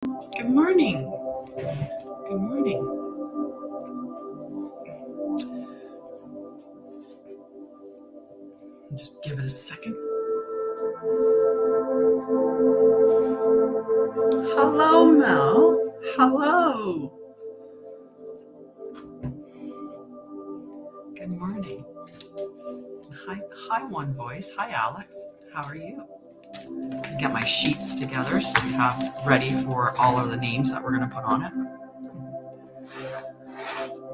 Good morning. Good morning. Just give it a second. Hello, Mel. Hello. Good morning. Hi, One Voice. Hi, Alex. How are you? Get my sheets together so we have ready for all of the names that we're going to put on it.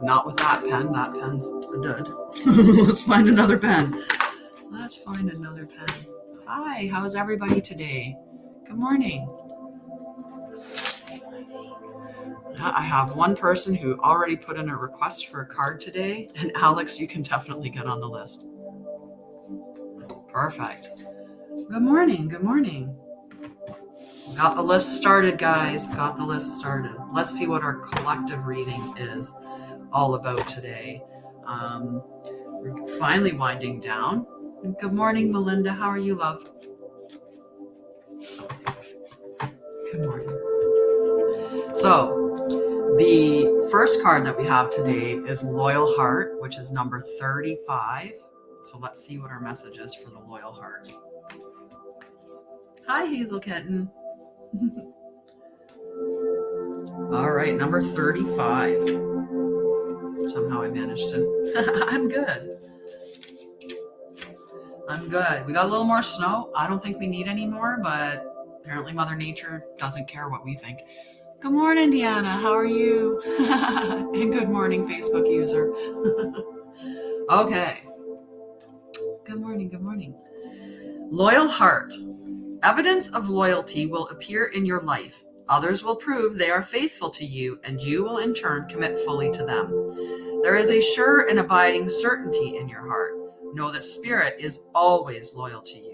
Not with that pen. That pen's dud. Let's find another pen. Hi, how's everybody today? Good morning. I have one person who already put in a request for a card today, and Alex, you can definitely get on the list. Perfect. Good morning. Got the list started, guys. Let's see what our collective reading is all about today. We're finally winding down. Good morning, Melinda. How are you, love? Good morning. So, the first card that we have today is Loyal Heart, which is number 35. So let's see what our message is for the Loyal Heart. Hi, Hazel Kitten. All right, number 35. Somehow I managed to. I'm good. We got a little more snow. I don't think we need any more, but apparently Mother Nature doesn't care what we think. Good morning, Deanna. How are you? And good morning, Facebook user. Okay. Good morning. Loyal Heart. Evidence of loyalty will appear in your life. Others will prove they are faithful to you, and you will in turn commit fully to them. There is a sure and abiding certainty in your heart. Know that Spirit is always loyal to you.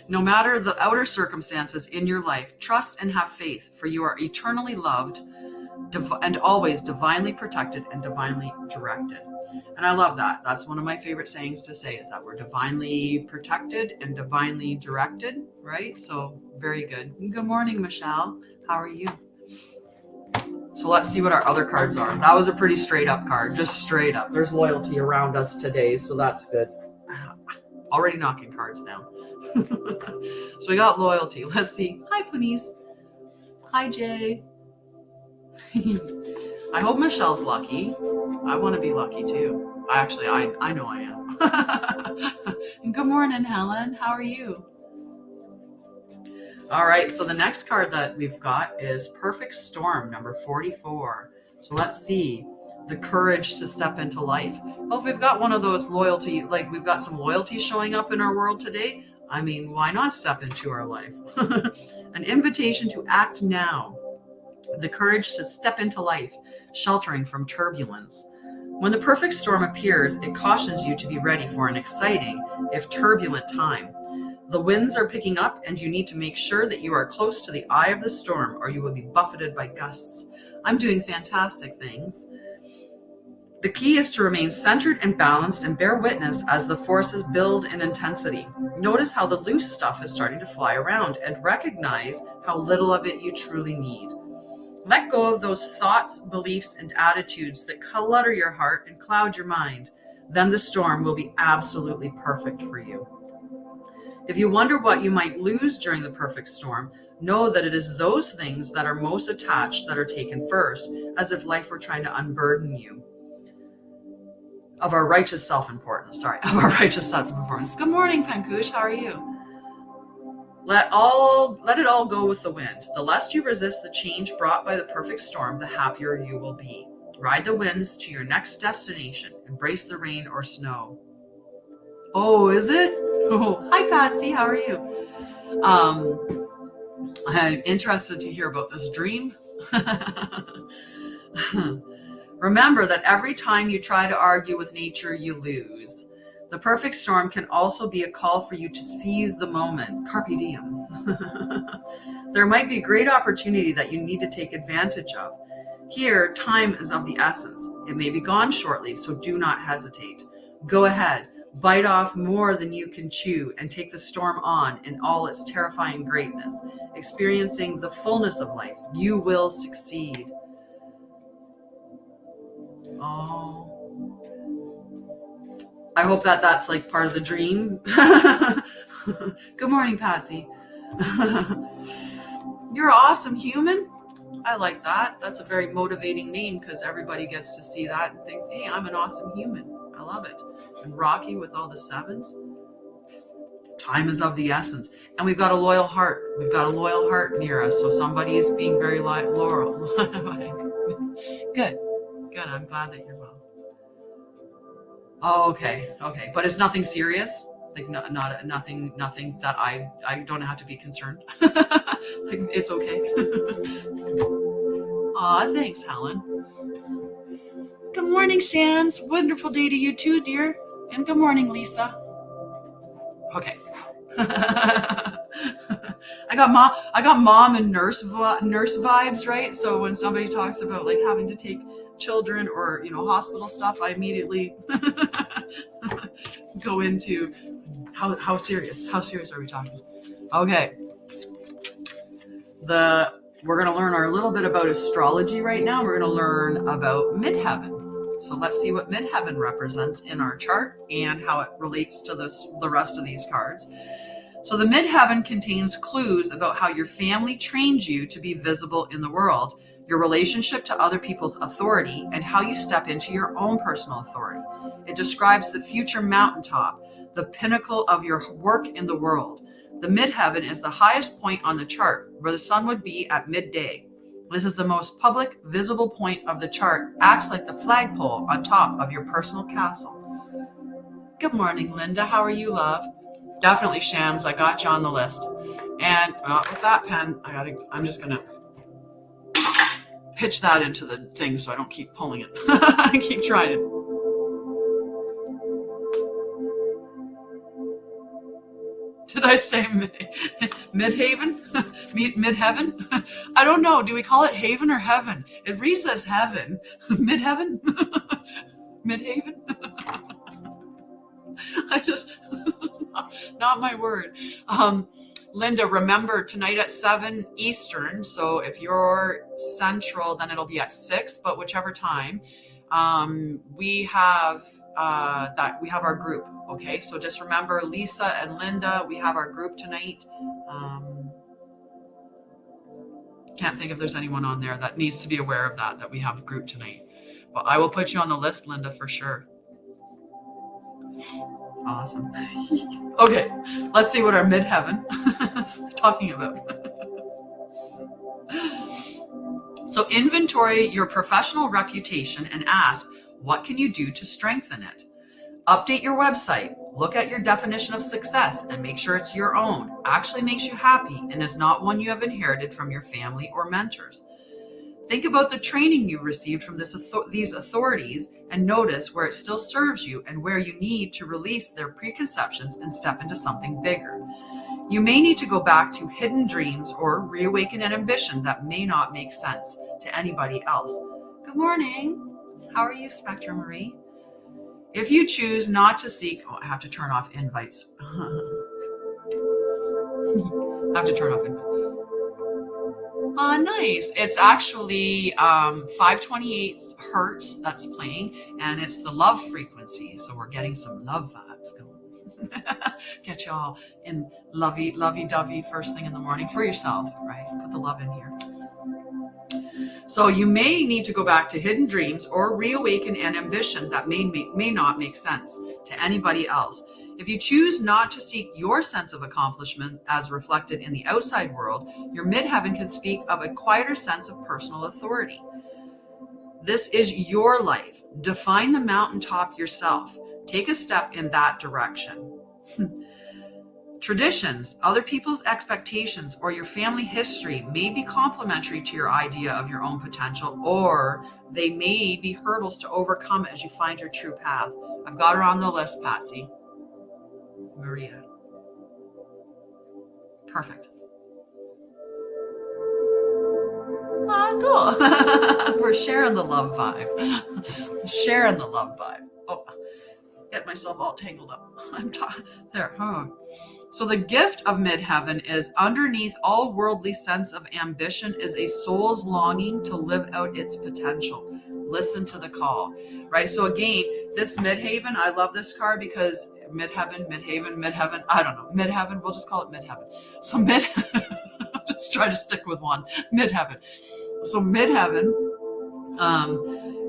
No matter the outer circumstances in your life, trust and have faith, for you are eternally loved and always divinely protected and divinely directed. And I love that. That's one of my favorite sayings to say, is that we're divinely protected and divinely directed, right? So very good. Good morning, Michelle. How are you? So let's see what our other cards are. That was a pretty straight up card, just straight up. There's loyalty around us today, so that's good. Already knocking cards down. So we got loyalty. Let's see. Hi, Punice. Hi, Jay. I hope Michelle's lucky. I want to be lucky too. I know I am. And good morning, Helen. How are you? All right, so the next card that we've got is Perfect Storm, number 44. So let's see. The courage to step into life. Well, if we've got one of those loyalty, like we've got some loyalty showing up in our world today, I mean, why not step into our life? An invitation to act now. The courage to step into life, sheltering from turbulence. When the perfect storm appears, it cautions you to be ready for an exciting, if turbulent time. The winds are picking up, and you need to make sure that you are close to the eye of the storm, or you will be buffeted by gusts. I'm doing fantastic things. The key is to remain centered and balanced and bear witness as the forces build in intensity. Notice how the loose stuff is starting to fly around, and recognize how little of it you truly need. Let go of those thoughts, beliefs, and attitudes that clutter your heart and cloud your mind. Then the storm will be absolutely perfect for you. If you wonder what you might lose during the perfect storm, know that it is those things that are most attached that are taken first, as if life were trying to unburden you of our righteous self-importance. Good morning, Pankush. How are you? Let it all go with the wind. The less you resist the change brought by the perfect storm, the happier you will be. Ride the winds to your next destination. Embrace the rain or snow. Oh, is it? Oh, hi, Patsy. How are you? I'm interested to hear about this dream. Remember that every time you try to argue with nature, you lose. The perfect storm can also be a call for you to seize the moment. Carpe diem. There might be a great opportunity that you need to take advantage of. Here, time is of the essence. It may be gone shortly, so do not hesitate. Go ahead. Bite off more than you can chew and take the storm on in all its terrifying greatness, experiencing the fullness of life. You will succeed. Oh, I hope that that's like part of the dream. Good morning, Patsy. You're an awesome human. I like that. That's a very motivating name because everybody gets to see that and think, hey, I'm an awesome human. I love it. And Rocky with all the sevens. Time is of the essence. And we've got a loyal heart. We've got a loyal heart near us. So somebody is being very loyal. Good. Good. I'm glad that you're well. Oh, okay. Okay. But it's nothing serious. Like nothing that I don't have to be concerned. Like, it's okay. Aw, thanks, Helen. Good morning, Shans. Wonderful day to you too, dear. And good morning, Lisa. Okay. I got mom and nurse vibes, right? So when somebody talks about like having to take children or hospital stuff, I immediately go into how serious are we talking? Okay. We're going to learn a little bit about astrology right now. We're going to learn about midheaven. So let's see what midheaven represents in our chart and how it relates to the rest of these cards. So the midheaven contains clues about how your family trained you to be visible in the world, your relationship to other people's authority, and how you step into your own personal authority. It describes the future mountaintop, the pinnacle of your work in the world. The midheaven is the highest point on the chart, where the sun would be at midday. This is the most public, visible point of the chart, acts like the flagpole on top of your personal castle. Good morning, Linda. How are you, love? Definitely, Shams. I got you on the list. And with that pen, I'm just gonna pitch that into the thing so I don't keep pulling it. I keep trying it. Did I say midhaven? Midheaven? I don't know. Do we call it haven or heaven? It reads as heaven. Midheaven? Midhaven? I just, not my word. Linda, remember tonight at 7 Eastern. So if you're Central, then it'll be at 6, but whichever time, we have our group. Okay, so just remember Lisa and Linda, we have our group tonight. Can't think if there's anyone on there that needs to be aware of that we have a group tonight. But I will put you on the list, Linda, for sure. Awesome. Okay, let's see what our midheaven is talking about. So inventory your professional reputation and ask, what can you do to strengthen it? Update your website, look at your definition of success and make sure it's your own, actually makes you happy and is not one you have inherited from your family or mentors. Think about the training you've received from these authorities and notice where it still serves you and where you need to release their preconceptions and step into something bigger. You may need to go back to hidden dreams or reawaken an ambition that may not make sense to anybody else. Good morning. How are you, Spectra Marie? If you choose not to seek, I have to turn off invites. I have to turn off invites. Nice. It's actually 528 hertz that's playing, and it's the love frequency. So we're getting some love vibes going. Get you all in lovey-dovey first thing in the morning for yourself, right? Put the love in here. So you may need to go back to hidden dreams or reawaken an ambition that may not make sense to anybody else. If you choose not to seek your sense of accomplishment as reflected in the outside world, your midheaven can speak of a quieter sense of personal authority. This is your life. Define the mountaintop yourself. Take a step in that direction. Traditions, other people's expectations, or your family history may be complementary to your idea of your own potential, or they may be hurdles to overcome as you find your true path. I've got her on the list, Patsy. Maria. Perfect. Cool. We're sharing the love vibe. Sharing the love vibe. Oh, get myself all tangled up. There. So the gift of midheaven is underneath all worldly sense of ambition is a soul's longing to live out its potential. Listen to the call, right? So again, this midhaven, I love this card because midheaven, I don't know, midheaven, we'll just call it midheaven. So just try to stick with one, midheaven. So midheaven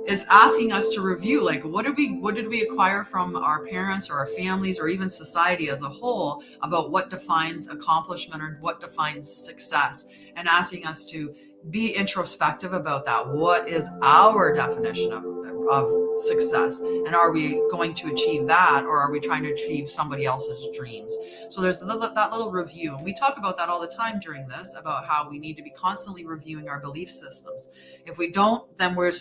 is asking us to review, like, what did we acquire from our parents or our families or even society as a whole about what defines accomplishment or what defines success, and asking us to be introspective about that. What is our definition of success, and are we going to achieve that, or are we trying to achieve somebody else's dreams? So there's that little review, and we talk about that all the time during this, about how we need to be constantly reviewing our belief systems. If we don't, then we're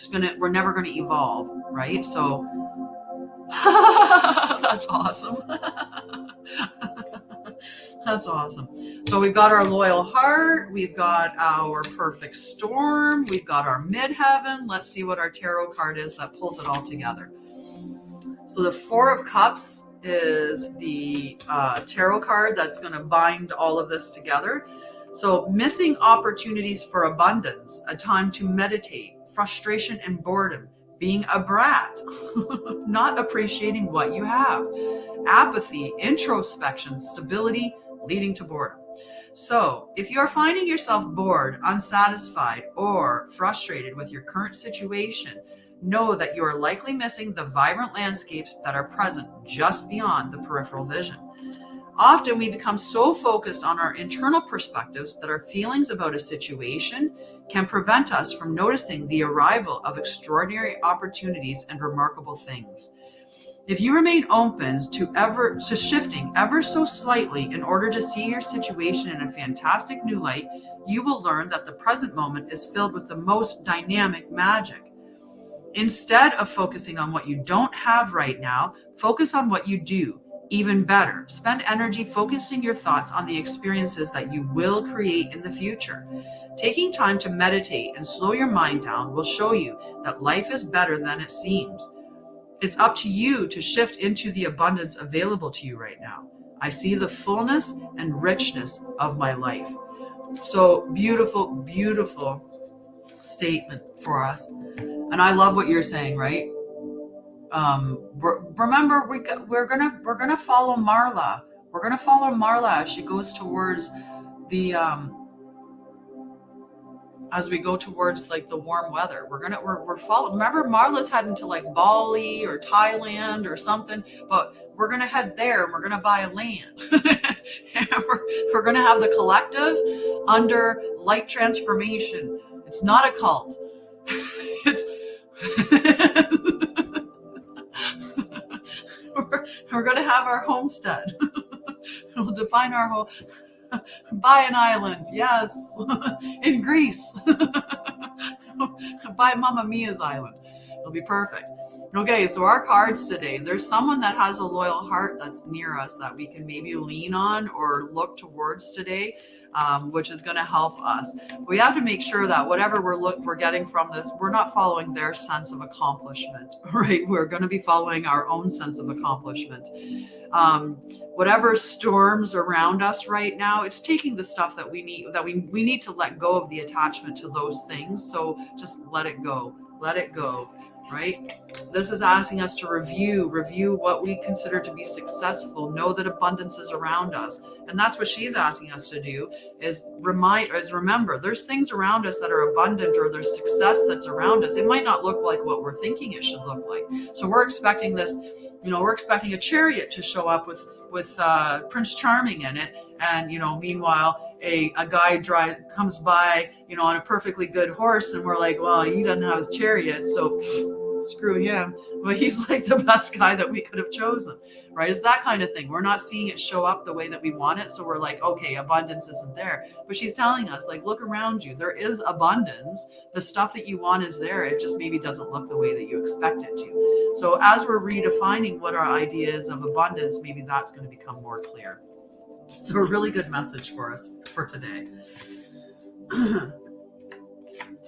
never going to evolve, right? So that's awesome. That's awesome. So we've got our loyal heart, we've got our perfect storm, we've got our midheaven. Let's see what our tarot card is that pulls it all together. So the Four of Cups is the tarot card that's going to bind all of this together. So missing opportunities for abundance, a time to meditate, frustration and boredom, being a brat, not appreciating what you have, apathy, introspection, stability, leading to boredom. So if you are finding yourself bored, unsatisfied, or frustrated with your current situation, know that you are likely missing the vibrant landscapes that are present just beyond the peripheral vision. Often we become so focused on our internal perspectives that our feelings about a situation can prevent us from noticing the arrival of extraordinary opportunities and remarkable things. If you remain open to shifting ever so slightly in order to see your situation in a fantastic new light, you will learn that the present moment is filled with the most dynamic magic. Instead of focusing on what you don't have right now, focus on what you do. Even better, spend energy focusing your thoughts on the experiences that you will create in the future. Taking time to meditate and slow your mind down will show you that life is better than it seems. It's up to you to shift into the abundance available to you right now. I see the fullness and richness of my life. So beautiful, beautiful statement for us. And I love what you're saying, right? Remember, we're gonna follow Marla. We're gonna follow Marla as she goes towards the as we go towards like the warm weather. We're following. Remember, Marla's heading to like Bali or Thailand or something, but we're gonna head there and we're gonna buy a land. And we're gonna have the collective under light transformation. It's not a cult. It's we're going to have our homestead. We'll define our home. Buy an island, yes, in Greece. Buy Mamma Mia's island. It'll be perfect. Okay, so our cards today. There's someone that has a loyal heart that's near us that we can maybe lean on or look towards today, which is going to help us. We have to make sure that whatever we're getting from this, we're not following their sense of accomplishment, right? We're going to be following our own sense of accomplishment. Whatever storms around us right now, it's taking the stuff that we need to let go of the attachment to those things. So just let it go, right? This is asking us to review what we consider to be successful, know that abundance is around us. And that's what she's asking us to do, is remember, there's things around us that are abundant, or there's success that's around us. It might not look like what we're thinking it should look like. So we're expecting this, we're expecting a chariot to show up with Prince Charming in it. And, meanwhile, a guy comes by, on a perfectly good horse, and we're like, well, he doesn't have his chariot, so screw him. But he's like the best guy that we could have chosen, right? It's that kind of thing. We're not seeing it show up the way that we want it, so we're like, okay, abundance isn't there. But she's telling us, like, look around you. There is abundance. The stuff that you want is there. It just maybe doesn't look the way that you expect it to. So as we're redefining what our idea is of abundance, maybe that's going to become more clear. So a really good message for us for today.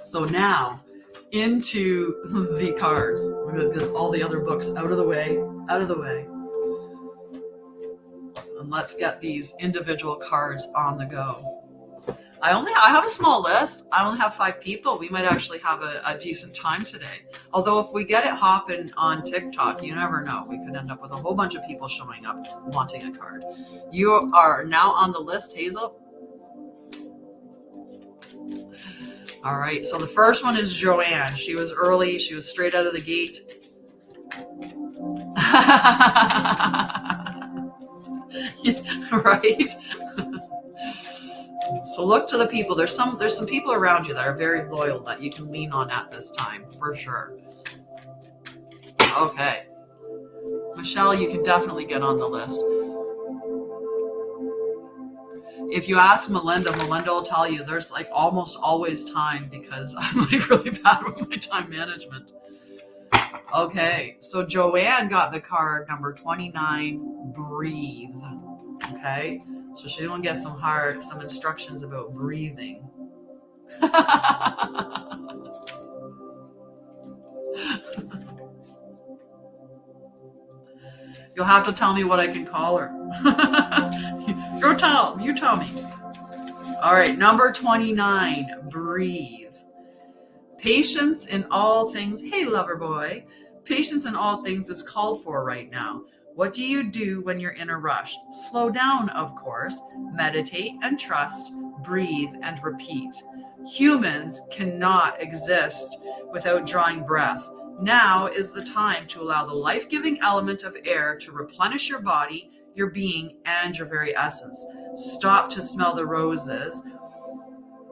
So now, into the cards. We're going to get all the other books out of the way. And let's get these individual cards on the go. I have a small list. I only have 5 people. We might actually have a decent time today. Although if we get it hopping on TikTok, you never know. We could end up with a whole bunch of people showing up wanting a card. You are now on the list, Hazel. All right. So the first one is Joanne. She was early. She was straight out of the gate. Right? So look to the people. There's some people around you that are very loyal that you can lean on at this time, for sure. Okay. Michelle, you can definitely get on the list. If you ask Melinda will tell you there's like almost always time because I'm like really bad with my time management. Okay, so Joanne got the card number 29, breathe. Okay, so she's gonna get some instructions about breathing. You'll have to tell me what I can call her. You tell me. All right, number 29, breathe. Patience in all things. Hey, lover boy. Patience in all things is called for right now. What do you do when you're in a rush? Slow down, of course. Meditate and trust. Breathe and repeat. Humans cannot exist without drawing breath. Now is the time to allow the life-giving element of air to replenish your body, your being, and your very essence. Stop to smell the roses.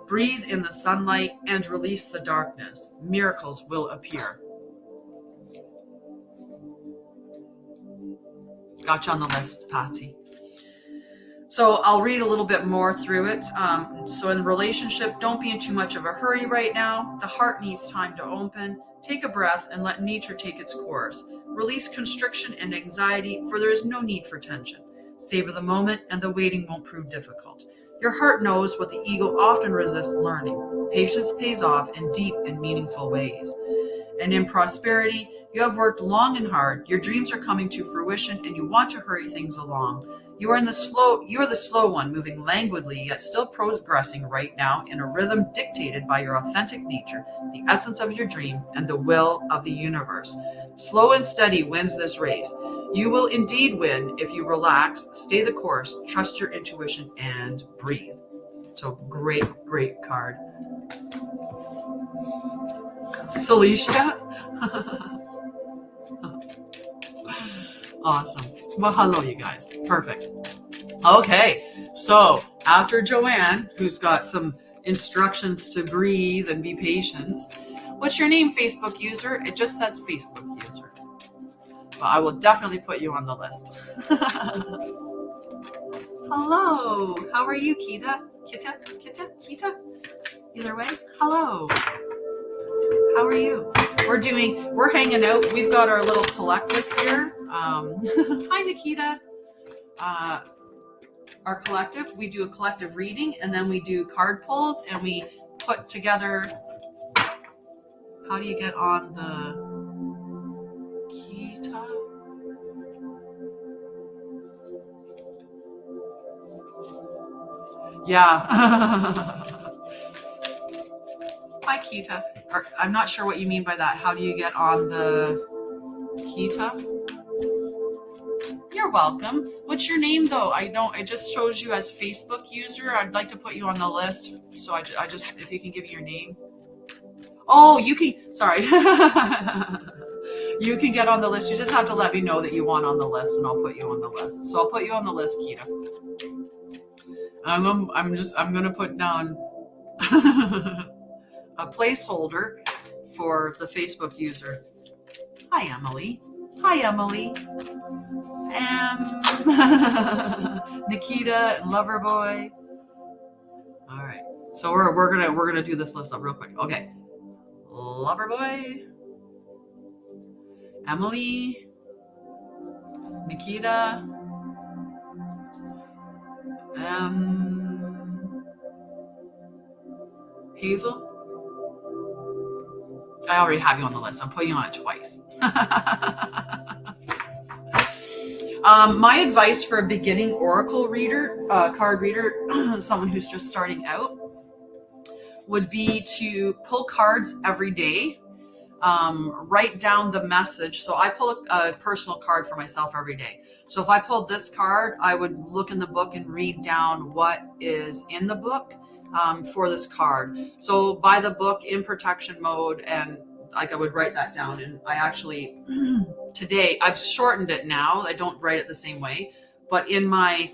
Breathe in the sunlight and release the darkness. Miracles will appear. Gotcha on the list, Patsy. So I'll read a little bit more through it. So in relationship, don't be in too much of a hurry right now. The heart needs time to open. Take a breath and let nature take its course. Release constriction and anxiety, for there is no need for tension. Savor the moment, and the waiting won't prove difficult. Your heart knows what the ego often resists learning. Patience pays off in deep and meaningful ways. And in prosperity, you have worked long and hard. Your dreams are coming to fruition, and you want to hurry things along. You are the slow one, moving languidly, yet still progressing right now in a rhythm dictated by your authentic nature, the essence of your dream, and the will of the universe. Slow and steady wins this race. You will indeed win if you relax, stay the course, trust your intuition, and breathe. So great card. Celicia? Awesome. Well, hello, you guys. Perfect. Okay, so after Joanne, who's got some instructions to breathe and be patient, what's your name, Facebook user? It just says Facebook user. But I will definitely put you on the list. Hello. How are you, Kita? Kita? Either way, hello. How are you? We're hanging out. We've got our little collective here. Hi, Nikita. Our collective, we do a collective reading, and then we do card pulls, and we put together. How do you get on the Kita? Yeah. Hi, Kita. I'm not sure what you mean by that. How do you get on the Kita? You're welcome. What's your name, though? It just shows you as Facebook user. I'd like to put you on the list. So I just, if you can give me your name. Oh, you can, sorry. You can get on the list. You just have to let me know that you want on the list, and I'll put you on the list. So I'll put you on the list, Kita. I'm going to put down a placeholder for the Facebook user. Hi, Emily. Nikita and Loverboy. All right. So we're gonna do this list up real quick. Okay. Loverboy, Emily, Nikita, Hazel, I already have you on the list. I'm putting you on it twice. My advice for a beginning oracle reader, card reader, someone who's just starting out, would be to pull cards every day. Write down the message. So I pull a personal card for myself every day. So if I pulled this card, I would look in the book and read down what is in the book for this card. So by the book, in protection mode, and like I would write that down. And I actually, today, I've shortened it now. I don't write it the same way. But in my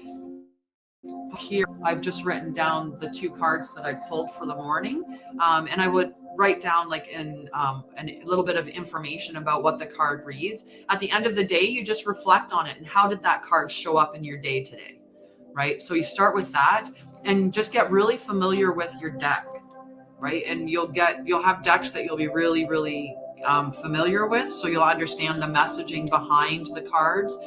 here, I've just written down the 2 cards that I pulled for the morning. And I would write down like in a little bit of information about what the card reads. At the end of the day, you just reflect on it and how did that card show up in your day today, right? So you start with that and just get really familiar with your deck, right? And you'll have decks that you'll be really, really familiar with. So you'll understand the messaging behind the cards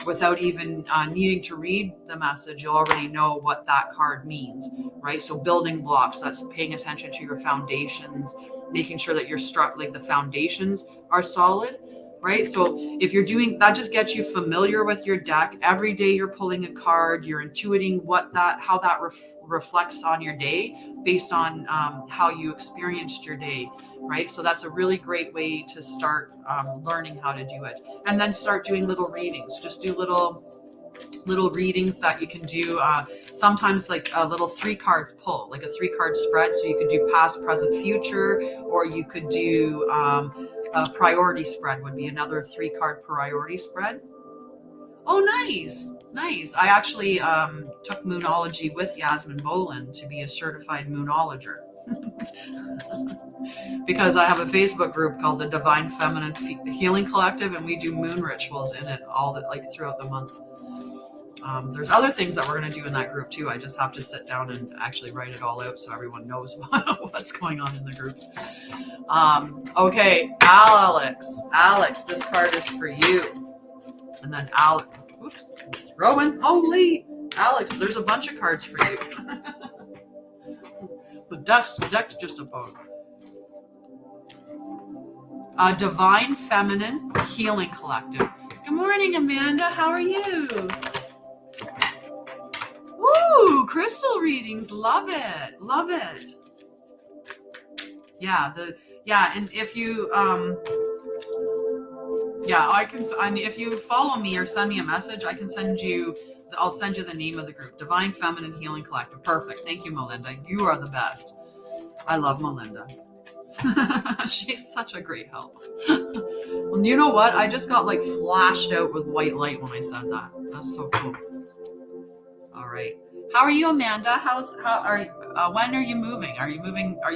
without even needing to read the message. You'll already know what that card means, right? So building blocks, that's paying attention to your foundations, making sure that like the foundations are solid, right? So if you're doing that, just gets you familiar with your deck. Every day you're pulling a card, you're intuiting how that reflects on your day based on how you experienced your day, right? So that's a really great way to start learning how to do it. And then start doing little readings. Just do little readings that you can do. Sometimes like a little 3-card pull, like a 3-card spread. So you could do past, present, future, or you could do a priority spread would be another 3-card priority spread. Oh, nice. I actually took Moonology with Yasmin Bolin to be a certified Moonologer. Because I have a Facebook group called the Divine Feminine Healing Collective, and we do moon rituals in it throughout the month. There's other things that we're going to do in that group too. I just have to sit down and actually write it all out so everyone knows what's going on in the group. Okay, Alex, this card is for you. And then Rowan, holy, Alex, there's a bunch of cards for you. The deck's just a bone. Divine Feminine Healing Collective. Good morning, Amanda. How are you? Woo! Crystal readings. Love it. Yeah. And if you if you follow me or send me a message, I'll send you the name of the group, Divine Feminine Healing Collective. Perfect. Thank you, Melinda. You are the best. I love Melinda. She's such a great help. Well, you know what? I just got like flashed out with white light when I said that. That's so cool. All right. How are you, Amanda? When are you moving? Are you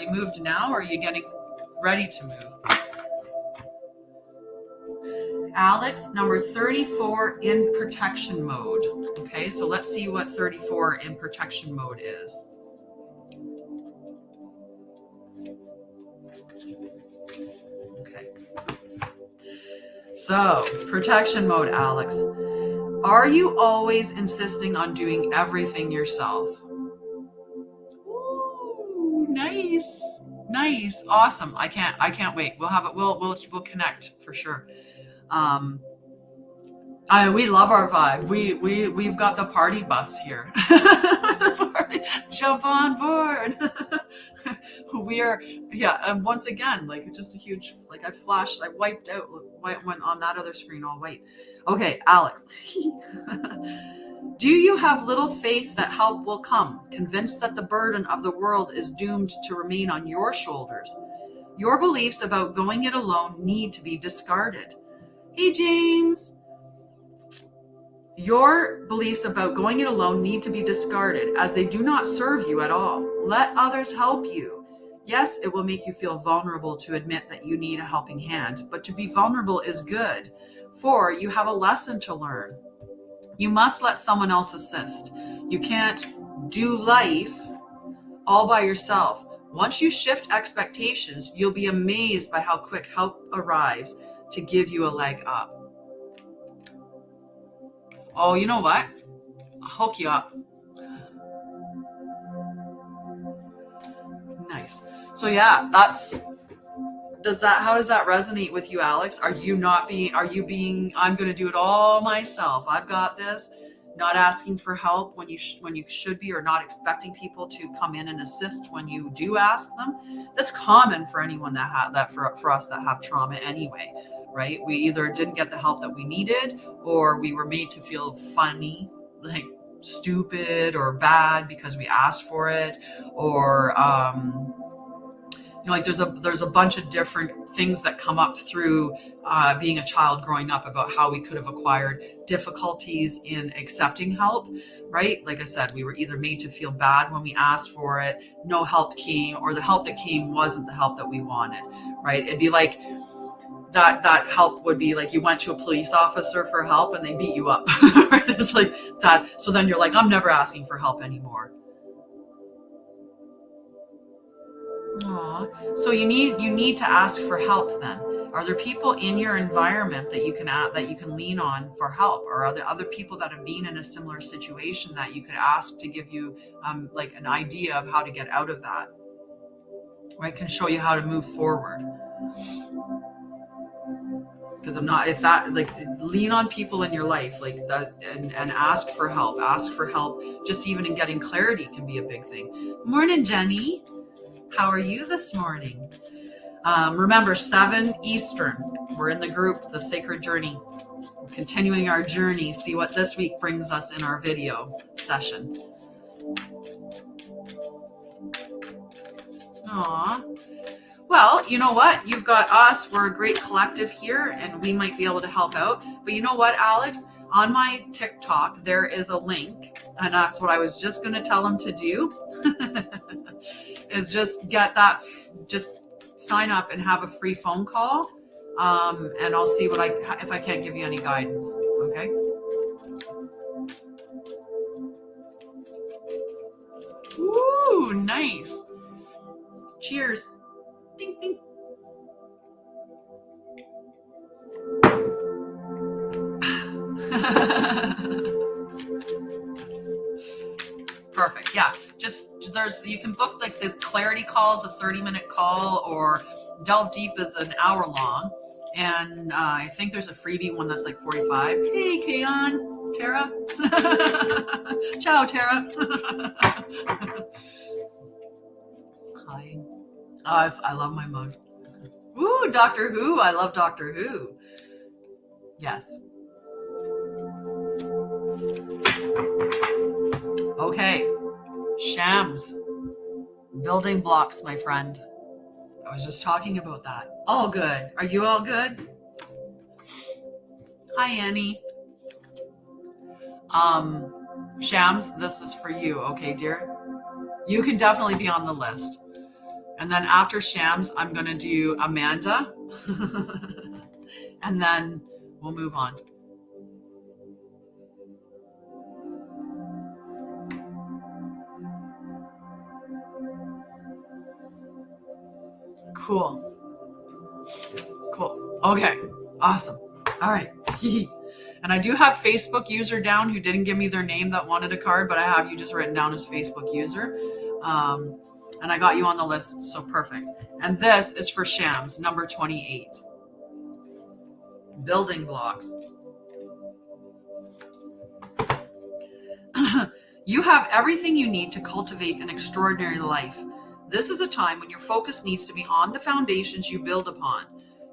moved now, or are you getting ready to move? Alex, number 34 in protection mode. Okay, so let's see what 34 in protection mode is. Okay. So, protection mode, Alex. Are you always insisting on doing everything yourself? Ooh, nice, awesome. I can't wait. We'll connect for sure. We love our vibe. We've got the party bus here. Jump on board. And once again, like just a huge, like I wiped out, went on that other screen all white. Okay, Alex. Do you have little faith that help will come, convinced that the burden of the world is doomed to remain on your shoulders? Your beliefs about going it alone need to be discarded. Hey, James. Your beliefs about going it alone need to be discarded, as they do not serve you at all. Let others help you. Yes, it will make you feel vulnerable to admit that you need a helping hand, but to be vulnerable is good, for you have a lesson to learn. You must let someone else assist. You can't do life all by yourself. Once you shift expectations, you'll be amazed by how quick help arrives to give you a leg up. Oh, you know what? I'll hook you up. Nice. So yeah, how does that resonate with you, Alex? Are you being, I'm going to do it all myself, I've got this, not asking for help when you should be, or not expecting people to come in and assist when you do ask them? That's common for anyone for us that have trauma anyway, right? We either didn't get the help that we needed, or we were made to feel funny, like stupid or bad because we asked for it, or like there's a bunch of different things that come up through being a child growing up about how we could have acquired difficulties in accepting help, right? Like I said, we were either made to feel bad when we asked for it, no help came, or the help that came wasn't the help that we wanted, right? It'd be like that help would be like you went to a police officer for help and they beat you up. Right? It's like that. So then you're like, I'm never asking for help anymore. Aww. So you need to ask for help then. Are there people in your environment that you can lean on for help? Or are there other people that have been in a similar situation that you could ask to give you like an idea of how to get out of that? Right? Can show you how to move forward. Because lean on people in your life like that, and ask for help. Just even in getting clarity can be a big thing. Morning, Jenny. How are you this morning? Remember, 7 Eastern. We're in the group, The Sacred Journey. We're continuing our journey. See what this week brings us in our video session. Aw. Well, you know what? You've got us. We're a great collective here, and we might be able to help out. But you know what, Alex? On my TikTok, there is a link, and that's what I was just going to tell them to do. Is just just sign up and have a free phone call, and I'll see if I can't give you any guidance. Okay. Ooh, nice. Cheers. Ding, ding. Perfect. Yeah. You can book like the clarity calls, a 30-minute call, or Delve Deep is an hour long. And I think there's a freebie one that's like 45. Hey, Kayon, Tara. Ciao, Tara. Hi. I love my mug. Ooh, Doctor Who. I love Doctor Who. Yes. Okay. Shams. Building blocks, my friend. I was just talking about that. All good. Are you all good? Hi, Annie. Shams, this is for you. Okay, dear? You can definitely be on the list. And then after Shams, I'm going to do Amanda. And then we'll move on. Cool. Okay. Awesome. All right. And I do have Facebook user down who didn't give me their name that wanted a card, but I have you just written down as Facebook user. And I got you on the list, so perfect. And this is for Shams, number 28. Building blocks. You have everything you need to cultivate an extraordinary life. This is a time when your focus needs to be on the foundations you build upon.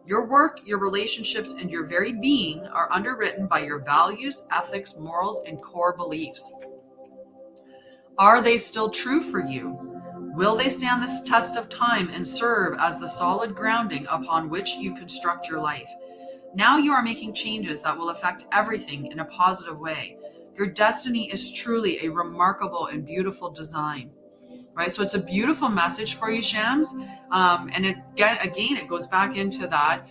Your work, your relationships, and your very being are underwritten by your values, ethics, morals, and core beliefs. Are they still true for you? Will they stand this test of time and serve as the solid grounding upon which you construct your life? Now you are making changes that will affect everything in a positive way. Your destiny is truly a remarkable and beautiful design. Right, so it's a beautiful message for you, Shams, and it goes back into that.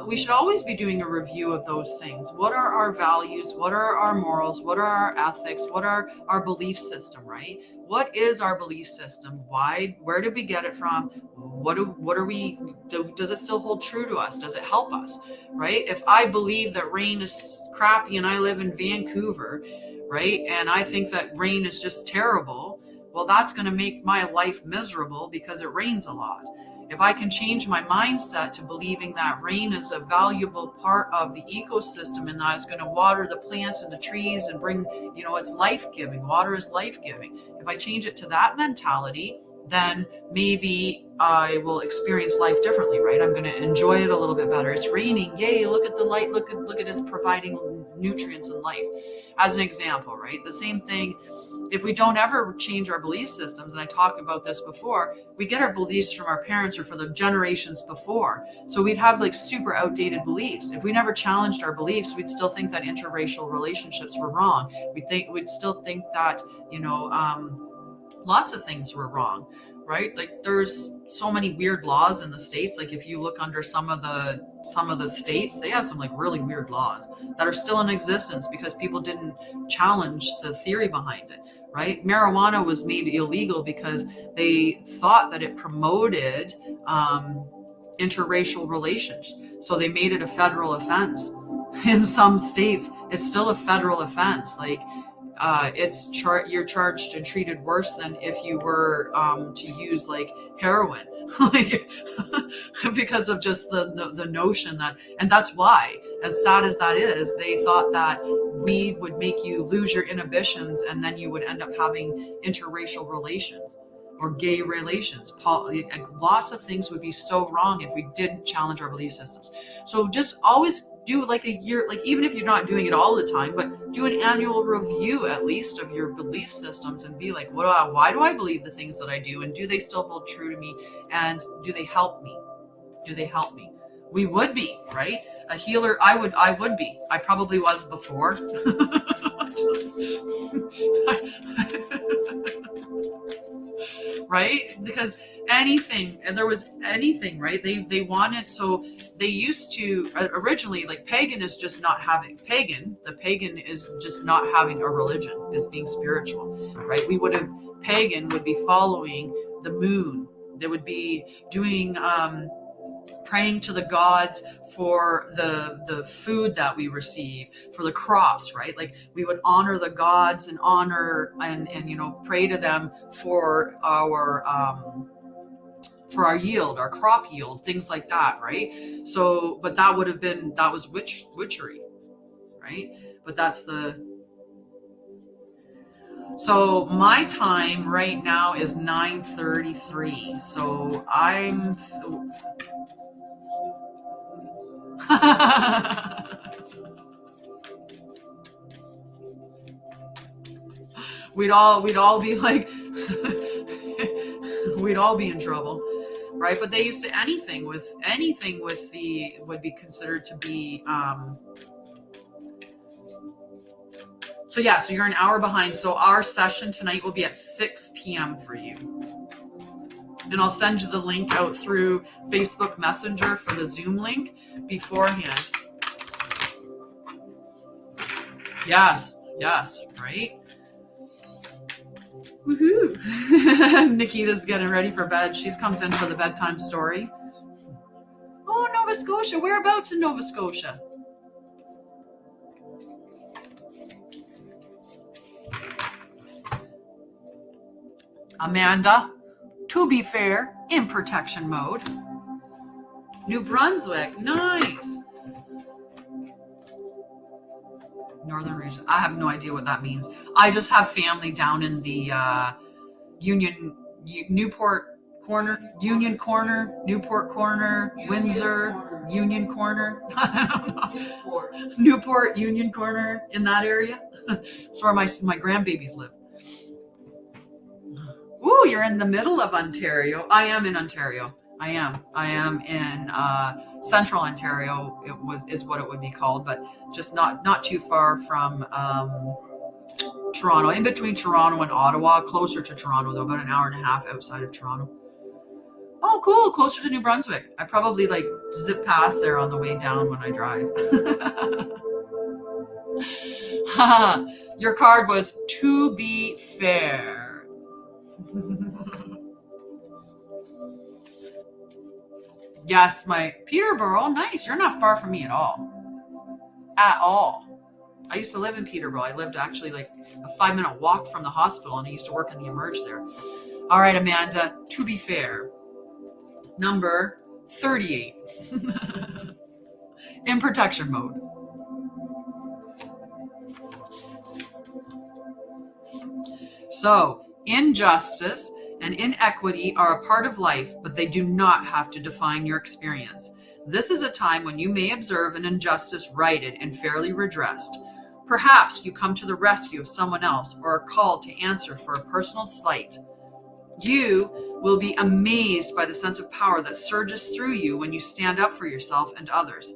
We should always be doing a review of those things. What are our values? What are our morals? What are our ethics? What are our belief system? Right? What is our belief system? Why? Where did we get it from? What are we? Does it still hold true to us? Does it help us? Right? If I believe that rain is crappy and I live in Vancouver, right, and I think that rain is just terrible. Well, that's going to make my life miserable because it rains a lot. If I can change my mindset to believing that rain is a valuable part of the ecosystem and that it's going to water the plants and the trees and bring, it's life-giving. Water is life-giving. If I change it to that mentality, then maybe I will experience life differently, right? I'm going to enjoy it a little bit better. It's raining. Yay, look at the light. Look at us providing nutrients and life. As an example, right? The same thing, if we don't ever change our belief systems, and I talked about this before, we get our beliefs from our parents or from the generations before. So we'd have like super outdated beliefs. If we never challenged our beliefs, we'd still think that interracial relationships were wrong. We'd still think that, lots of things were wrong, right? Like there's so many weird laws in the States. Like if you look under some of the states, they have some like really weird laws that are still in existence because people didn't challenge the theory behind it, right? Marijuana was made illegal because they thought that it promoted interracial relations. So they made it a federal offense. In some states, it's still a federal offense. Like you're charged and treated worse than if you were to use like heroin, like because of just the notion that, and that's why, as sad as that is, they thought that weed would make you lose your inhibitions and then you would end up having interracial relations or gay relations. Lots of things would be so wrong if we didn't challenge our belief systems. So just always do like a year, like even if you're not doing it all the time, but do an annual review at least of your belief systems and be like, why do I believe the things that I do? And do they still hold true to me? And do they help me? We would be, right? A healer, I would be. I probably was before. Right? Because anything, and there was anything, right? They wanted, so they used to originally, like pagan is just not having the pagan is just not having a religion, is being spiritual, right? Pagan would be following the moon. They would be doing praying to the gods for the food that we receive, for the crops, right? Like we would honor the gods and honor and pray to them for our yield, our crop yield, things like that, right? So, but that was witchery, right? But so my time right now is 9:33. So I'm we'd all be like we'd all be in trouble, right? But they used to anything with the would be considered to be so you're an hour behind. So our session tonight will be at 6 p.m. for you. And I'll send you the link out through Facebook Messenger for the Zoom link beforehand. Yes, right? Woohoo! Nikita's getting ready for bed. She comes in for the bedtime story. Oh, Nova Scotia. Whereabouts in Nova Scotia? Amanda, to be fair, in protection mode. New Brunswick, nice. Northern region. I have no idea what that means. I just have family down in the Newport Corner, Union Corner, Newport Corner, Windsor, Union Corner. Newport, Union Corner, in that area. That's where my grandbabies live. Ooh, you're in the middle of Ontario. I am in Ontario. I am in central Ontario. Is what it would be called, but just not too far from Toronto, in between Toronto and Ottawa, closer to Toronto though, about an hour and a half outside of Toronto. Oh, cool, closer to New Brunswick. I probably like zip past there on the way down when I drive. Your card was to be fair. Yes, my Peterborough. Nice. You're not far from me at all. At all. I used to live in Peterborough. I lived actually like a 5-minute walk from the hospital, and I used to work in the Emerge there. All right, Amanda, to be fair. Number 38. In protection mode. So, injustice and inequity are a part of life, but they do not have to define your experience. This is a time when you may observe an injustice righted and fairly redressed. Perhaps you come to the rescue of someone else or are called to answer for a personal slight. You will be amazed by the sense of power that surges through you when you stand up for yourself and others.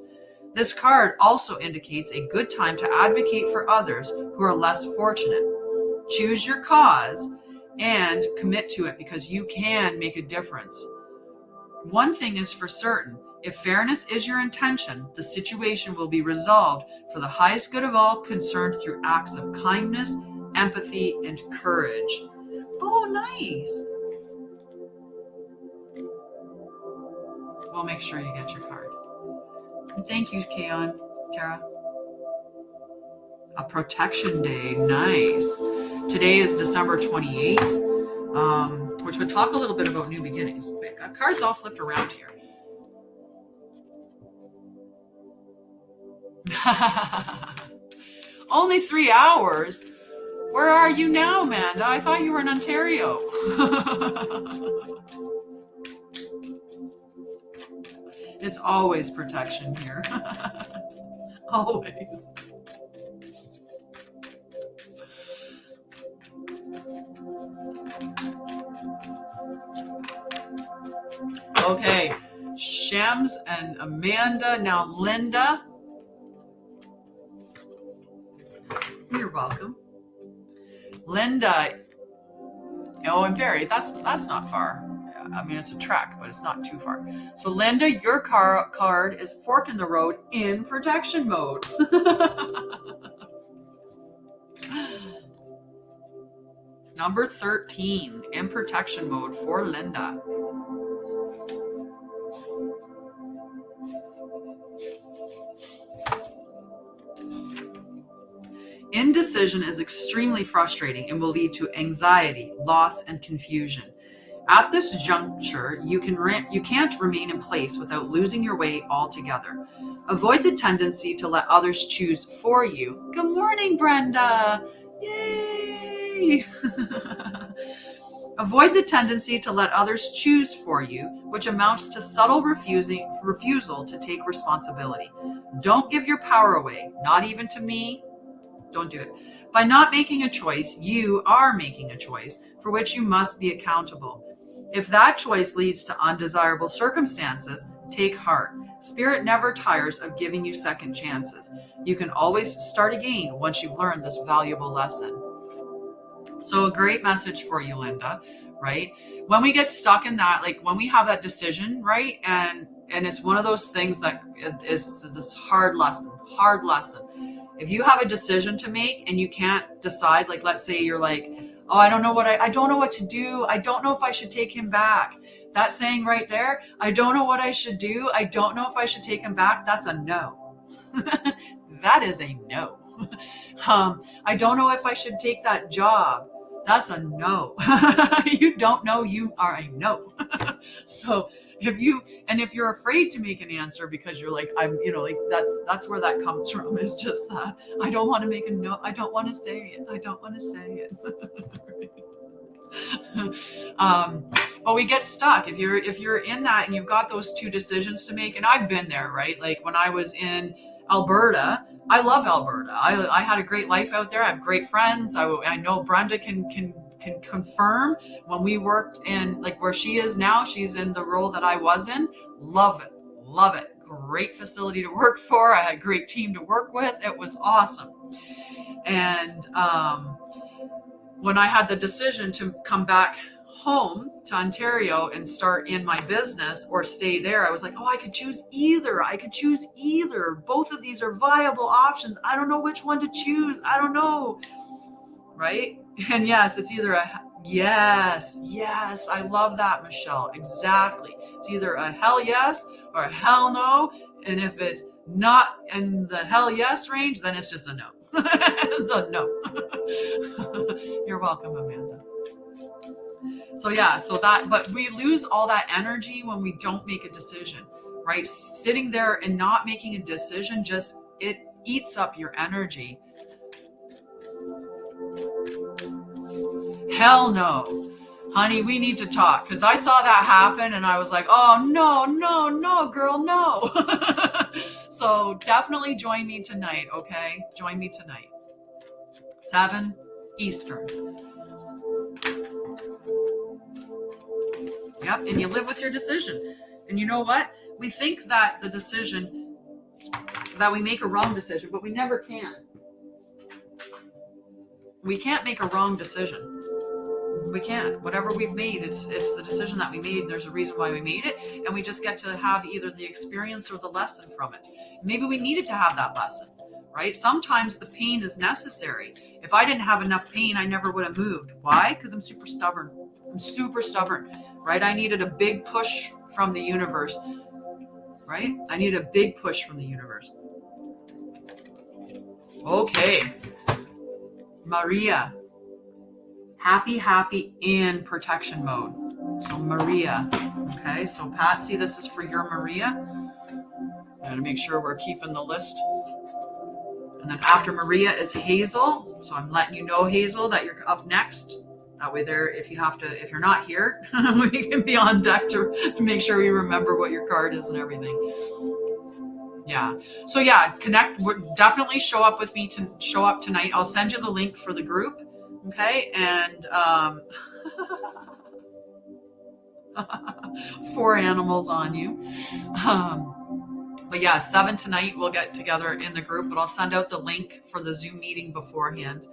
This card also indicates a good time to advocate for others who are less fortunate. Choose your cause and commit to it because you can make a difference. One thing is for certain, if fairness is your intention, the situation will be resolved for the highest good of all concerned through acts of kindness, empathy, and courage. Oh, nice. We'll make sure you get your card. And thank you, Kaon, Tara. A protection day, nice. Today is December 28th, which would talk a little bit about new beginnings. Cards all flipped around here. Only 3 hours? Where are you now, Amanda? I thought you were in Ontario. It's always protection here. Always. Okay, Shams and Amanda. Now Linda. You're welcome. Linda. Oh, and Barry. That's not far. I mean, it's a trek, but it's not too far. So Linda, your card is fork in the road in protection mode. Number 13 in protection mode for Linda. Indecision is extremely frustrating and will lead to anxiety, loss, and confusion. At this juncture, you can't remain in place without losing your way altogether. Avoid the tendency to let others choose for you. Good morning, Brenda. Yay! Avoid the tendency to let others choose for you, which amounts to subtle refusal to take responsibility. Don't give your power away, not even to me. Don't do it. By not making a choice, you are making a choice for which you must be accountable. If that choice leads to undesirable circumstances, take heart. Spirit never tires of giving you second chances. You can always start again once you've learned this valuable lesson. So a great message for you, Linda, right? When we get stuck in that, like when we have that decision, right? And it's one of those things that is this hard lesson. If you have a decision to make and you can't decide, like let's say you're like, oh, I don't know what to do. I don't know if I should take him back. That saying right there, I don't know what I should do. I don't know if I should take him back. That's a no. That is a no. I don't know if I should take that job. That's a no. You don't know, you are a no. So if you're afraid to make an answer because you're like, like that's where that comes from, is just that I don't want to make a no. I don't want to say it. But we get stuck if you're in that and you've got those two decisions to make. And I've been there, right? Like when I was in Alberta, I love Alberta. I had a great life out there. I have great friends. I know Brenda can confirm when we worked in like where she is now, she's in the role that I was in. Love it. Great facility to work for. I had a great team to work with. It was awesome. And when I had the decision to come back home to Ontario and start in my business or stay there, I was like, I could choose either. Both of these are viable options. I don't know which one to choose. I don't know. Right? And yes, it's either yes, I love that, Michelle. Exactly. It's either a hell yes or a hell no. And if it's not in the hell yes range, then it's just a no. It's a no. You're welcome, Amanda. So yeah, but we lose all that energy when we don't make a decision, right? Sitting there and not making a decision, it eats up your energy. Hell no. Honey, we need to talk, because I saw that happen and I was like, oh, no, girl, no. So definitely join me tonight, okay? Join me tonight. 7 Eastern. Yep, and you live with your decision. And you know what? We think that that we make a wrong decision, but we never can. We can't make a wrong decision. We can't. Whatever we've made, it's the decision that we made, and there's a reason why we made it, and we just get to have either the experience or the lesson from it. Maybe we needed to have that lesson, right? Sometimes the pain is necessary. If I didn't have enough pain, I never would have moved. Why? Because I'm super stubborn. Right? I needed a big push from the universe, right? I needed a big push from the universe. Okay. Maria. Happy in protection mode. So Maria. Okay, so Patsy, this is for your Maria. Gotta make sure we're keeping the list. And then after Maria is Hazel. So I'm letting you know, Hazel, that you're up next. That way if you're not here, we can be on deck to make sure we remember what your card is and everything. Yeah. So yeah, definitely show up with me to show up tonight. I'll send you the link for the group. Okay. And, 4 animals on you. But yeah, 7 tonight, we'll get together in the group, but I'll send out the link for the Zoom meeting beforehand.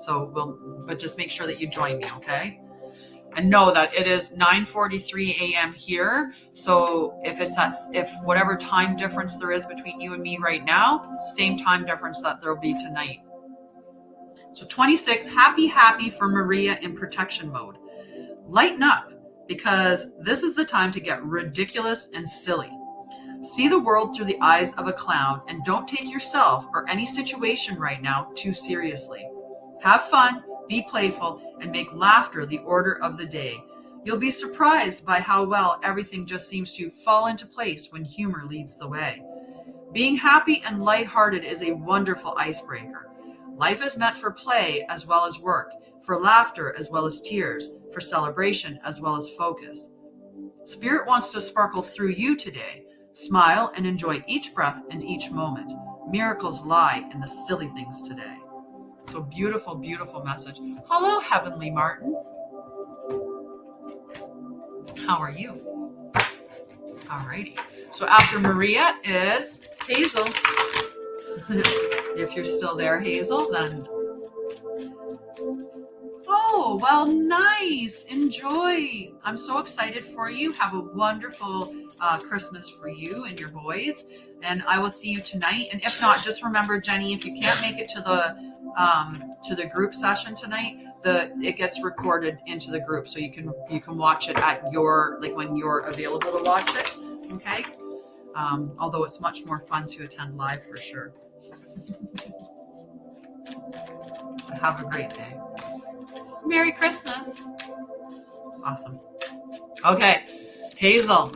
But just make sure that you join me, okay? And know that it is 9:43 a.m. here. So if whatever time difference there is between you and me right now, same time difference that there'll be tonight. So 26, happy for Maria in protection mode. Lighten up, because this is the time to get ridiculous and silly. See the world through the eyes of a clown, and don't take yourself or any situation right now too seriously. Have fun, be playful, and make laughter the order of the day. You'll be surprised by how well everything just seems to fall into place when humor leads the way. Being happy and lighthearted is a wonderful icebreaker. Life is meant for play as well as work, for laughter as well as tears, for celebration as well as focus. Spirit wants to sparkle through you today. Smile and enjoy each breath and each moment. Miracles lie in the silly things today. So beautiful, beautiful message. Hello, Heavenly Martin. How are you? Alrighty. So after Maria is Hazel. If you're still there, Hazel, then... Oh, well, nice. Enjoy. I'm so excited for you. Have a wonderful Christmas for you and your boys. And I will see you tonight. And if not, just remember, Jenny, if you can't make it to the group session tonight, it gets recorded into the group, so you can watch it at your, like, when you're available to watch it. Okay. Although it's much more fun to attend live for sure. Have a great day. Merry Christmas. Awesome. Okay, Hazel.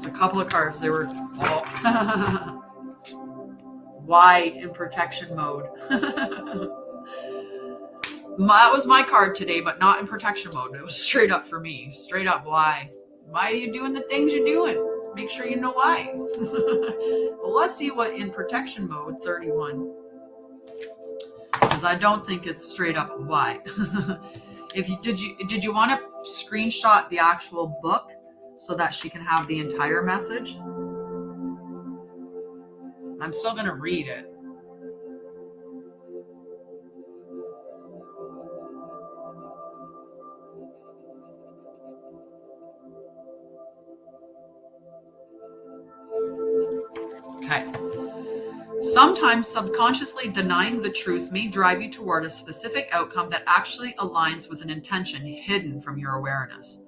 A couple of cards. They were why in protection mode. That was my card today, but not in protection mode. It was straight up for me. Straight up why. Why are you doing the things you're doing? Make sure you know why. Well, let's see what in protection mode 31. Because I don't think it's straight up why. Did you want to screenshot the actual book so that she can have the entire message? I'm still going to read it. Okay. Sometimes subconsciously denying the truth may drive you toward a specific outcome that actually aligns with an intention hidden from your awareness.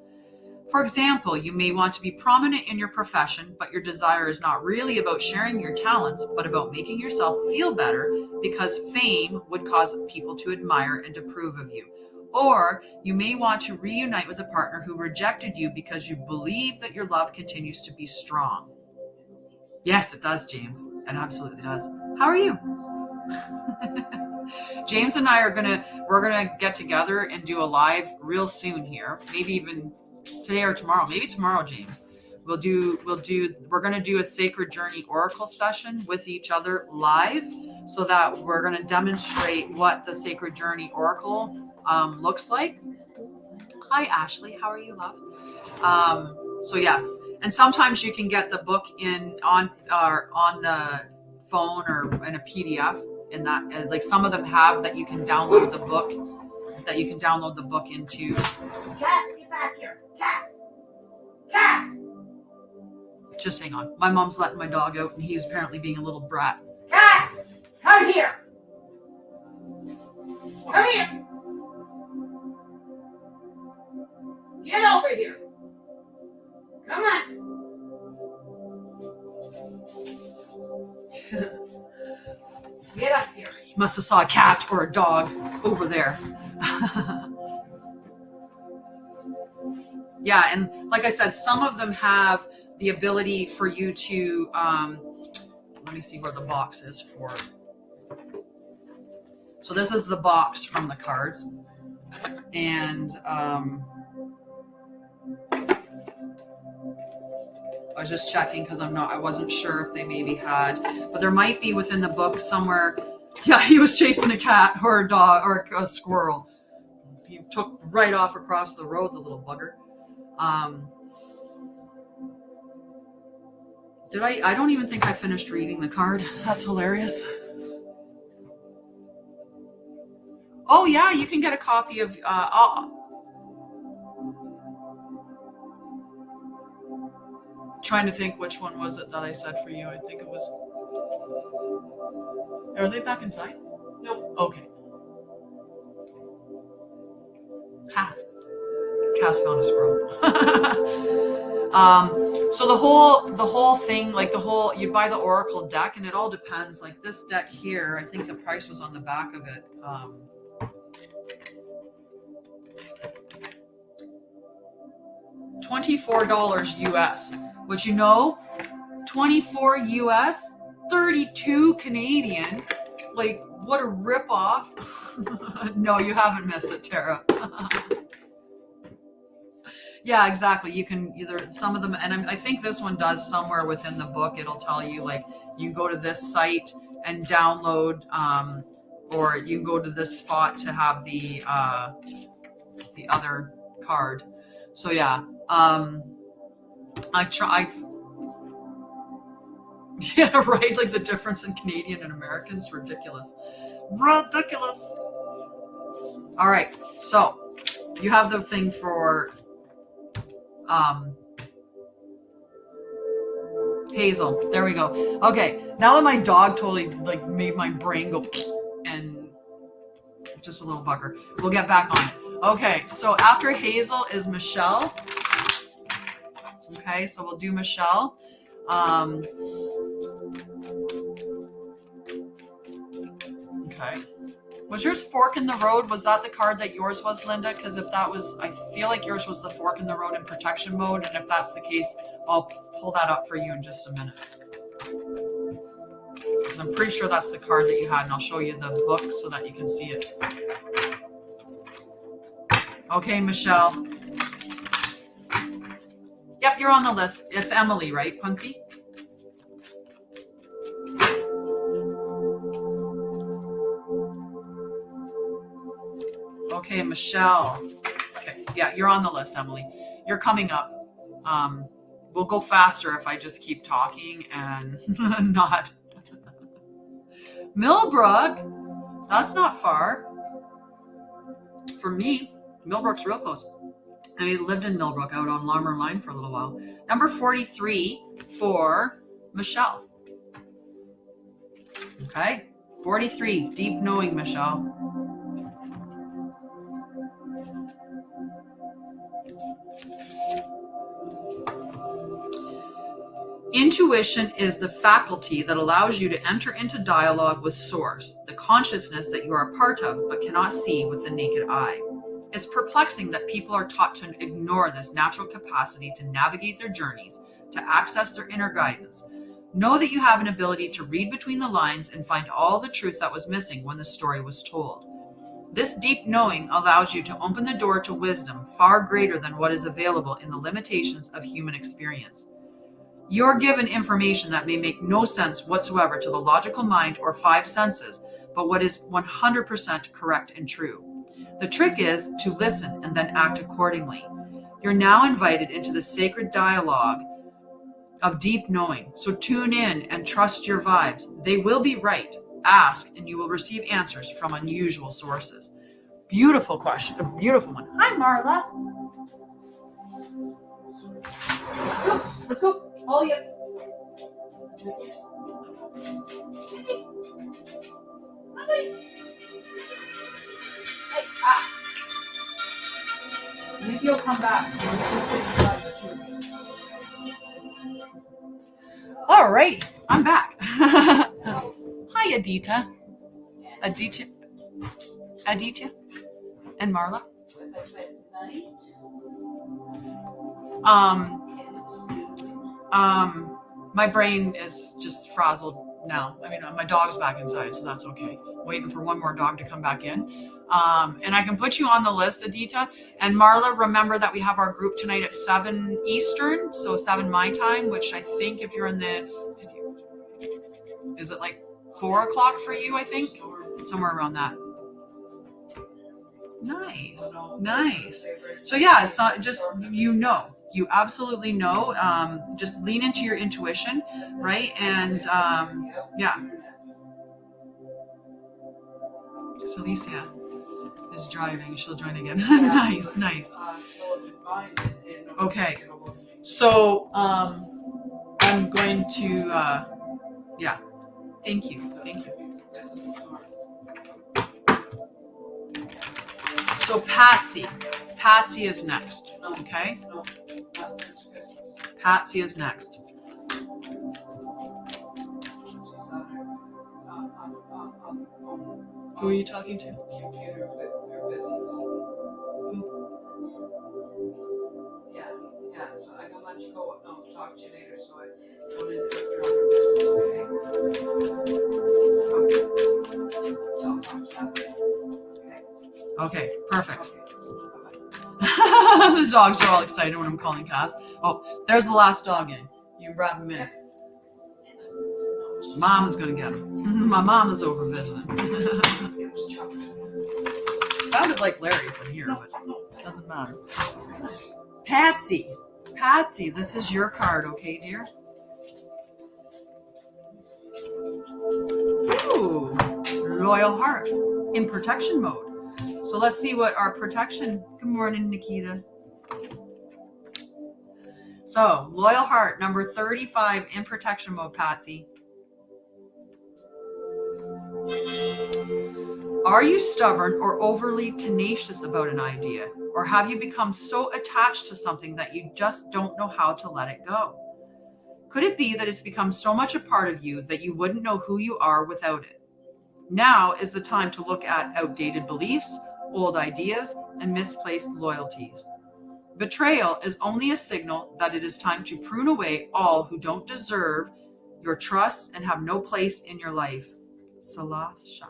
For example, you may want to be prominent in your profession, but your desire is not really about sharing your talents, but about making yourself feel better because fame would cause people to admire and approve of you. Or you may want to reunite with a partner who rejected you because you believe that your love continues to be strong. Yes, it does, James. It absolutely does. How are you? James and I we're gonna get together and do a live real soon here. Maybe even today or tomorrow. Maybe tomorrow, James. We're gonna do a Sacred Journey Oracle session with each other live, so that we're gonna demonstrate what the Sacred Journey Oracle looks like. Hi, Ashley. How are you, love? So yes, and sometimes you can get the book on the phone or in a PDF. In that, like some of them have that you can download the book. Into. Cass, get back here. Cass. Just hang on. My mom's letting my dog out, and he's apparently being a little brat. Cass, come here. Come here. Get over here. Come on. Get up here. You must have saw a cat or a dog over there. Yeah, and like I said, some of them have the ability for you to, let me see where the box is for. So this is the box from the cards. And I was just checking because I wasn't sure if they maybe had, but there might be within the book somewhere. Yeah, he was chasing a cat or a dog or a squirrel. He took right off across the road, the little bugger. I don't even think I finished reading the card. That's hilarious. Oh yeah, you can get a copy of, trying to think which one was it that I said for you. I think it was, are they back inside? Nope. Okay. Ha. Cass found a squirrel. So the whole thing, like you buy the Oracle deck, and it all depends. Like this deck here, I think the price was on the back of it. $24 US, which $24 US, 32 Canadian. Like, what a ripoff. No, you haven't missed it, Tara. Yeah, exactly. You can either, some of them, and I think this one does somewhere within the book, it'll tell you, like, you can go to this site and download, or you can go to this spot to have the other card. So yeah, yeah, right. Like the difference in Canadian and American is ridiculous. Ridiculous. All right. So you have the thing for Hazel. There we go. Okay. Now that my dog totally like made my brain go and just a little bugger. We'll get back on it. Okay. So after Hazel is Michelle. Okay. So we'll do Michelle. Okay. Was yours Fork in the Road? Was that the card that yours was, Linda? Because if that was, I feel like yours was the Fork in the Road in protection mode. And if that's the case, I'll pull that up for you in just a minute. Because I'm pretty sure that's the card that you had, and I'll show you the book so that you can see it. Okay, Michelle. Yep, you're on the list. It's Emily, right, Punsy? Okay, Michelle. Okay, yeah, you're on the list, Emily. You're coming up. We'll go faster if I just keep talking and not. Millbrook? That's not far. For me, Millbrook's real close. I lived in Millbrook out on Larmer Line for a little while. Number 43 for Michelle. Okay, 43, deep knowing, Michelle. Intuition is the faculty that allows you to enter into dialogue with Source, the consciousness that you are a part of but cannot see with the naked eye. It's perplexing that people are taught to ignore this natural capacity to navigate their journeys, to access their inner guidance. Know that you have an ability to read between the lines and find all the truth that was missing when the story was told. This deep knowing allows you to open the door to wisdom far greater than what is available in the limitations of human experience. You're given information that may make no sense whatsoever to the logical mind or five senses, but what is 100% correct and true. The trick is to listen and then act accordingly. You're now invited into the sacred dialogue of deep knowing. So tune in and trust your vibes. They will be right. Ask and you will receive answers from unusual sources. Beautiful question. A beautiful one. Hi, Marla. Let's go. Let's go. All you. Maybe you'll come back. All right, I'm back. Hi, Aditya. Aditya, and Marla. My brain is just frazzled now. I mean, my dog's back inside, so that's okay. Waiting for one more dog to come back in. And I can put you on the list, Aditya. And Marla, remember that we have our group tonight at 7 Eastern, so 7 my time, which I think if you're in the, is it like 4 o'clock for you, I think? Somewhere around that. Nice, nice. So yeah, it's not just, you absolutely know. Just lean into your intuition, right? And yeah. Celicia is driving. She'll join again. Nice, nice. Okay. So I'm going to yeah. Thank you. Thank you. So Patsy is next. Okay. Patsy is next. Who are you talking to? Computer with her business. Yeah. So I'm gonna let you go. No, talk to you later. So I don't interrupt your other business. Okay. So I'll talk to you. Okay, perfect. Okay. The dogs are all excited when I'm calling Cass. Oh, there's the last dog in. You can grab him in. Mom's gonna get him. My mom is over visiting. Sounded like Larry from here, but it doesn't matter. Patsy, this is your card, okay, dear? Ooh, Loyal Heart in protection mode. So let's see what our protection. Good morning, Nikita. So, Loyal Heart, number 35 in protection mode, Patsy. Are you stubborn or overly tenacious about an idea? Or have you become so attached to something that you just don't know how to let it go? Could it be that it's become so much a part of you that you wouldn't know who you are without it? Now is the time to look at outdated beliefs, old ideas, and misplaced loyalties. Betrayal is only a signal that it is time to prune away all who don't deserve your trust and have no place in your life. Silasha.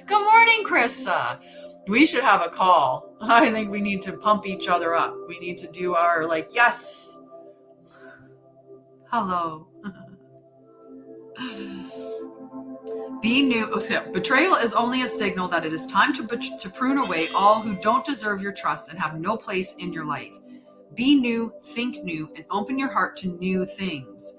Good morning, Krista. We should have a call. I think we need to pump each other up. We need to do our yes. Hello. Be new. Okay. Betrayal is only a signal that it is time to prune away all who don't deserve your trust and have no place in your life. Be new, think new, and open your heart to new things.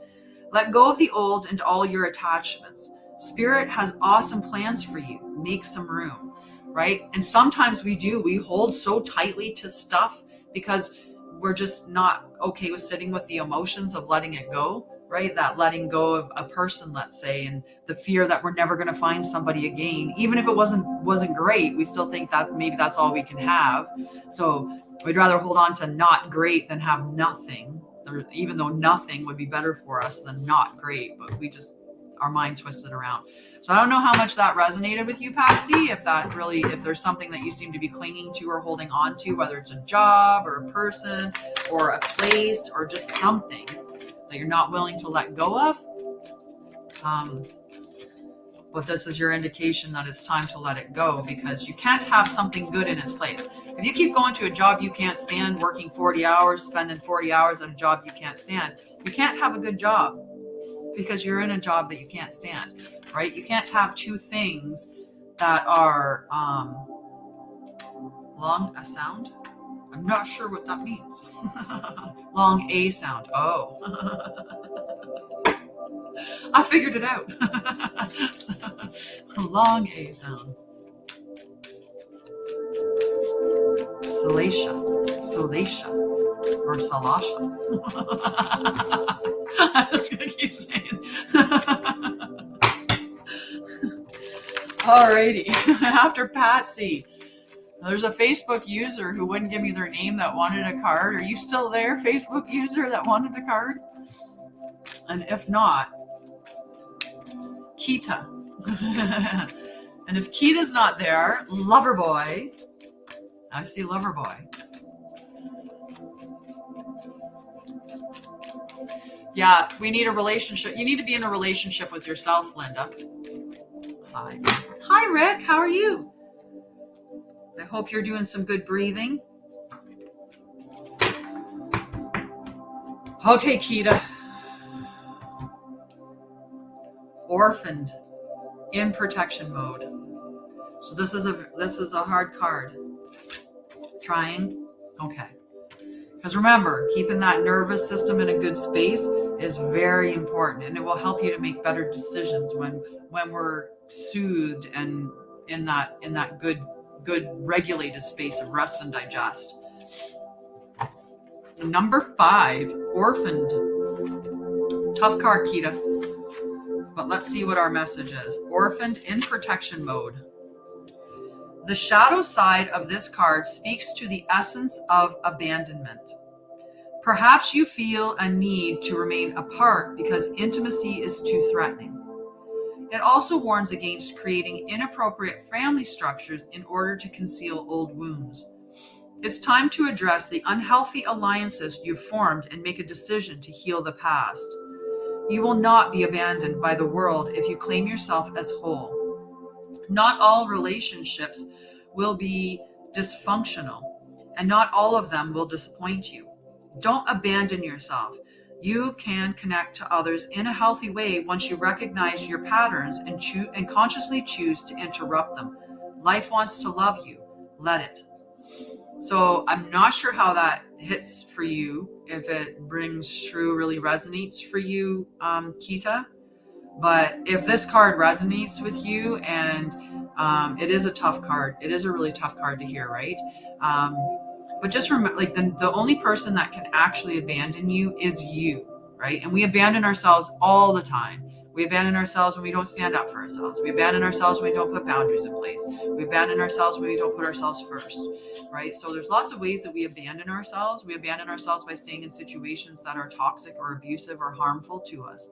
Let go of the old and all your attachments. Spirit has awesome plans for you. Make some room, right? And sometimes we hold so tightly to stuff because we're just not okay with sitting with the emotions of letting it go. right? That letting go of a person, let's say, and the fear that we're never going to find somebody again. Even if it wasn't great, we still think that maybe that's all we can have. So we'd rather hold on to not great than have nothing, even though nothing would be better for us than not great, but our mind twisted around. So I don't know how much that resonated with you, Patsy, if there's something that you seem to be clinging to or holding on to, whether it's a job or a person or a place or just something that you're not willing to let go of. But this is your indication that it's time to let it go, because you can't have something good in its place. If you keep going to a job you can't stand, working 40 hours, spending 40 hours on a job you can't stand, you can't have a good job because you're in a job that you can't stand, right? You can't have two things that are long a sound. I'm not sure what that means. Long a sound. Oh. I figured it out. Long a sound. Salacia, or Salasha. I'm just gonna keep saying. Alrighty, after Patsy, there's a Facebook user who wouldn't give me their name that wanted a card. Are you still there, Facebook user that wanted a card? And if not, Kita. And if Kita's not there, Loverboy. I see Loverboy. Yeah, we need a relationship. You need to be in a relationship with yourself, Linda. Hi. Hi, Rick. How are you? I hope you're doing some good breathing. Okay, Kita. Orphaned, in protection mode. So this is a hard card. Trying. Okay. Because remember, keeping that nervous system in a good space is very important, and it will help you to make better decisions when we're soothed and in that good regulated space of rest and digest. Number 5, orphaned. Tough card, Kita. But let's see what our message is. Orphaned, in protection mode. The shadow side of this card speaks to the essence of abandonment. Perhaps you feel a need to remain apart because intimacy is too threatening. It also warns against creating inappropriate family structures in order to conceal old wounds. It's time to address the unhealthy alliances you've formed and make a decision to heal the past. You will not be abandoned by the world if you claim yourself as whole. Not all relationships will be dysfunctional, and not all of them will disappoint you. Don't abandon yourself. You can connect to others in a healthy way once you recognize your patterns and consciously choose to interrupt them. Life wants to love you. Let it. So I'm not sure how that hits for you, if it rings true, really resonates for you, Kita. But if this card resonates with you, and it is a tough card, it is a really tough card to hear, right? But just remember, like the only person that can actually abandon you is you, right? And we abandon ourselves all the time. We abandon ourselves when we don't stand up for ourselves. We abandon ourselves when we don't put boundaries in place. We abandon ourselves when we don't put ourselves first, right? So there's lots of ways that we abandon ourselves. We abandon ourselves by staying in situations that are toxic or abusive or harmful to us.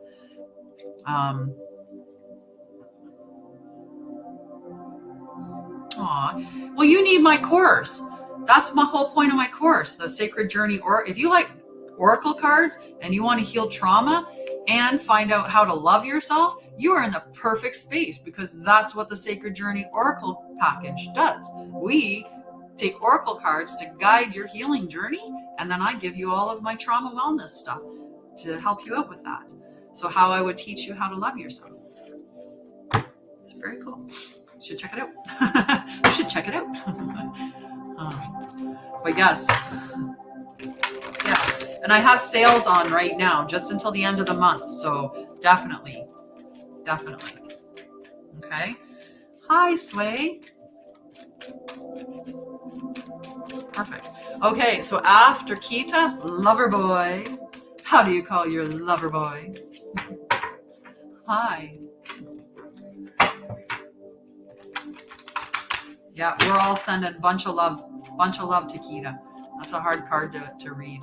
Well, you need my course. That's my whole point of my course, the Sacred Journey. Or if you like oracle cards and you want to heal trauma and find out how to love yourself, you are in the perfect space, because that's what the Sacred Journey Oracle package does. We take oracle cards to guide your healing journey, and then I give you all of my trauma wellness stuff to help you out with that. So how I would teach you how to love yourself. It's very cool. You should check it out. You should check it out. But yes. Yeah. And I have sales on right now, just until the end of the month. So definitely. Okay. Hi, Sway. Perfect. Okay, so after Kita, Loverboy, How do you call your lover boy? Hi. Yeah, we're all sending bunch of love to Kita. That's a hard card to read.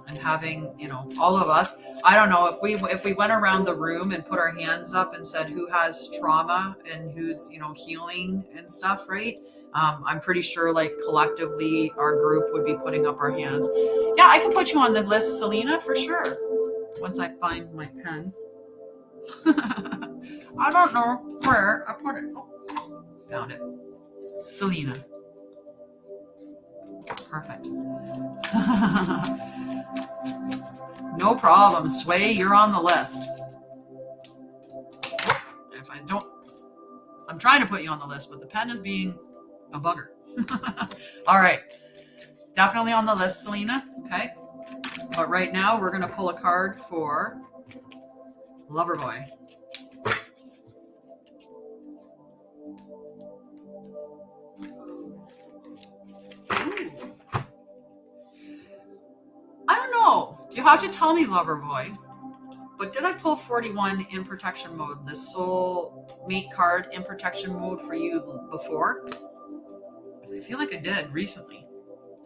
And having, you know, all of us, I don't know, if we went around the room and put our hands up and said who has trauma and who's, you know, healing and stuff, right? I'm pretty sure like collectively our group would be putting up our hands. Yeah, I can put you on the list, Selena, for sure. Once I find my pen. I don't know where I put it. Oh, found it. Selena. Perfect. No problem. Sway, you're on the list. If I don't, I'm trying to put you on the list, but the pen is being a bugger. All right. Definitely on the list, Selena. Okay. But right now, we're going to pull a card for Loverboy. I don't know. You have to tell me, Loverboy. But did I pull 41 in protection mode, the soul mate card in protection mode for you before? I feel like I did recently.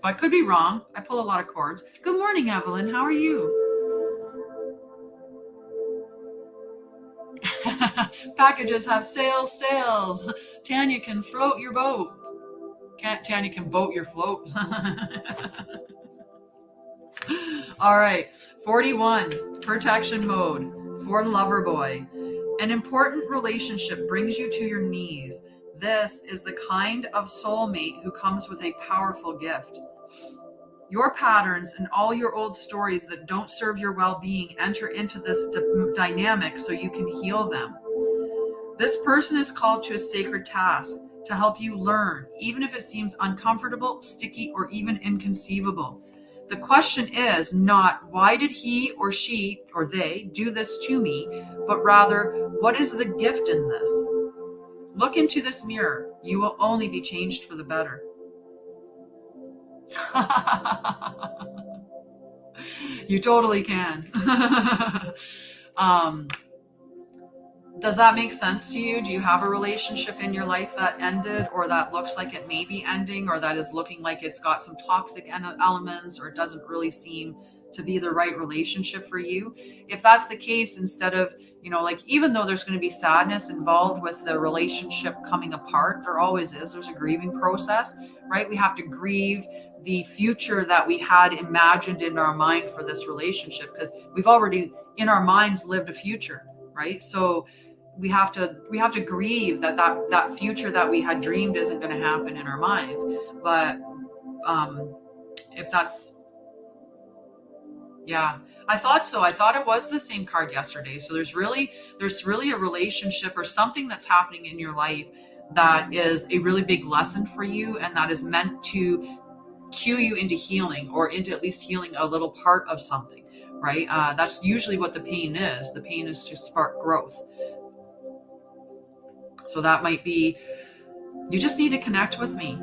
But I could be wrong. I pull a lot of cards. Good morning, Evelyn. How are you? Packages have sales. Tanya can float your boat. Tanya can boat your float. All right, 41, protection mode for Loverboy. An important relationship brings you to your knees. This is the kind of soulmate who comes with a powerful gift. Your patterns and all your old stories that don't serve your well-being enter into this dynamic so you can heal them. This person is called to a sacred task to help you learn, even if it seems uncomfortable, sticky, or even inconceivable. The question is not, why did he or she or they do this to me, but rather, what is the gift in this? Look into this mirror. You will only be changed for the better. You totally can. Does that make sense to you? Do you have a relationship in your life that ended, or that looks like it may be ending, or that is looking like it's got some toxic elements, or it doesn't really seem to be the right relationship for you? If that's the case, instead of, you know, like, even though there's going to be sadness involved with the relationship coming apart, there always is. There's a grieving process, right? We have to grieve the future that we had imagined in our mind for this relationship, because we've already in our minds lived a future, right? So we have to grieve that future that we had dreamed isn't going to happen in our minds. But if that's, yeah, I thought so. I thought it was the same card yesterday. So there's really a relationship or something that's happening in your life that is a really big lesson for you, and that is meant to cue you into healing, or into at least healing a little part of something, right? That's usually what the pain is. The pain is to spark growth. So that might be, you just need to connect with me.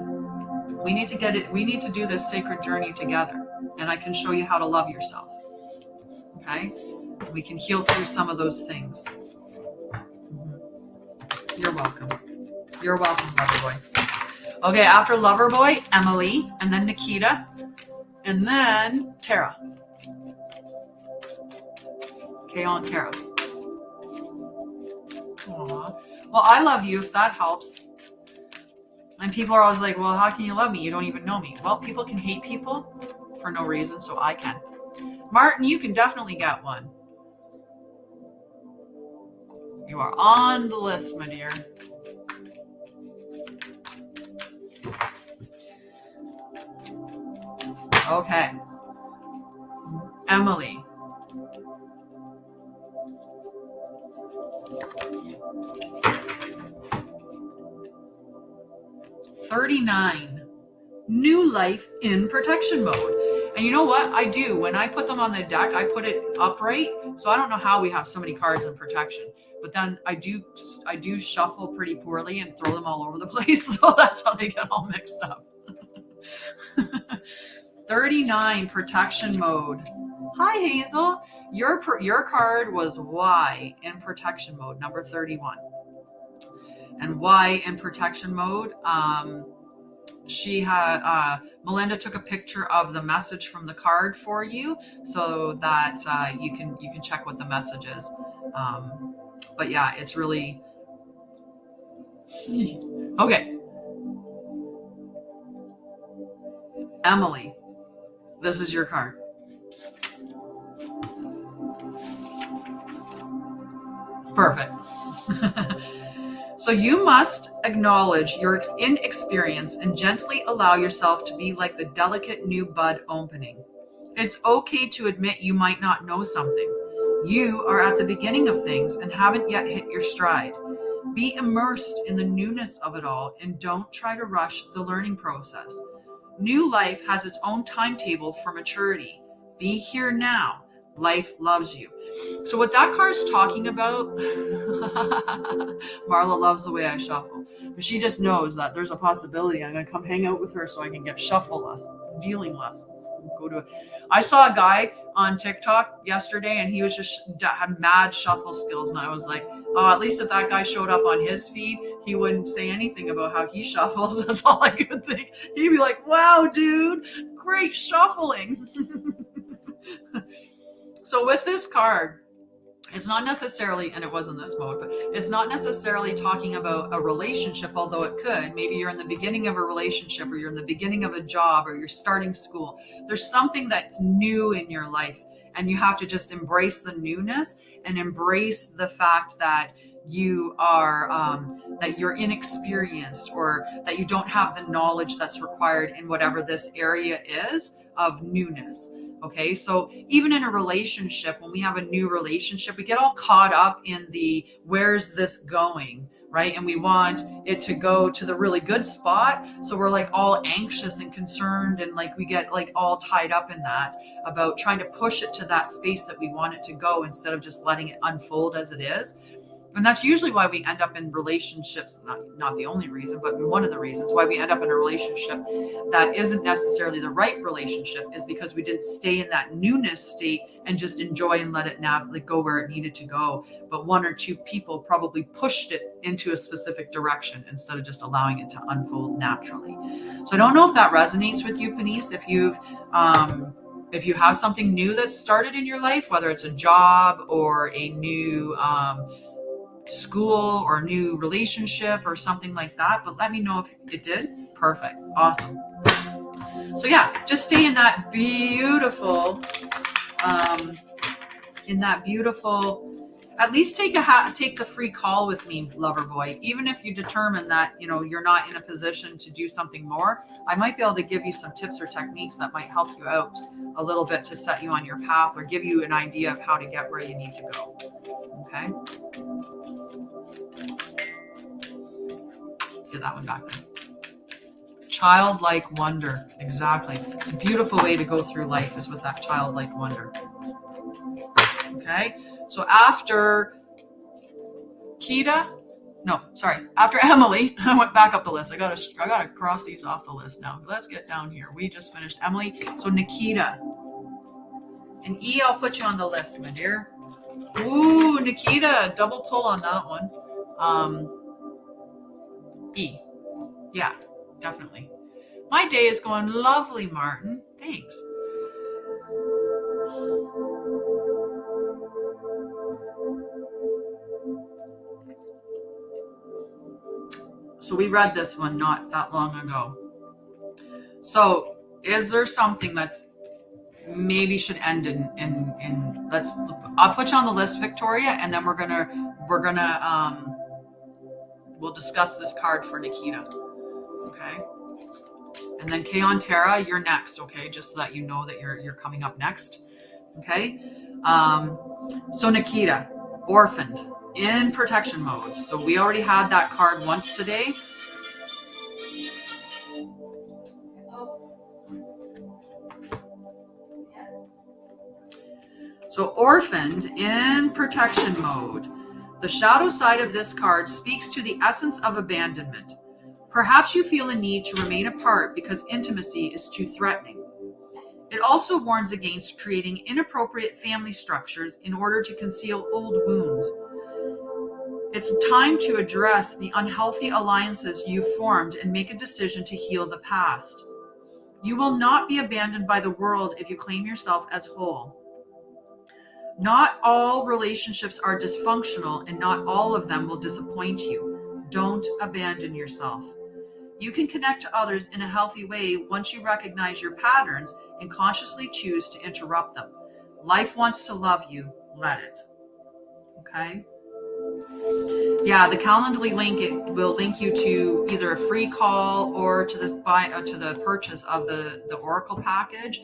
We need to get it. We need to do this sacred journey together, and I can show you how to love yourself. Okay? We can heal through some of those things. You're welcome. You're welcome, Loverboy. Okay, after Loverboy, Emily, and then Nikita, and then Tara. Okay, on Tara. Aww. Well, I love you, if that helps. And people are always like, well, how can you love me? You don't even know me. Well, people can hate people for no reason, so I can. Martin, you can definitely get one. You are on the list, my dear. Okay. Emily. $39. New life in protection mode. And you know what I do when I put them on the deck? I put it upright. So I don't know how we have so many cards in protection, but then I do shuffle pretty poorly and throw them all over the place. So that's how they get all mixed up. 39, protection mode. Hi, Hazel. Your card was Y in protection mode, number 31. And Y in protection mode, she had Melinda took a picture of the message from the card for you, so that you can check what the message is. But yeah, it's really okay. Emily, this is your card. Perfect. So you must acknowledge your inexperience and gently allow yourself to be like the delicate new bud opening. It's okay to admit you might not know something. You are at the beginning of things and haven't yet hit your stride. Be immersed in the newness of it all and don't try to rush the learning process. New life has its own timetable for maturity. Be here now. Life loves you. So what that card's talking about, Marla loves the way I shuffle. But she just knows that there's a possibility I'm going to come hang out with her so I can get shuffle lessons, dealing lessons. I saw a guy on TikTok yesterday and he was just had mad shuffle skills. And I was like, oh, at least if that guy showed up on his feed, he wouldn't say anything about how he shuffles. That's all I could think. He'd be like, wow, dude, great shuffling. So with this card, it's not necessarily, and it was in this mode, but it's not necessarily talking about a relationship, although it could. Maybe you're in the beginning of a relationship, or you're in the beginning of a job, or you're starting school. There's something that's new in your life, and you have to just embrace the newness and embrace the fact that you are that you're inexperienced, or that you don't have the knowledge that's required in whatever this area is of newness. Okay, so even in a relationship, when we have a new relationship, we get all caught up in the where's this going, right? And we want it to go to the really good spot. So we're like all anxious and concerned, and like we get like all tied up in that about trying to push it to that space that we want it to go instead of just letting it unfold as it is. And that's usually why we end up in relationships, not the only reason, but one of the reasons why we end up in a relationship that isn't necessarily the right relationship, is because we didn't stay in that newness state and just enjoy and let it go where it needed to go. But one or two people probably pushed it into a specific direction instead of just allowing it to unfold naturally. So I don't know if that resonates with you, Penise, if you have something new that started in your life, whether it's a job or a new school or a new relationship or something like that, but let me know if it did. Perfect. Awesome. So yeah, just stay in that beautiful, at least take the free call with me, lover boy. Even if you determine that, you're not in a position to do something more, I might be able to give you some tips or techniques that might help you out a little bit to set you on your path, or give you an idea of how to get where you need to go. Okay. Get that one back then. Childlike wonder. Exactly. It's a beautiful way to go through life, is with that childlike wonder. Okay. So after after Emily, I went back up the list. I gotta cross these off the list now. Let's get down here. We just finished Emily. So Nikita. And E, I'll put you on the list, my dear. Ooh, Nikita, double pull on that one. E. Yeah, definitely. My day is going lovely, Martin. Thanks. So we read this one not that long ago. So is there something that's maybe should end in I'll put you on the list, Victoria, and then we'll discuss this card for Nikita. Okay. And then Kayon Tara, you're next, okay? Just so that you know that you're coming up next. Okay. So Nikita, orphaned, in protection mode. So we already had that card once today. So orphaned in protection mode. The shadow side of this card speaks to the essence of abandonment. Perhaps you feel a need to remain apart because intimacy is too threatening. It also warns against creating inappropriate family structures in order to conceal old wounds. It's time to address the unhealthy alliances you've formed and make a decision to heal the past. You will not be abandoned by the world if you claim yourself as whole. Not all relationships are dysfunctional, and not all of them will disappoint you. Don't abandon yourself. You can connect to others in a healthy way once you recognize your patterns and consciously choose to interrupt them. Life wants to love you. Let it. Okay? Yeah, the Calendly link, it will link you to either a free call or to the purchase of the Oracle package.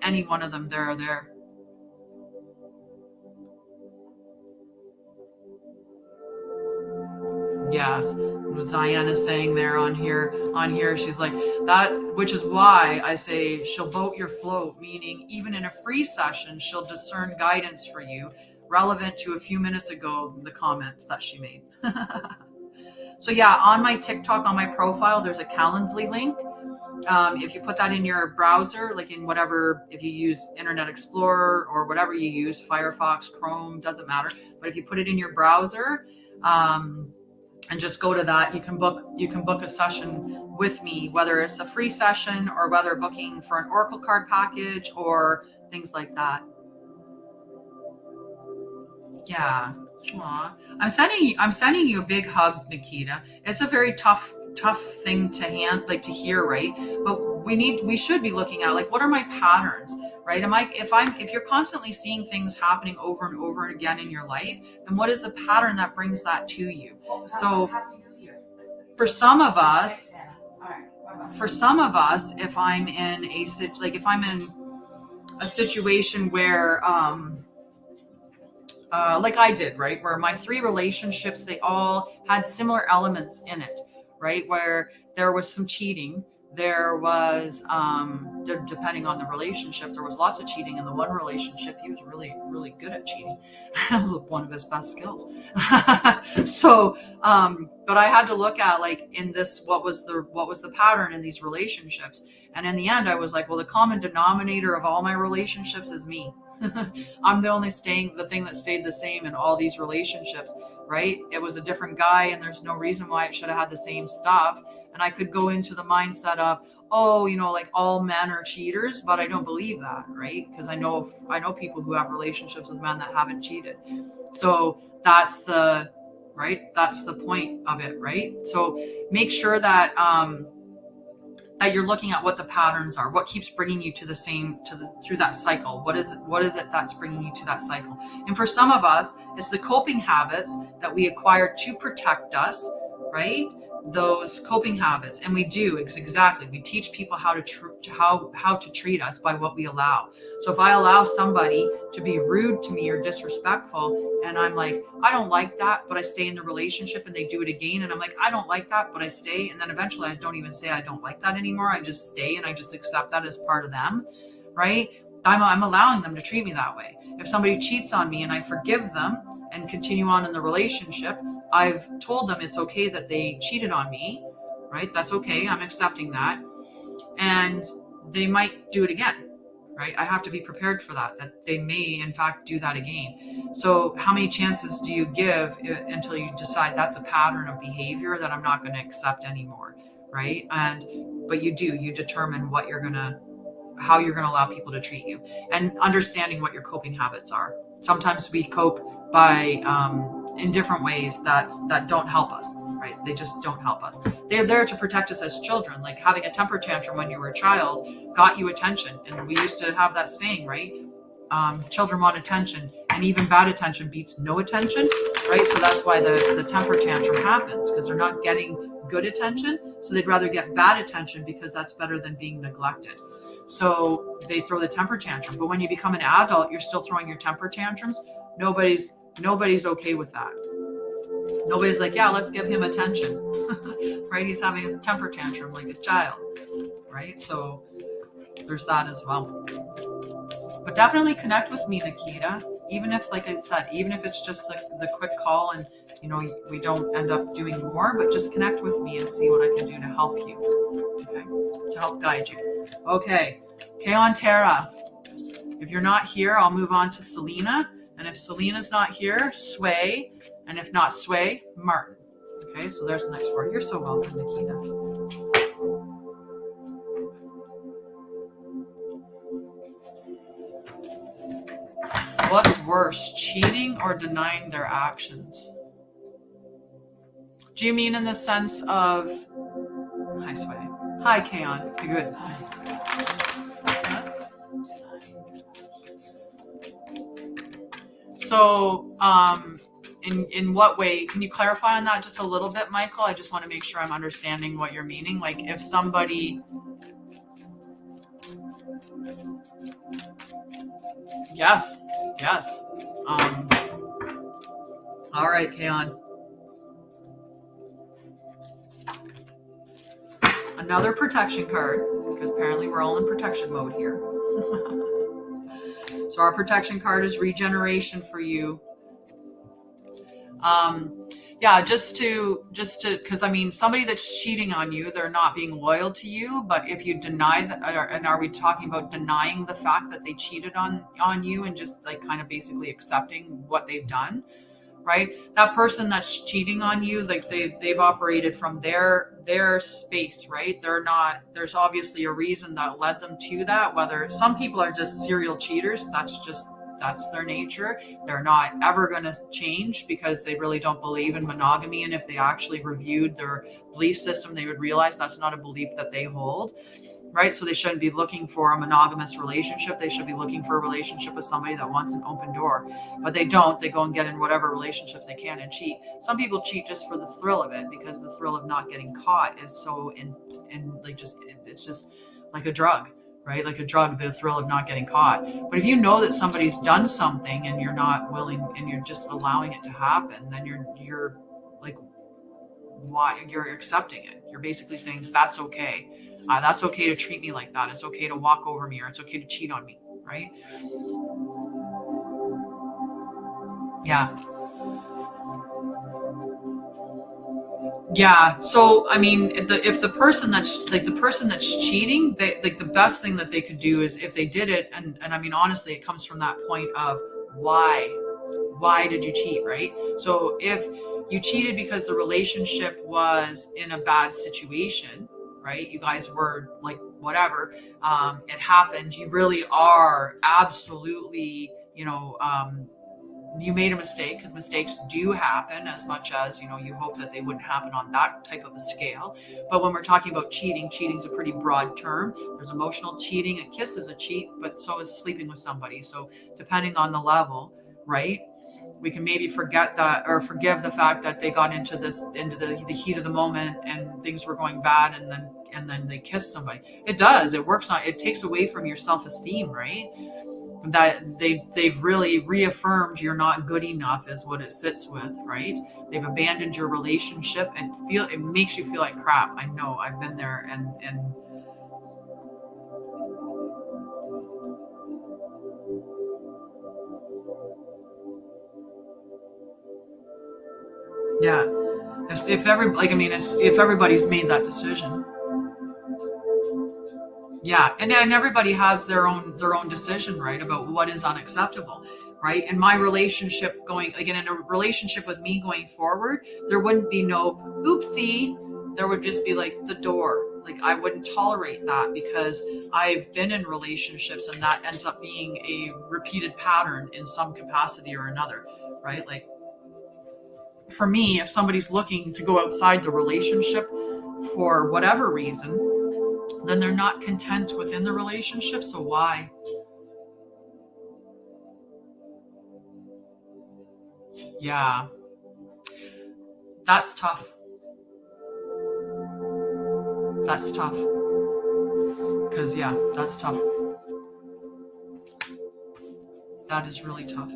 Any one of them, they're there. Yes, Diana's saying there on here, she's like that, which is why I say she'll boat your float, meaning even in a free session, she'll discern guidance for you relevant to a few minutes ago, the comment that she made. So yeah, on my TikTok, on my profile, there's a Calendly link. If you put that in your browser, like in whatever, if you use Internet Explorer or whatever you use, Firefox, Chrome, doesn't matter. But if you put it in your browser, and just go to that, you can book a session with me, whether it's a free session or whether booking for an Oracle card package or things like that. Yeah. Aww. I'm sending you a big hug, Nikita. It's a very tough thing to hear, right? But we should be looking at, like, what are my patterns, right? If you're constantly seeing things happening over and over again in your life, then what is the pattern that brings that to you? So for some of us, if I'm in a situation where, like I did, right? Where my 3 relationships, they all had similar elements in it, right? Where there was some cheating. There was, depending on the relationship, there was lots of cheating. In the one relationship, he was really, really good at cheating. That was one of his best skills. So, but I had to look at, like, in this, what was the pattern in these relationships? And in the end, I was like, well, the common denominator of all my relationships is me. I'm the thing that stayed the same in all these relationships, right? It was a different guy, and there's no reason why it should have had the same stuff. And I could go into the mindset of, oh, like all men are cheaters, but I don't believe that, right? Because I know people who have relationships with men that haven't cheated. So that's the point of it, right? So make sure that that you're looking at what the patterns are, what keeps bringing you through that cycle. What is it that's bringing you to that cycle? And for some of us, it's the coping habits that we acquire to protect us, right? Those coping habits, and we teach people how to treat us by what we allow. So if I allow somebody to be rude to me or disrespectful, and I'm like, I don't like that, but I stay in the relationship, and they do it again, and I'm like, I don't like that, but I stay, and then eventually I don't even say I don't like that anymore. I just stay, and I just accept that as part of them, right? I'm allowing them to treat me that way. If somebody cheats on me and I forgive them and continue on in the relationship, I've told them it's okay that they cheated on me, right? That's okay. I'm accepting that. And they might do it again, right? I have to be prepared for that they may, in fact, do that again. So how many chances do you give until you decide that's a pattern of behavior that I'm not going to accept anymore, right? But you determine how you're going to allow people to treat you, and understanding what your coping habits are. Sometimes we cope by in different ways that don't help us, right? They just don't help us. They're there to protect us as children. Like having a temper tantrum when you were a child got you attention. And we used to have that saying, right? Children want attention, and even bad attention beats no attention, right? So that's why the temper tantrum happens, because they're not getting good attention. So they'd rather get bad attention, because that's better than being neglected. So they throw the temper tantrum. But when you become an adult, you're still throwing your temper tantrums. Nobody's okay with that. Nobody's like, yeah, let's give him attention, right? He's having a temper tantrum like a child, right? So there's that as well. But definitely connect with me, Nikita. even if, like I said, even if it's just the quick call and, you know, we don't end up doing more, but just connect with me and see what I can do to help you, okay, to help guide you. Okay, on Tara. If you're not here, I'll move on to Selena. And if Selena's not here, Sway. And if not Sway, Martin. Okay, so there's the next four. You're so welcome, Nikita. What's worse, cheating or denying their actions? Do you mean in the sense of... Hi, Sway. Hi, Kaon. You good? Hi. So, in what way? Can you clarify on that just a little bit, Michael? I just want to make sure I'm understanding what you're meaning. Like if somebody... Yes. All right, Kaon. Another protection card, because apparently we're all in protection mode here. So our protection card is regeneration for you. Yeah, just to, because I mean, somebody that's cheating on you, they're not being loyal to you. But if you deny that, and are we talking about denying the fact that they cheated on you and just like kind of basically accepting what they've done, right? That person that's cheating on you, like they've operated from their space, right? They're not. There's obviously a reason that led them to that. Whether some people are just serial cheaters, that's their nature. They're not ever going to change because they really don't believe in monogamy. And if they actually reviewed their belief system, they would realize that's not a belief that they hold, right? So they shouldn't be looking for a monogamous relationship. They should be looking for a relationship with somebody that wants an open door. But they don't. They go and get in whatever relationships they can and cheat. Some people cheat just for the thrill of it, because the thrill of not getting caught is so it's just like a drug. Right? Like a drug, the thrill of not getting caught. But if you know that somebody's done something and you're not willing and you're just allowing it to happen, then you're like, why? You're accepting it. You're basically saying that's okay. That's okay to treat me like that. It's okay to walk over me, or it's okay to cheat on me. Right? Yeah. Yeah. So, I mean, if the person that's cheating, the best thing that they could do is if they did it. And I mean, honestly, it comes from that point of why did you cheat? Right. So if you cheated because the relationship was in a bad situation, right? You guys were like, whatever, it happened. You really are absolutely, you made a mistake, because mistakes do happen, as much as, you hope that they wouldn't happen on that type of a scale. But when we're talking about cheating's a pretty broad term. There's emotional cheating. A kiss is a cheat, but so is sleeping with somebody. So depending on the level, right? We can maybe forget that, or forgive the fact that they got into the heat of the moment and things were going bad, and then they kissed somebody. It takes away from your self-esteem, right? That they've really reaffirmed you're not good enough is what it sits with, right? They've abandoned your relationship, and it makes you feel like crap. I know, I've been there, and yeah, if everybody's made that decision. Yeah, and everybody has their own decision, right, about what is unacceptable, right? In my relationship in a relationship with me going forward, there wouldn't be no oopsie. There would just be like the door. Like I wouldn't tolerate that, because I've been in relationships and that ends up being a repeated pattern in some capacity or another, right? Like for me, if somebody's looking to go outside the relationship for whatever reason, then they're not content within the relationship. So why? Yeah. That's tough. That's tough. Because, yeah, that's tough. That is really tough.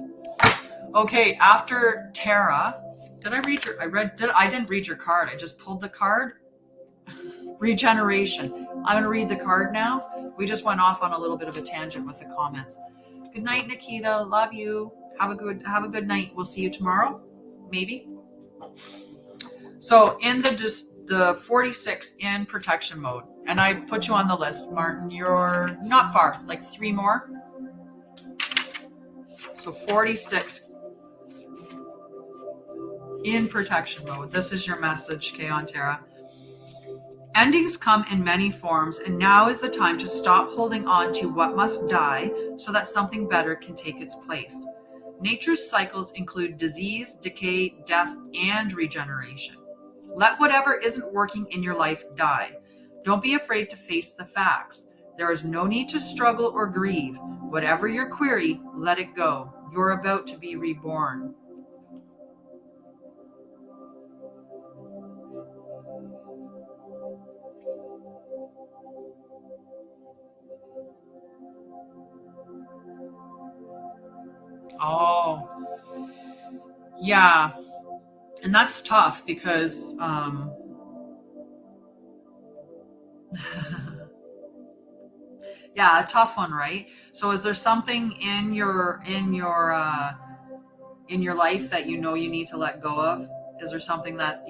Okay, after Tara, I didn't read your card. I just pulled the card. Regeneration. I'm going to read the card now. We just went off on a little bit of a tangent with the comments. Good night, Nikita. Love you. Have a good night. We'll see you tomorrow, maybe. So in the 46 in protection mode, and I put you on the list, Martin. You're not far, like 3 more. So 46 in protection mode. This is your message, Anshara'El. Endings come in many forms, and now is the time to stop holding on to what must die so that something better can take its place. Nature's cycles include disease, decay, death, and regeneration. Let whatever isn't working in your life die. Don't be afraid to face the facts. There is no need to struggle or grieve. Whatever your query, let it go. You're about to be reborn. Oh, yeah. And that's tough because yeah, a tough one, right? So is there something in your life that you know you need to let go of? Is there something that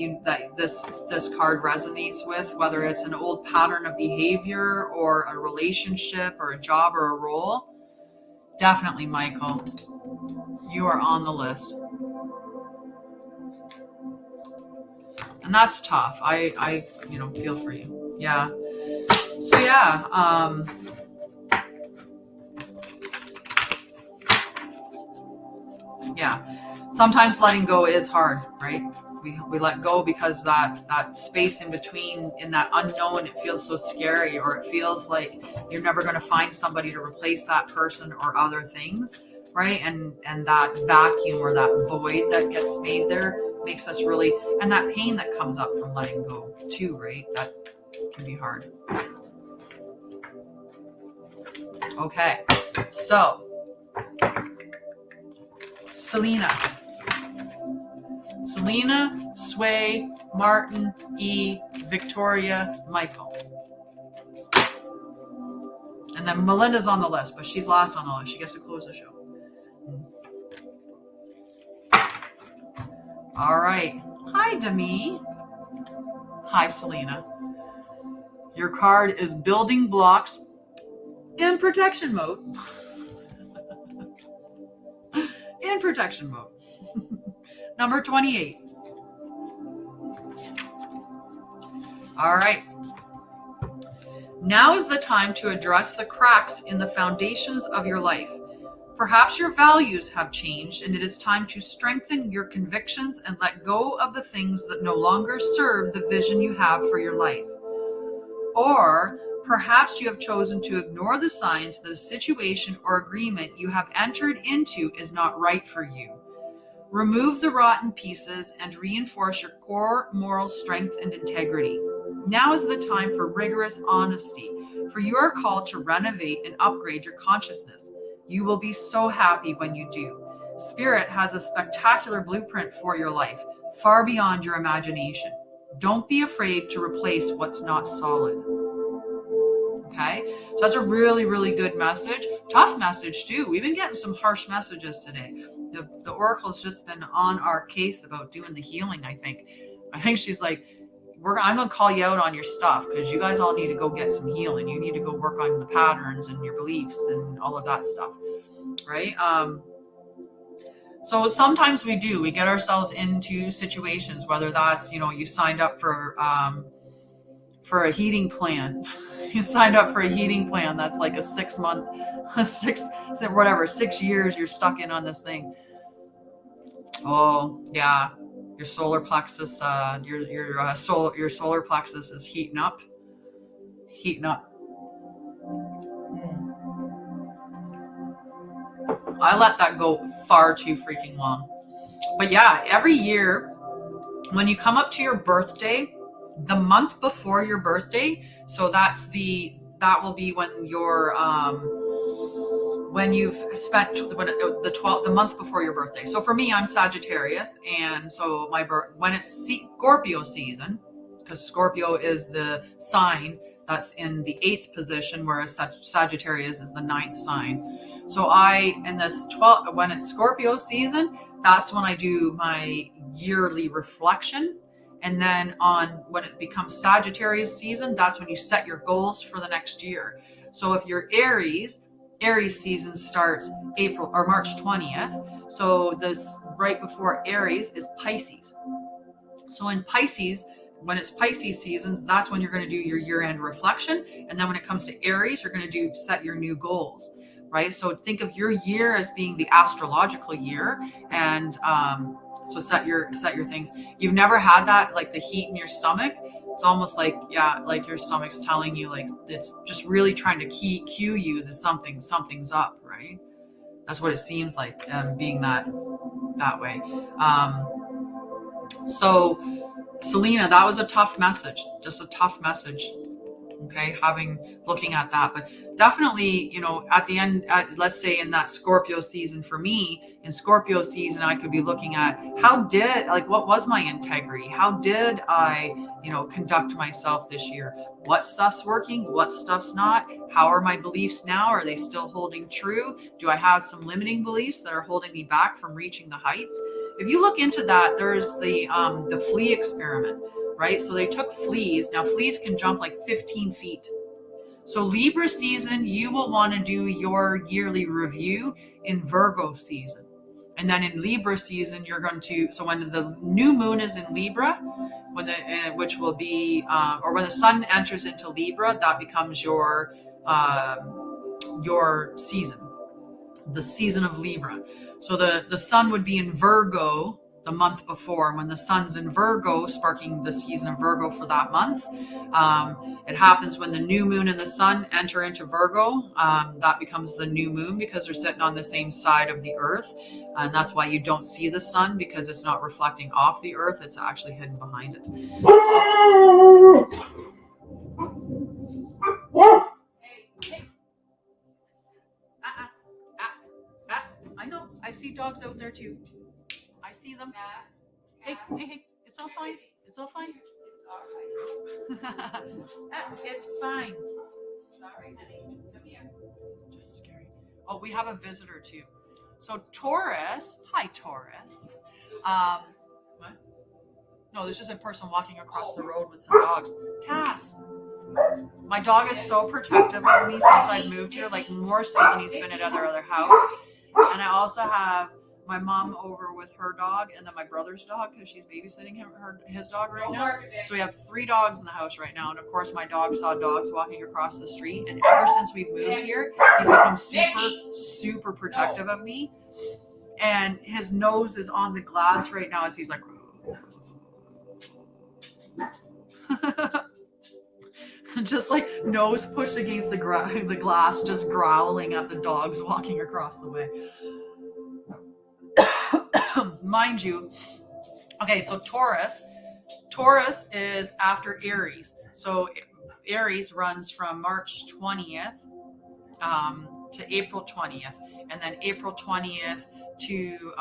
this card resonates with, whether it's an old pattern of behavior or a relationship or a job or a role? Definitely, Michael. You are on the list. And that's tough. I feel for you. Yeah. So yeah, yeah. Sometimes letting go is hard, right? We let go because that space in between, in that unknown, it feels so scary, or it feels like you're never going to find somebody to replace that person or other things, right? And that vacuum or that void that gets made there makes us really, and that pain that comes up from letting go too, right? That can be hard. Okay, so Selena, Sway, Martin, E, Victoria, Michael. And then Melinda's on the list, but she's last on the list. She gets to close the show. All right. Hi, Demi. Hi, Selena. Your card is building blocks in protection mode. In protection mode. Number 28. All right. Now is the time to address the cracks in the foundations of your life. Perhaps your values have changed, and it is time to strengthen your convictions and let go of the things that no longer serve the vision you have for your life. Or perhaps you have chosen to ignore the signs that a situation or agreement you have entered into is not right for you. Remove the rotten pieces and reinforce your core moral strength and integrity. Now is the time for rigorous honesty, for you are called to renovate and upgrade your consciousness. You will be so happy when you do. Spirit has a spectacular blueprint for your life, far beyond your imagination. Don't be afraid to replace what's not solid. Okay, so that's a really, really good message. Tough message too. We've been getting some harsh messages today. The Oracle's just been on our case about doing the healing, I think. She's like, I'm going to call you out on your stuff because you guys all need to go get some healing. You need to go work on the patterns and your beliefs and all of that stuff, right? So sometimes we get ourselves into situations, whether that's, you signed up for a heating plan. You signed up for a heating plan that's like a 6 month, 6 years you're stuck in on this thing. Oh yeah, your solar plexus, your solar plexus is heating up. I let that go far too freaking long. But yeah, every year when you come up to your birthday, the month before your birthday, so that will be when you're when you've spent the month before your birthday. So for me, I'm Sagittarius, and so when it's Scorpio season, because Scorpio is the sign that's in the 8th position, whereas Sagittarius is the 9th sign. So in this 12, when it's Scorpio season, that's when I do my yearly reflection. And then when it becomes Sagittarius season, that's when you set your goals for the next year. So if you're Aries season starts April or March 20th. So this right before Aries is Pisces. So in Pisces, when it's Pisces seasons, that's when you're going to do your year-end reflection. And then when it comes to Aries, you're going to set your new goals, right? So think of your year as being the astrological year. And so set your things. You've never had that, like the heat in your stomach. It's almost like, like your stomach's telling you, like it's just really trying to cue you that something's up, right? That's what it seems like, being that way. So Selena, that was a tough message, just a tough message. Okay, looking at that, but definitely, at the end, let's say in that Scorpio season, for me in Scorpio season, I could be looking at what was my integrity? How did I, conduct myself this year? What stuff's working? What stuff's not? How are my beliefs now? Are they still holding true? Do I have some limiting beliefs that are holding me back from reaching the heights? If you look into that, there's the flea experiment, right? So they took fleas. Now fleas can jump like 15 feet. So Libra season, you will want to do your yearly review in Virgo season. And then in Libra season, you're going to, so when the new moon is in Libra, which will be, or when the sun enters into Libra, that becomes your season, the season of Libra. So the sun would be in Virgo the month before. When the sun's in Virgo, sparking the season of Virgo for that month, it happens when the new moon and the sun enter into Virgo. That becomes the new moon because they're sitting on the same side of the earth, and that's why you don't see the sun, because it's not reflecting off the earth, it's actually hidden behind it. I know, I see dogs out there too. I see them. Hey, it's all fine. It's all fine. It's all right. It's fine. Sorry, honey. Come here. Just scary. Oh, we have a visitor too. So Taurus. Hi, Taurus. What? No, there's just a person walking across the road with some dogs. Cass. My dog is so protective of me since I've moved here, like more so than he's been at other house. And I also have my mom over with her dog, and then my brother's dog, because she's babysitting his dog right now. So we have 3 dogs in the house right now. And of course, my dog saw dogs walking across the street. And ever since we've moved here, he's become super protective of me. And his nose is on the glass right now as he's like, just like nose pushed against the glass, just growling at the dogs walking across the way. Mind you, okay, so Taurus is after Aries. So Aries runs from March 20th to April 20th, and then April 20th to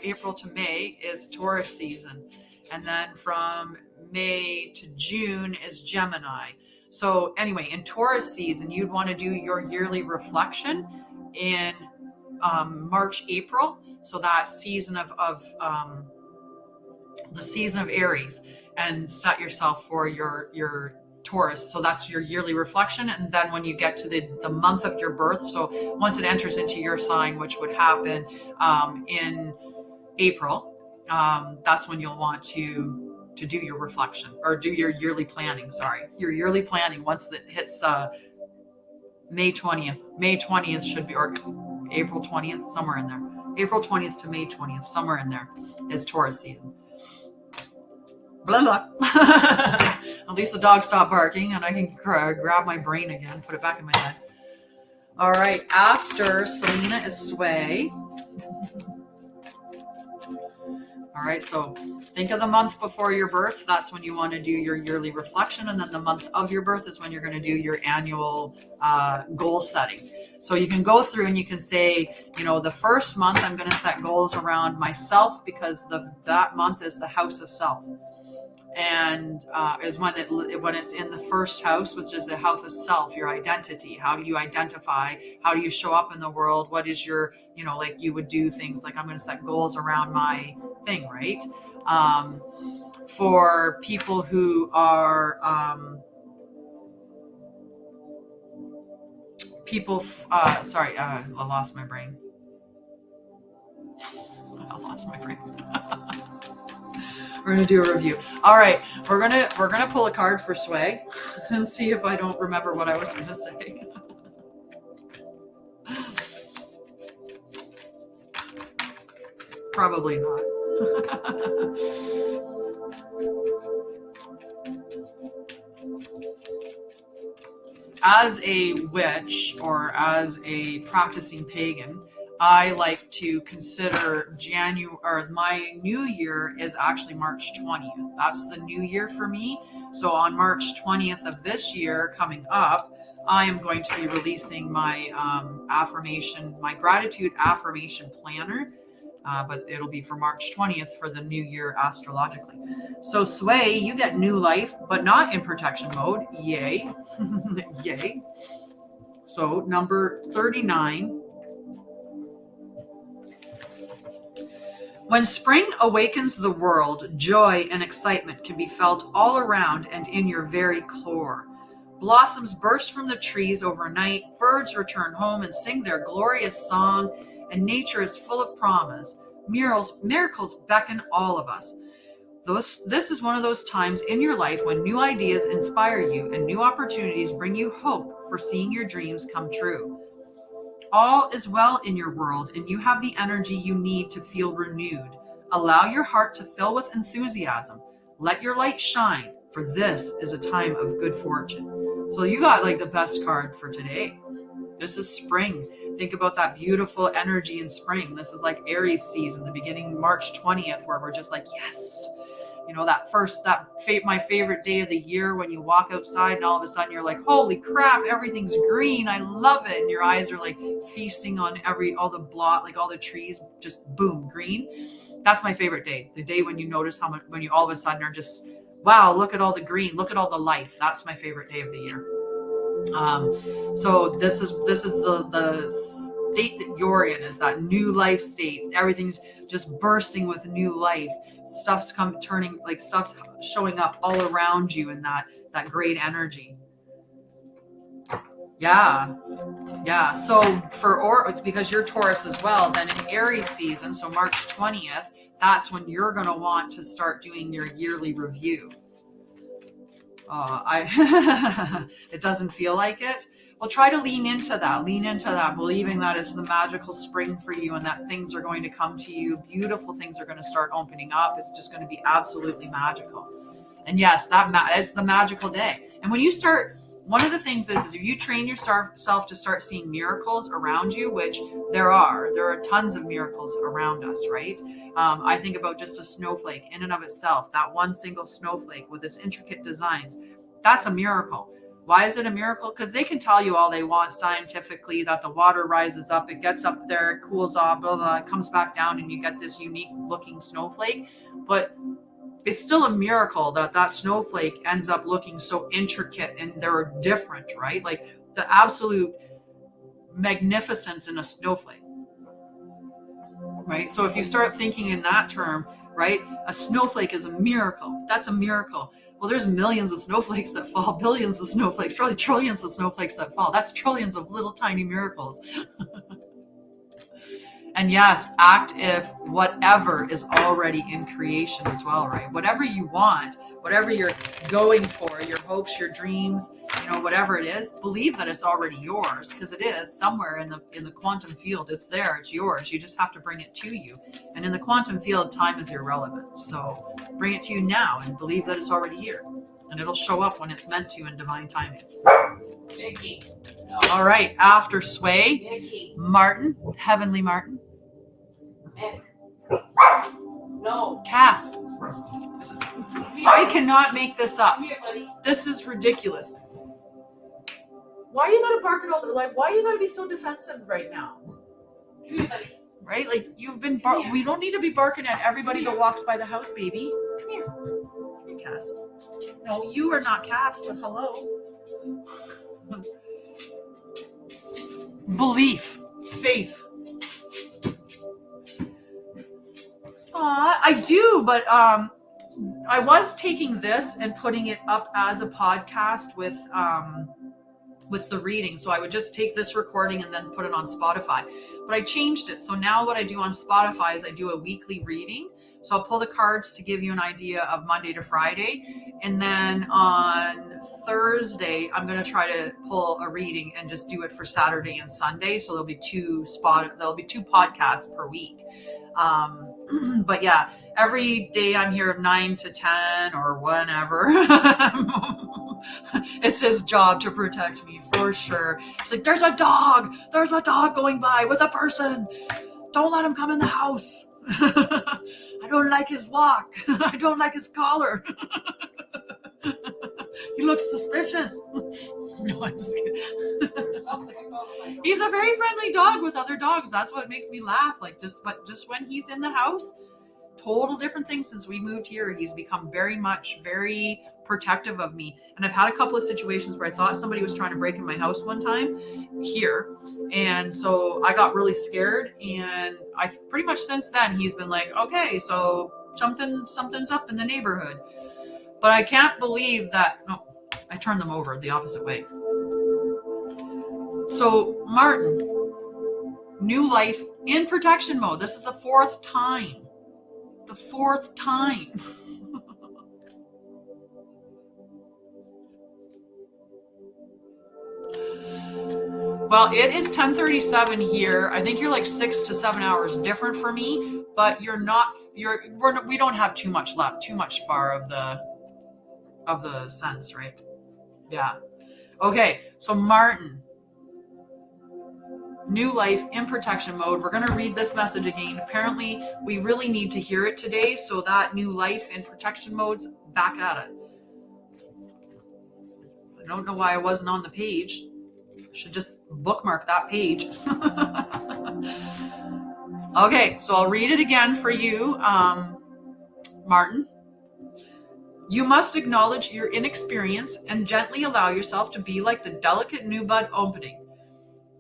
April to May is Taurus season. And then from May to June is Gemini. So anyway, in Taurus season, you'd want to do your yearly reflection in March, April. So that season of the season of Aries, and set yourself for your Taurus. So that's your yearly reflection. And then when you get to the month of your birth, so once it enters into your sign, which would happen in April, that's when you'll want to do your reflection, or do your yearly planning. Your yearly planning once that hits May 20th. May 20th should be, or April 20th, somewhere in there. April 20th to May 20th, somewhere in there is Taurus season. Blah, blah. At least the dog stopped barking and I can grab my brain again, put it back in my head. All right, after Selena is Sway. All right, so think of the month before your birth. That's when you want to do your yearly reflection. And then the month of your birth is when you're going to do your annual goal setting. So you can go through and you can say, the first month I'm going to set goals around myself, because that month is the house of self. and is when it's in the first house, which is the house of self, your identity. How do you identify? How do you show up in the world? What is your, like you would do things like, I'm going to set goals around my thing, right? For people who are sorry, I lost my brain. I lost my brain. We're gonna do a review. All right, we're gonna pull a card for Sway and see if I don't remember what I was gonna say. Probably not. As a witch or as a practicing pagan, I like to consider my new year is actually March 20th. That's the new year for me. So on March 20th of this year coming up, I am going to be releasing my my gratitude affirmation planner. But it'll be for March 20th for the new year astrologically. So Sway, you get new life, but not in protection mode. Yay. Yay. So number 39. When spring awakens the world, joy and excitement can be felt all around and in your very core. Blossoms burst from the trees overnight, birds return home and sing their glorious song, and nature is full of promise. Miracles beckon all of us. This is one of those times in your life when new ideas inspire you and new opportunities bring you hope for seeing your dreams come true. All is well in your world, and you have the energy you need to feel renewed. Allow your heart to fill with enthusiasm. Let your light shine, for this is a time of good fortune. So you got like the best card for today. This is spring. Think about that beautiful energy in spring. This is like Aries season, the beginning March 20th, where we're just like, yes. My favorite day of the year when you walk outside and all of a sudden you're like, holy crap, everything's green. I love it. And your eyes are like feasting on all the trees, just boom, green. That's my favorite day. The day when you notice how much, when you all of a sudden are just, wow, look at all the green, look at all the life. That's my favorite day of the year. So this is the state that you're in, is that new life state. Everything's just bursting with new life. Stuff's showing up all around you in that great energy. Yeah. So because you're Taurus as well, then in Aries season, so March 20th, that's when you're going to want to start doing your yearly review. It doesn't feel like it. Well, try to lean into that, believing that it's the magical spring for you and that things are going to come to you. Beautiful things are going to start opening up. It's just going to be absolutely magical. And yes, it's the magical day. And when you start, one of the things is if you train yourself to start seeing miracles around you, which there are tons of miracles around us, right? I think about just a snowflake in and of itself, that one single snowflake with its intricate designs. That's a miracle. Why is it a miracle? Because they can tell you all they want scientifically that the water rises up, it gets up there, it cools off, blah, blah, it comes back down, and you get this unique looking snowflake. But it's still a miracle that snowflake ends up looking so intricate and they're different, right? Like the absolute magnificence in a snowflake, right? So if you start thinking in that term, right, a snowflake is a miracle. That's a miracle. Well, there's millions of snowflakes that fall, billions of snowflakes, probably trillions of snowflakes that fall. That's trillions of little tiny miracles. And yes, act if whatever is already in creation as well, right? Whatever you want, whatever you're going for, your hopes, your dreams, whatever it is, believe that it's already yours, because it is somewhere in the quantum field. It's there, it's yours. You just have to bring it to you. And in the quantum field, time is irrelevant. So bring it to you now and believe that it's already here. And it'll show up when it's meant to in divine timing. Vicky. No. All right, after Sway, Vicky. Martin, Heavenly Martin. Mick. No. Cass. I cannot make this up. Come here, buddy. This is ridiculous. Why you gotta bark at all? Like, why you gotta be so defensive right now? Come here, buddy. Right? Like, you've been. We don't need to be barking at everybody that walks by the house, baby. Come here, guess. No, you are not cast, but hello. Belief, faith. I do, but I was taking this and putting it up as a podcast with the reading. So I would just take this recording and then put it on Spotify. But I changed it. So now what I do on Spotify is I do a weekly reading. So I'll pull the cards to give you an idea of Monday to Friday. And then on Thursday, I'm going to try to pull a reading and just do it for Saturday and Sunday. So there'll be two podcasts per week. But yeah, every day I'm here 9 to 10 or whenever. It's his job to protect me for sure. It's like, there's a dog going by with a person. Don't let him come in the house. I don't like his walk. I don't like his collar. He looks suspicious. No, I'm just kidding. He's a very friendly dog with other dogs. That's what makes me laugh. Like just when he's in the house, total different thing since we moved here. He's become very protective of me. And I've had a couple of situations where I thought somebody was trying to break in my house one time here. And so I got really scared. And I pretty much since then, he's been like, okay, so something's up in the neighborhood. But I can't believe that, no, I turned them over the opposite way. So Martin, new life in protection mode. This is the fourth time. Well, it is 10:37 here. I think you're like 6 to 7 hours different for me, but we don't have too much far of the sense, right? Yeah. Okay. So Martin, new life in protection mode. We're going to read this message again. Apparently we really need to hear it today. So that new life in protection mode's back at it. I don't know why I wasn't on the page. Should just bookmark that page. Okay, so I'll read it again for you, Martin. You must acknowledge your inexperience and gently allow yourself to be like the delicate new bud opening.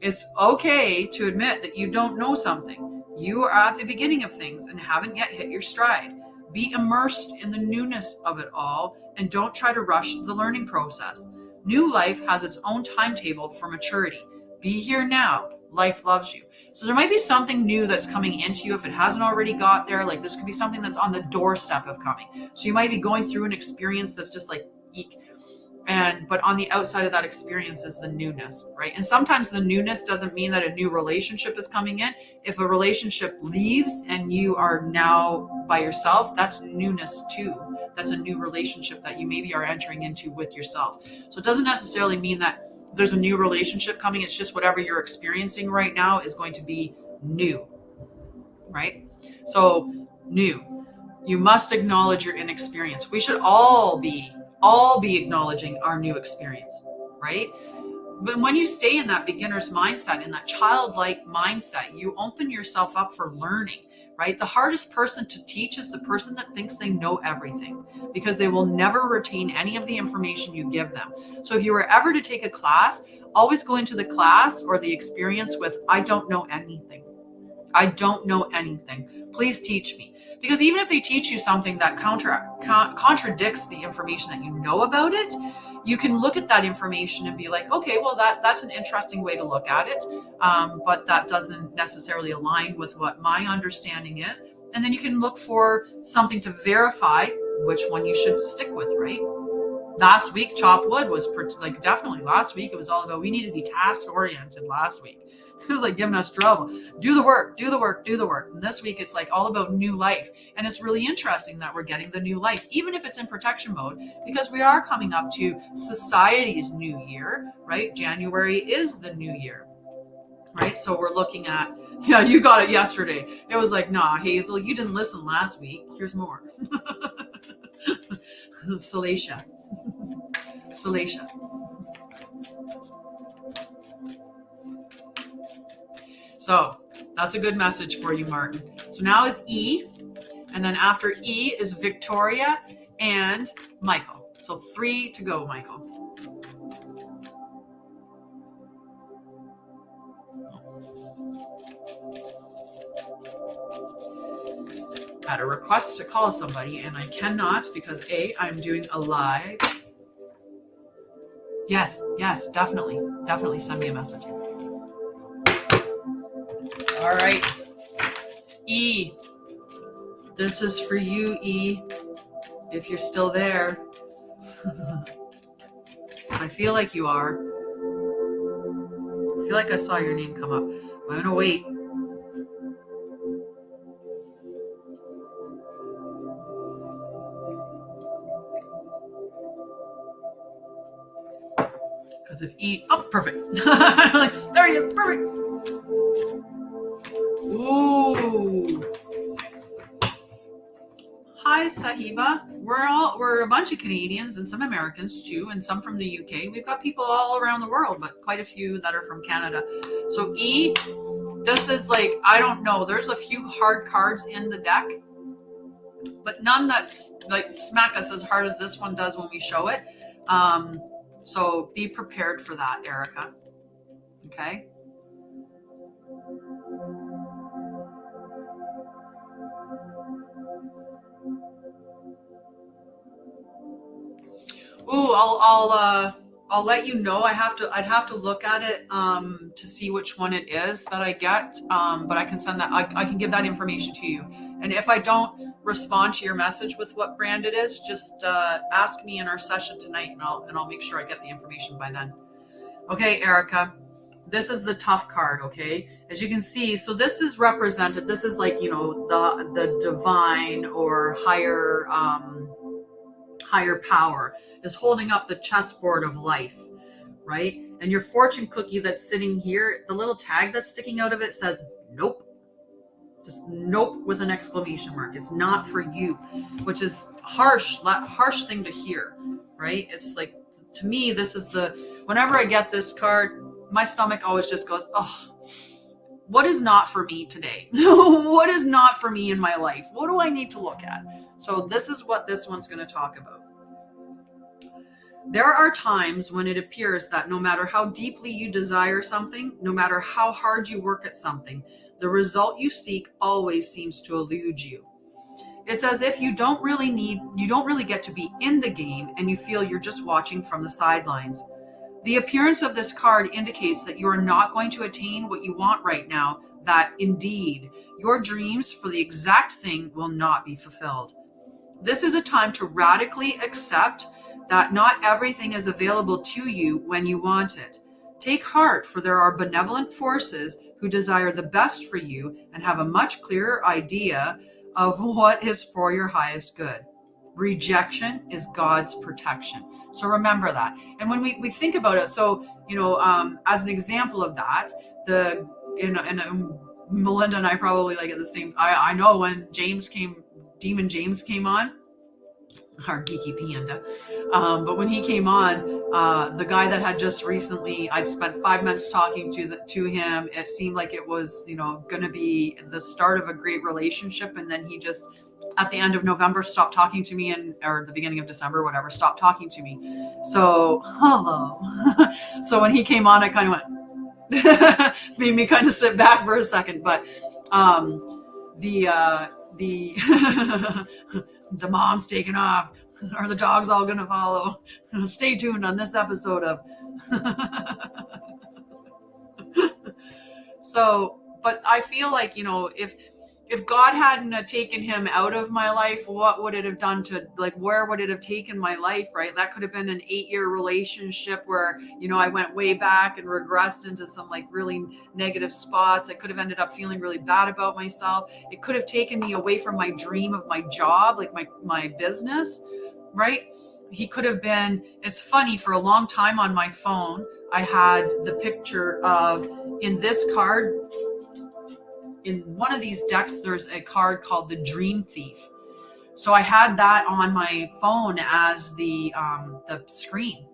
It's okay to admit that you don't know something. You are at the beginning of things and haven't yet hit your stride. Be immersed in the newness of it all and don't try to rush the learning process. New life has its own timetable for maturity. Be here now. Life loves you. So there might be something new that's coming into you if it hasn't already got there. Like this could be something that's on the doorstep of coming. So you might be going through an experience that's just like, eek. But on the outside of that experience is the newness, right? And sometimes the newness doesn't mean that a new relationship is coming in. If a relationship leaves and you are now by yourself, that's newness too. That's a new relationship that you maybe are entering into with yourself. So it doesn't necessarily mean that there's a new relationship coming. It's just whatever you're experiencing right now is going to be new, right? So new. You must acknowledge your inexperience. We should all be acknowledging our new experience, right? But when you stay in that beginner's mindset, in that childlike mindset, you open yourself up for learning, right? The hardest person to teach is the person that thinks they know everything, because they will never retain any of the information you give them. So if you were ever to take a class, always go into the class or the experience with, I don't know anything. I don't know anything. Please teach me. Because even if they teach you something that contradicts the information that you know about it, you can look at that information and be like, okay, well, that's an interesting way to look at it, but that doesn't necessarily align with what my understanding is. And then you can look for something to verify which one you should stick with, right? Last week, Chop Wood was definitely last week. It was all about, we need to be task oriented last week. It was like giving us trouble. Do the work. And this week it's like all about new life. And it's really interesting that we're getting the new life, even if it's in protection mode, because we are coming up to society's new year, right? January is the new year, right? So we're looking at, yeah, you got it yesterday. It was like, nah, Hazel, you didn't listen last week. Here's more. Salacia. So that's a good message for you, Martin. So now is E, and then after E is Victoria, and Michael. So 3 to go, Michael. Had a request to call somebody and I cannot because A, I'm doing a live. Yes, definitely send me a message. All right, E, this is for you, E, if you're still there. I feel like you are. I feel like I saw your name come up. I'm gonna wait. Because if E, oh, perfect. There he is, perfect. Ooh. Hi, Sahiba. We're a bunch of Canadians and some Americans too, and some from the UK. We've got people all around the world, but quite a few that are from Canada. So E, this is like, I don't know. There's a few hard cards in the deck, but none that's like smack us as hard as this one does when we show it. So be prepared for that, Erica. Okay. Ooh, I'll let you know. I'd have to look at it to see which one it is that I get. But I can send that. I can give that information to you. And if I don't respond to your message with what brand it is, just ask me in our session tonight, and I'll make sure I get the information by then. Okay, Erica. This is the tough card, okay? As you can see, so this is represented. This is like, you know, the divine or higher power is holding up the chessboard of life, right? And your fortune cookie that's sitting here, the little tag that's sticking out of it says nope. Just nope with an exclamation mark. It's not for you, which is harsh thing to hear, right? It's like, to me, this is whenever I get this card, my stomach always just goes, oh, what is not for me today? What is not for me in my life? What do I need to look at? So this is what this one's going to talk about. There are times when it appears that no matter how deeply you desire something, no matter how hard you work at something, the result you seek always seems to elude you. It's as if you don't really get to be in the game and you feel you're just watching from the sidelines. The appearance of this card indicates that you are not going to attain what you want right now, that indeed your dreams for the exact thing will not be fulfilled. This is a time to radically accept that not everything is available to you when you want it. Take heart, for there are benevolent forces who desire the best for you and have a much clearer idea of what is for your highest good. Rejection is God's protection. So remember that. And when we think about it, so, you know, as an example of that, Melinda and I probably like at the same, I know when Demon James came on, our geeky panda. But when he came on, the guy that had just recently, I'd spent 5 months talking to him. It seemed like it was, you know, going to be the start of a great relationship. And then he just, at the end of November, stopped talking to me, or the beginning of December, whatever, stopped talking to me. So, hello. So when he came on, I kind of went, made me kind of sit back for a second. But the the mom's taking off. Are the dogs all gonna follow? Stay tuned on this episode of So, but I feel like, you know, if God hadn't taken him out of my life, what would it have done to, like, where would it have taken my life, right? That could have been an 8-year relationship where, you know, I went way back and regressed into some like really negative spots. I could have ended up feeling really bad about myself. It could have taken me away from my dream of my job, like my business, right? He could have been, it's funny, for a long time on my phone, I had the picture of, in this card, in one of these decks, there's a card called the Dream Thief. So I had that on my phone as the screen,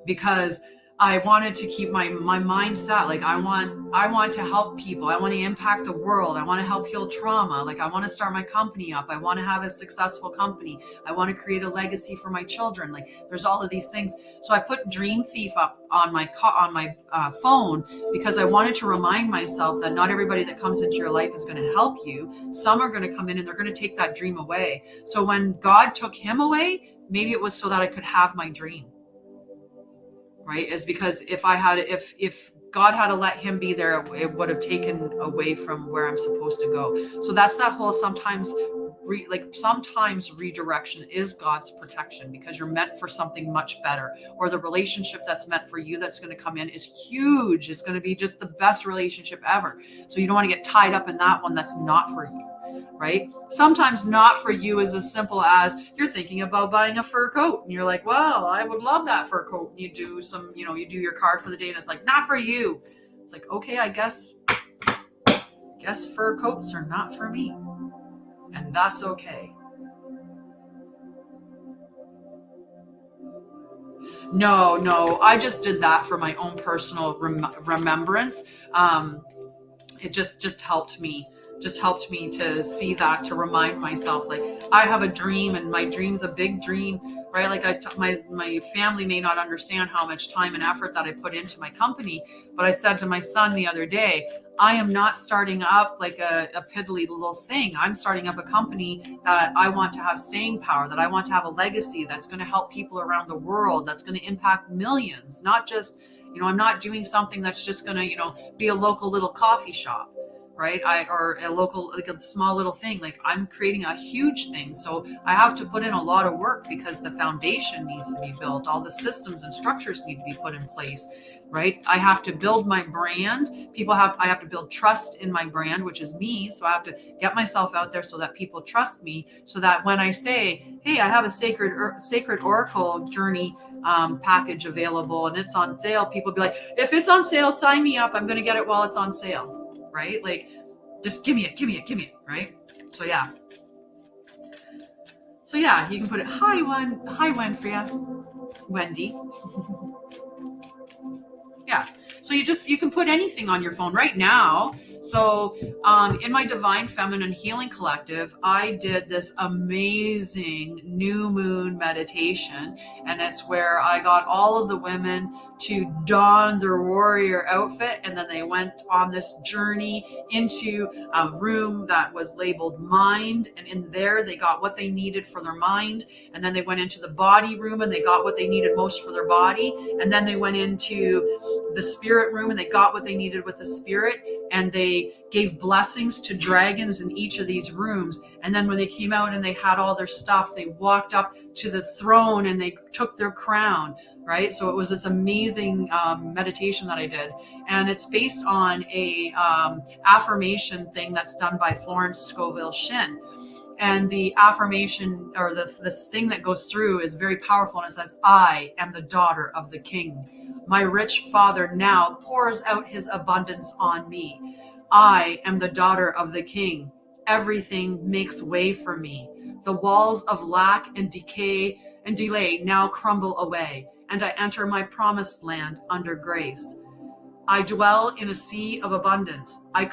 because I wanted to keep my mindset. Like I want to help people. I want to impact the world. I want to help heal trauma. Like I want to start my company up. I want to have a successful company. I want to create a legacy for my children. Like there's all of these things. So I put Dream Thief up on my phone because I wanted to remind myself that not everybody that comes into your life is going to help you. Some are going to come in and they're going to take that dream away. So when God took him away, maybe it was so that I could have my dream. Right, is because if God had to let him be there, it would have taken away from where I'm supposed to go. So that's that whole sometimes redirection is God's protection, because you're meant for something much better, or the relationship that's meant for you that's going to come in is huge. It's going to be just the best relationship ever. So you don't want to get tied up in that one that's not for you. Right? Sometimes not for you is as simple as you're thinking about buying a fur coat and you're like, well, I would love that fur coat. And you do you do your card for the day and it's like, not for you. It's like, okay, I guess fur coats are not for me. And that's okay. No, I just did that for my own personal remembrance. It just helped me. Just helped me to see that, to remind myself, like, I have a dream and my dream's a big dream, right? Like my family may not understand how much time and effort that I put into my company, but I said to my son the other day, I am not starting up like a piddly little thing. I'm starting up a company that I want to have staying power, that I want to have a legacy that's going to help people around the world, that's going to impact millions, not just, I'm not doing something that's just going to, be a local little coffee shop. Right? Or a local, like a small little thing. Like I'm creating a huge thing. So I have to put in a lot of work because the foundation needs to be built. All the systems and structures need to be put in place, right? I have to build my brand. I have to build trust in my brand, which is me. So I have to get myself out there so that people trust me, so that when I say, hey, I have a sacred oracle journey package available and it's on sale, people be like, if it's on sale, sign me up. I'm going to get it while it's on sale. Right? Like, just give me it, right? So yeah, you can put it, hi Winfrey, Wendy. Yeah, so you can put anything on your phone right now. So in my Divine Feminine Healing Collective, I did this amazing new moon meditation, and it's where I got all of the women to don their warrior outfit, and then they went on this journey into a room that was labeled mind, and in there they got what they needed for their mind, and then they went into the body room and they got what they needed most for their body, and then they went into the spirit room and they got what they needed with the spirit, and they gave blessings to dragons in each of these rooms. And then when they came out and they had all their stuff, they walked up to the throne and they took their crown, right? So it was this amazing meditation that I did, and it's based on a affirmation thing that's done by Florence Scovel Shinn. And the affirmation, or this thing that goes through, is very powerful, and it says, I am the daughter of the king. My rich father now pours out his abundance on me. I am the daughter of the king. Everything makes way for me. The walls of lack and decay and delay now crumble away, and I enter my promised land under grace. I dwell in a sea of abundance. I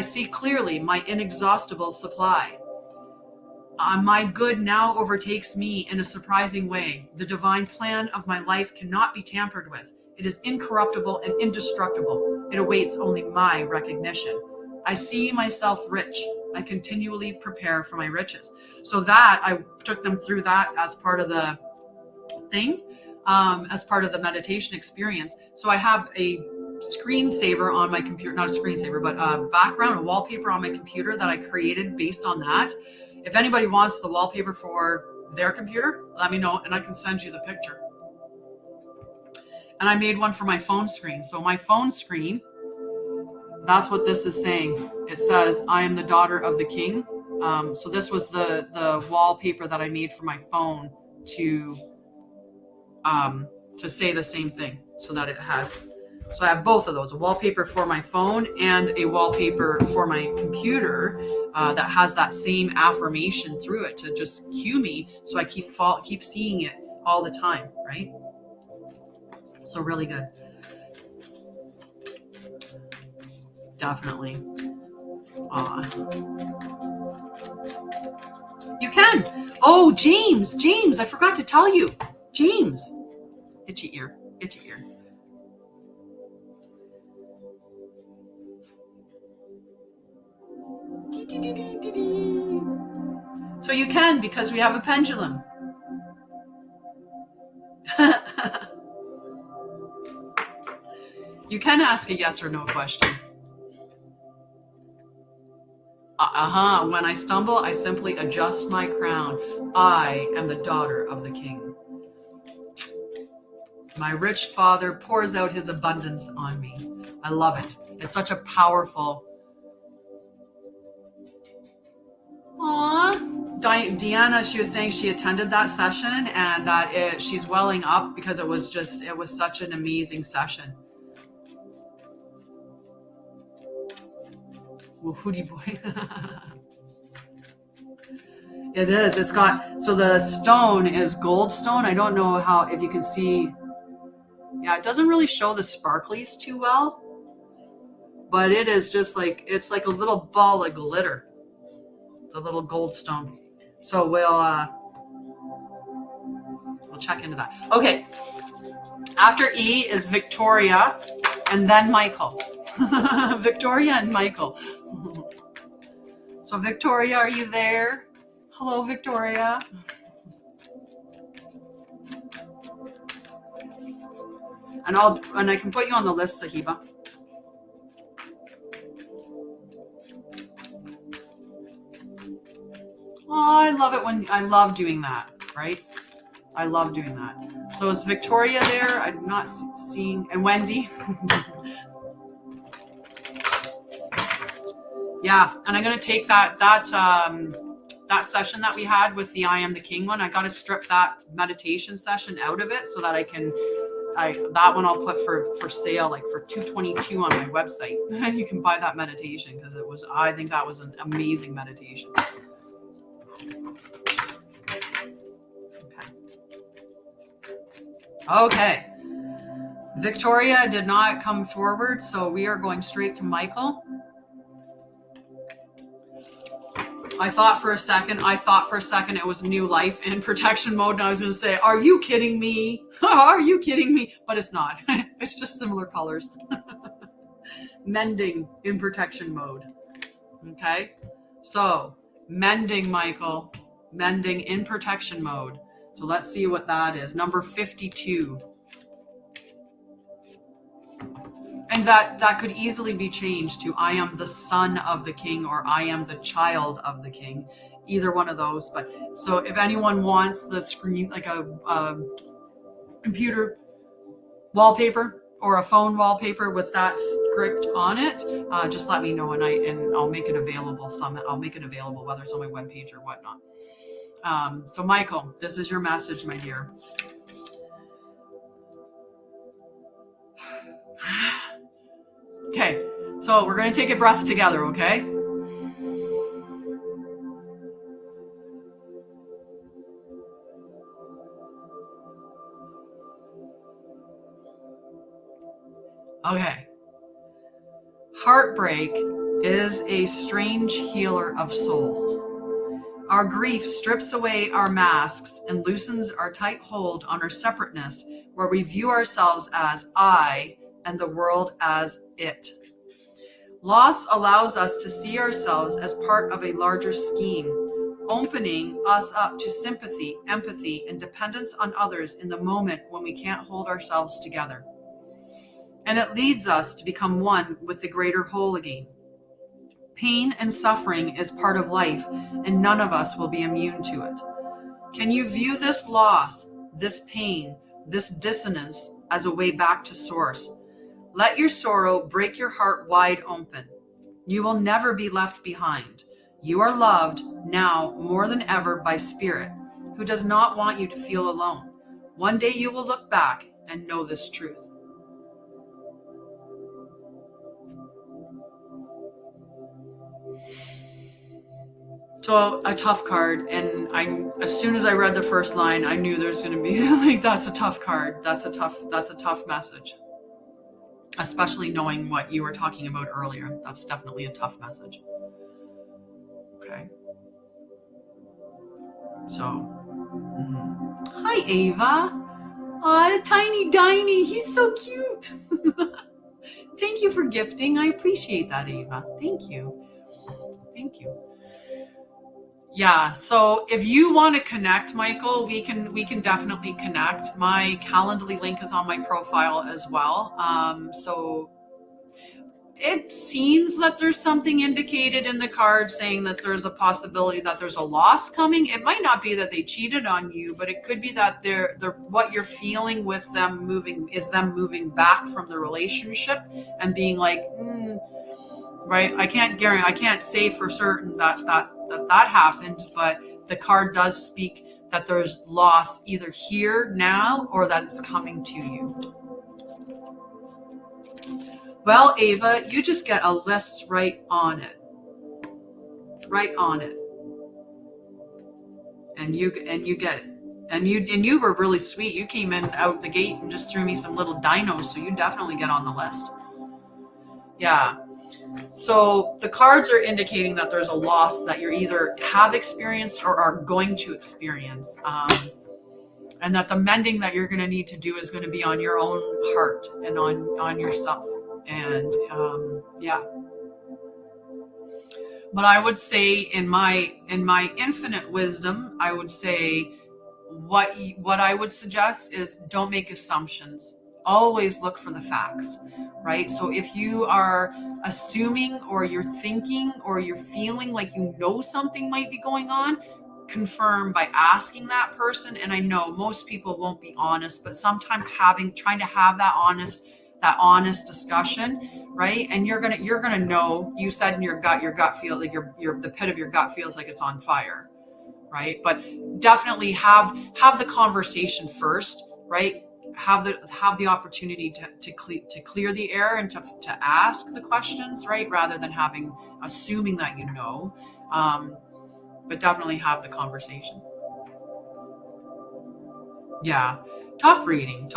see clearly my inexhaustible supply. My good now overtakes me in a surprising way. The divine plan of my life cannot be tampered with. It is incorruptible and indestructible. It awaits only my recognition. I see myself rich. I continually prepare for my riches. So that, I took them through that as part of the thing, as part of the meditation experience. So I have a screensaver on my computer, not a screensaver, but a background, a wallpaper on my computer that I created based on that. If anybody wants the wallpaper for their computer, let me know and I can send you the picture. And I made one for my phone screen. So my phone screen, that's what this is saying. It says, I am the daughter of the king. So this was the wallpaper that I made for my phone to say the same thing, so that it has. So I have both of those, a wallpaper for my phone and a wallpaper for my computer that has that same affirmation through it to just cue me, so I keep seeing it all the time, right? So really good. Definitely. You can. Oh, James, I forgot to tell you. James. Itchy ear. So you can, because we have a pendulum. You can ask a yes or no question. When I stumble, I simply adjust my crown. I am the daughter of the king. My rich father pours out his abundance on me. I love it. It's such a powerful. Aww. Deanna, she was saying she attended that session and that she's welling up because it was such an amazing session. Well, hootie boy. It is. It's got, so the stone is gold stone. I don't know if you can see. Yeah, it doesn't really show the sparklies too well, but it is just like, it's like a little ball of glitter, the little gold stone. So we'll check into that. Okay. After E is Victoria and then Michael. Victoria and Michael. So Victoria, are you there? Hello, Victoria. And I can put you on the list, Sahiba. Oh, I love it when I love doing that, right? I love doing that. So is Victoria there? I'm not seeing, and Wendy. Yeah, and I'm gonna take that session that we had with the I Am the King one. I got to strip that meditation session out of it so that that one I'll put for sale, like for $222 on my website. You can buy that meditation because I think that was an amazing meditation. Okay. Victoria did not come forward, so we are going straight to Michael. I thought for a second it was new life in protection mode, and I was going to say, are you kidding me? Are you kidding me? But it's not. It's just similar colors. Mending in protection mode. Okay? So, mending, Michael. Mending in protection mode. So let's see what that is. Number 52. And that could easily be changed to I am the son of the king or I am the child of the king. Either one of those. But so if anyone wants the screen, like a computer wallpaper or a phone wallpaper with that script on it, just let me know and I'll make it available. I'll make it available, whether it's on my webpage or whatnot. So Michael, this is your message, my dear. Okay, so we're going to take a breath together, okay? Okay. Heartbreak is a strange healer of souls. Our grief strips away our masks and loosens our tight hold on our separateness, where we view ourselves as I and the world as it. Loss allows us to see ourselves as part of a larger scheme, opening us up to sympathy, empathy, and dependence on others in the moment when we can't hold ourselves together. And it leads us to become one with the greater whole again. Pain and suffering is part of life, and none of us will be immune to it. Can you view this loss, this pain, this dissonance as a way back to source? Let your sorrow break your heart wide open. You will never be left behind. You are loved now more than ever by Spirit, who does not want you to feel alone. One day you will look back and know this truth. So a tough card, and as soon as I read the first line, I knew there's going to be like, that's a tough card. That's a tough message. Especially knowing what you were talking about earlier. That's definitely a tough message. Okay. So, hi Ava. Aw, tiny Diney, he's so cute. Thank you for gifting. I appreciate that, Ava. Thank you. Thank you. Yeah, so if you want to connect, Michael, we can definitely connect. My Calendly link is on my profile as well. So it seems that there's something indicated in the card saying that there's a possibility that there's a loss coming. It might not be that they cheated on you, but it could be that they're what you're feeling with them moving back from the relationship and being like, right? I can't say for certain that happened, but the card does speak that there's loss either here now or that it's coming to you. Well, Ava, you just get a list right on it. Right on it. And you get it. And you were really sweet. You came in out the gate and just threw me some little dinos, so you definitely get on the list. Yeah. So the cards are indicating that there's a loss that you either have experienced or are going to experience. And that the mending that you're going to need to do is going to be on your own heart and on yourself. And yeah. But I would say in my infinite wisdom, I would say what I would suggest is don't make assumptions. Always look for the facts, right? So if you are assuming or you're thinking or you're feeling like you know something might be going on, confirm by asking that person. And I know most people won't be honest, but sometimes trying to have that honest discussion, right? And you're gonna know. You said in your gut feel like the pit of your gut feels like it's on fire, right? But definitely have the conversation first, right? Have the opportunity to clear the air and to ask the questions, right? Rather than assuming that you know, but definitely have the conversation. Yeah. Tough reading.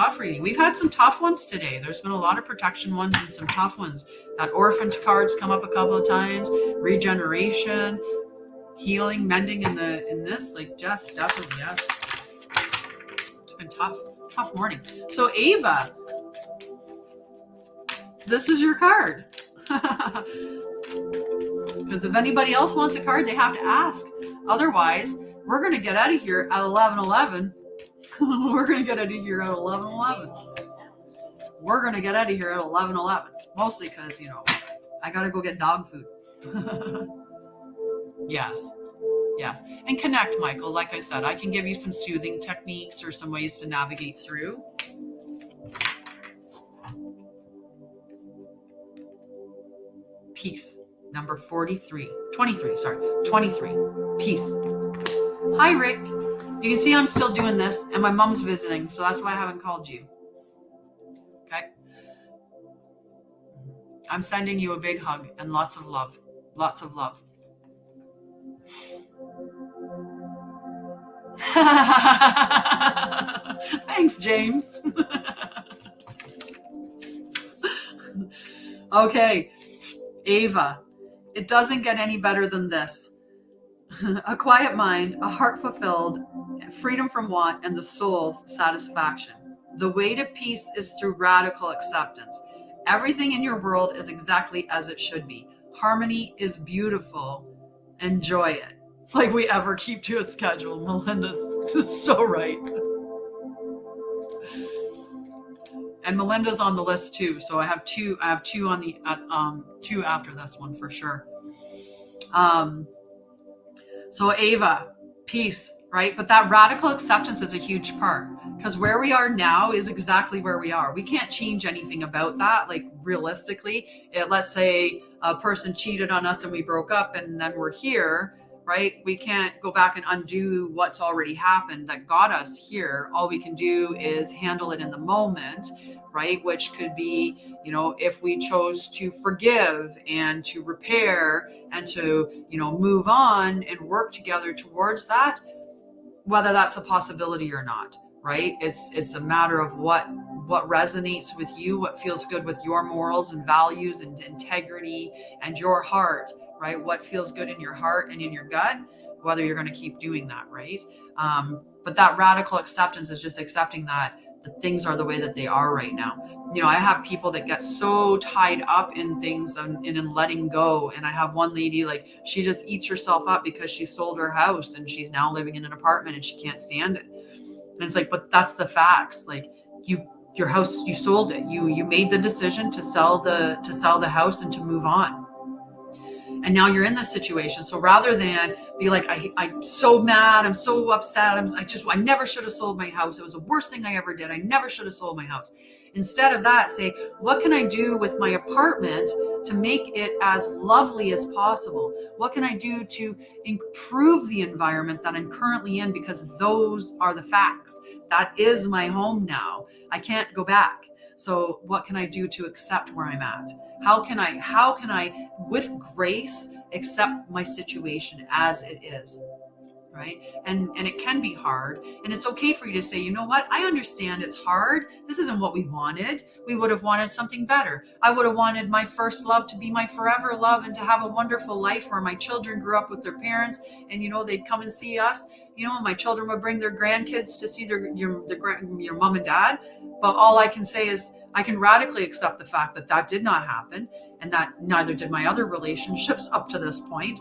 We've had some tough ones today. There's been a lot of protection ones and some tough ones. That orphaned card's come up a couple of times. Regeneration, healing, mending in this, like just definitely, yes. It's been tough morning. So Ava, this is your card. Because if anybody else wants a card, they have to ask. Otherwise, we're going to get out of here at 11:11. We're going to get out of here at 11:11. We're going to get out of here at 11:11. Mostly because, I got to go get dog food. Yes. And connect, Michael. Like I said, I can give you some soothing techniques or some ways to navigate through. Peace. Number 23. Peace. Hi, Rick. You can see I'm still doing this, and my mom's visiting, so that's why I haven't called you. Okay? I'm sending you a big hug and lots of love. Lots of love. Thanks, James. Okay, Ava, it doesn't get any better than this. A quiet mind, a heart fulfilled, freedom from want, and the soul's satisfaction. The way to peace is through radical acceptance. Everything in your world is exactly as it should be. Harmony is beautiful. Enjoy it. Like we ever keep to a schedule. Melinda's so right. And Melinda's on the list too. So I have two on the two after this one for sure. So Ava, peace, right? But that radical acceptance is a huge part, because where we are now is exactly where we are. We can't change anything about that. Like realistically, let's say a person cheated on us and we broke up and then we're here, right? We can't go back and undo what's already happened that got us here. All we can do is handle it in the moment, right? Which could be, if we chose to forgive and to repair and to, move on and work together towards that, whether that's a possibility or not, right? It's a matter of what resonates with you, what feels good with your morals and values and integrity and your heart, right? What feels good in your heart and in your gut, whether you're going to keep doing that, right? But that radical acceptance is just accepting that the things are the way that they are right now. I have people that get so tied up in things and in letting go. And I have one lady, like, she just eats herself up because she sold her house and she's now living in an apartment and she can't stand it. And it's like, but that's the facts. Like, your house, you sold it. You made the decision to sell the house and to move on. And now you're in this situation. So rather than be like, I'm so mad, I'm so upset, I never should have sold my house. It was the worst thing I ever did. I never should have sold my house. Instead of that, say, what can I do with my apartment to make it as lovely as possible? What can I do to improve the environment that I'm currently in? Because those are the facts. That is my home now. I can't go back. So what can I do to accept where I'm at? How can I, with grace, accept my situation as it is? Right? And it can be hard. And it's okay for you to say, you know what? I understand it's hard. This isn't what we wanted. We would have wanted something better. I would have wanted my first love to be my forever love and to have a wonderful life where my children grew up with their parents and, they'd come and see us. My children would bring their grandkids to see your mom and dad. But all I can say is I can radically accept the fact that did not happen and that neither did my other relationships up to this point.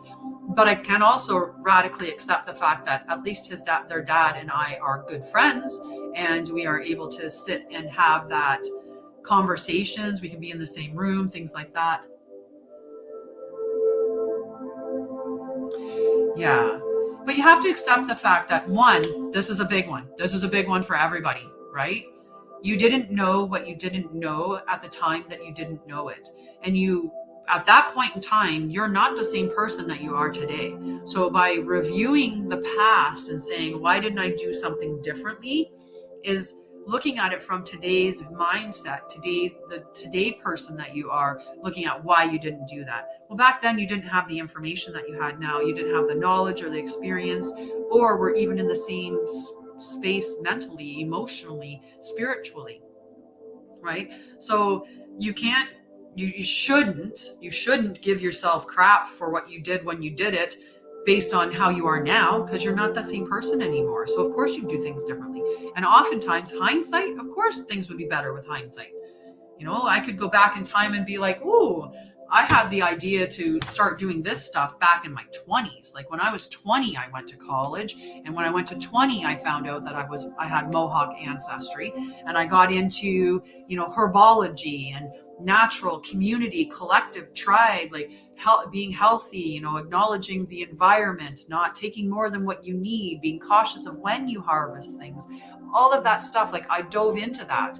But I can also radically accept the fact that at least their dad and I are good friends and we are able to sit and have that conversations. We can be in the same room, things like that. Yeah. But you have to accept the fact that, one, this is a big one. This is a big one for everybody, right? You didn't know what you didn't know at the time that you didn't know it. And at that point in time, you're not the same person that you are today. So by reviewing the past and saying, why didn't I do something differently, is looking at it from today's mindset, today person that you are, looking at why you didn't do that. Well, back then you didn't have the information that you had now. You didn't have the knowledge or the experience, or were even in the same space mentally, emotionally, spiritually, right? So you shouldn't give yourself crap for what you did when you did it based on how you are now, because you're not the same person anymore. So of course you do things differently. And oftentimes hindsight, of course things would be better with hindsight. I could go back in time and be like, ooh, I had the idea to start doing this stuff back in my 20s. Like when I was 20, I went to college. And when I went to 20, I found out that I had Mohawk ancestry. And I got into, herbology and natural community, collective tribe, like being healthy, acknowledging the environment, not taking more than what you need, being cautious of when you harvest things, all of that stuff. Like I dove into that,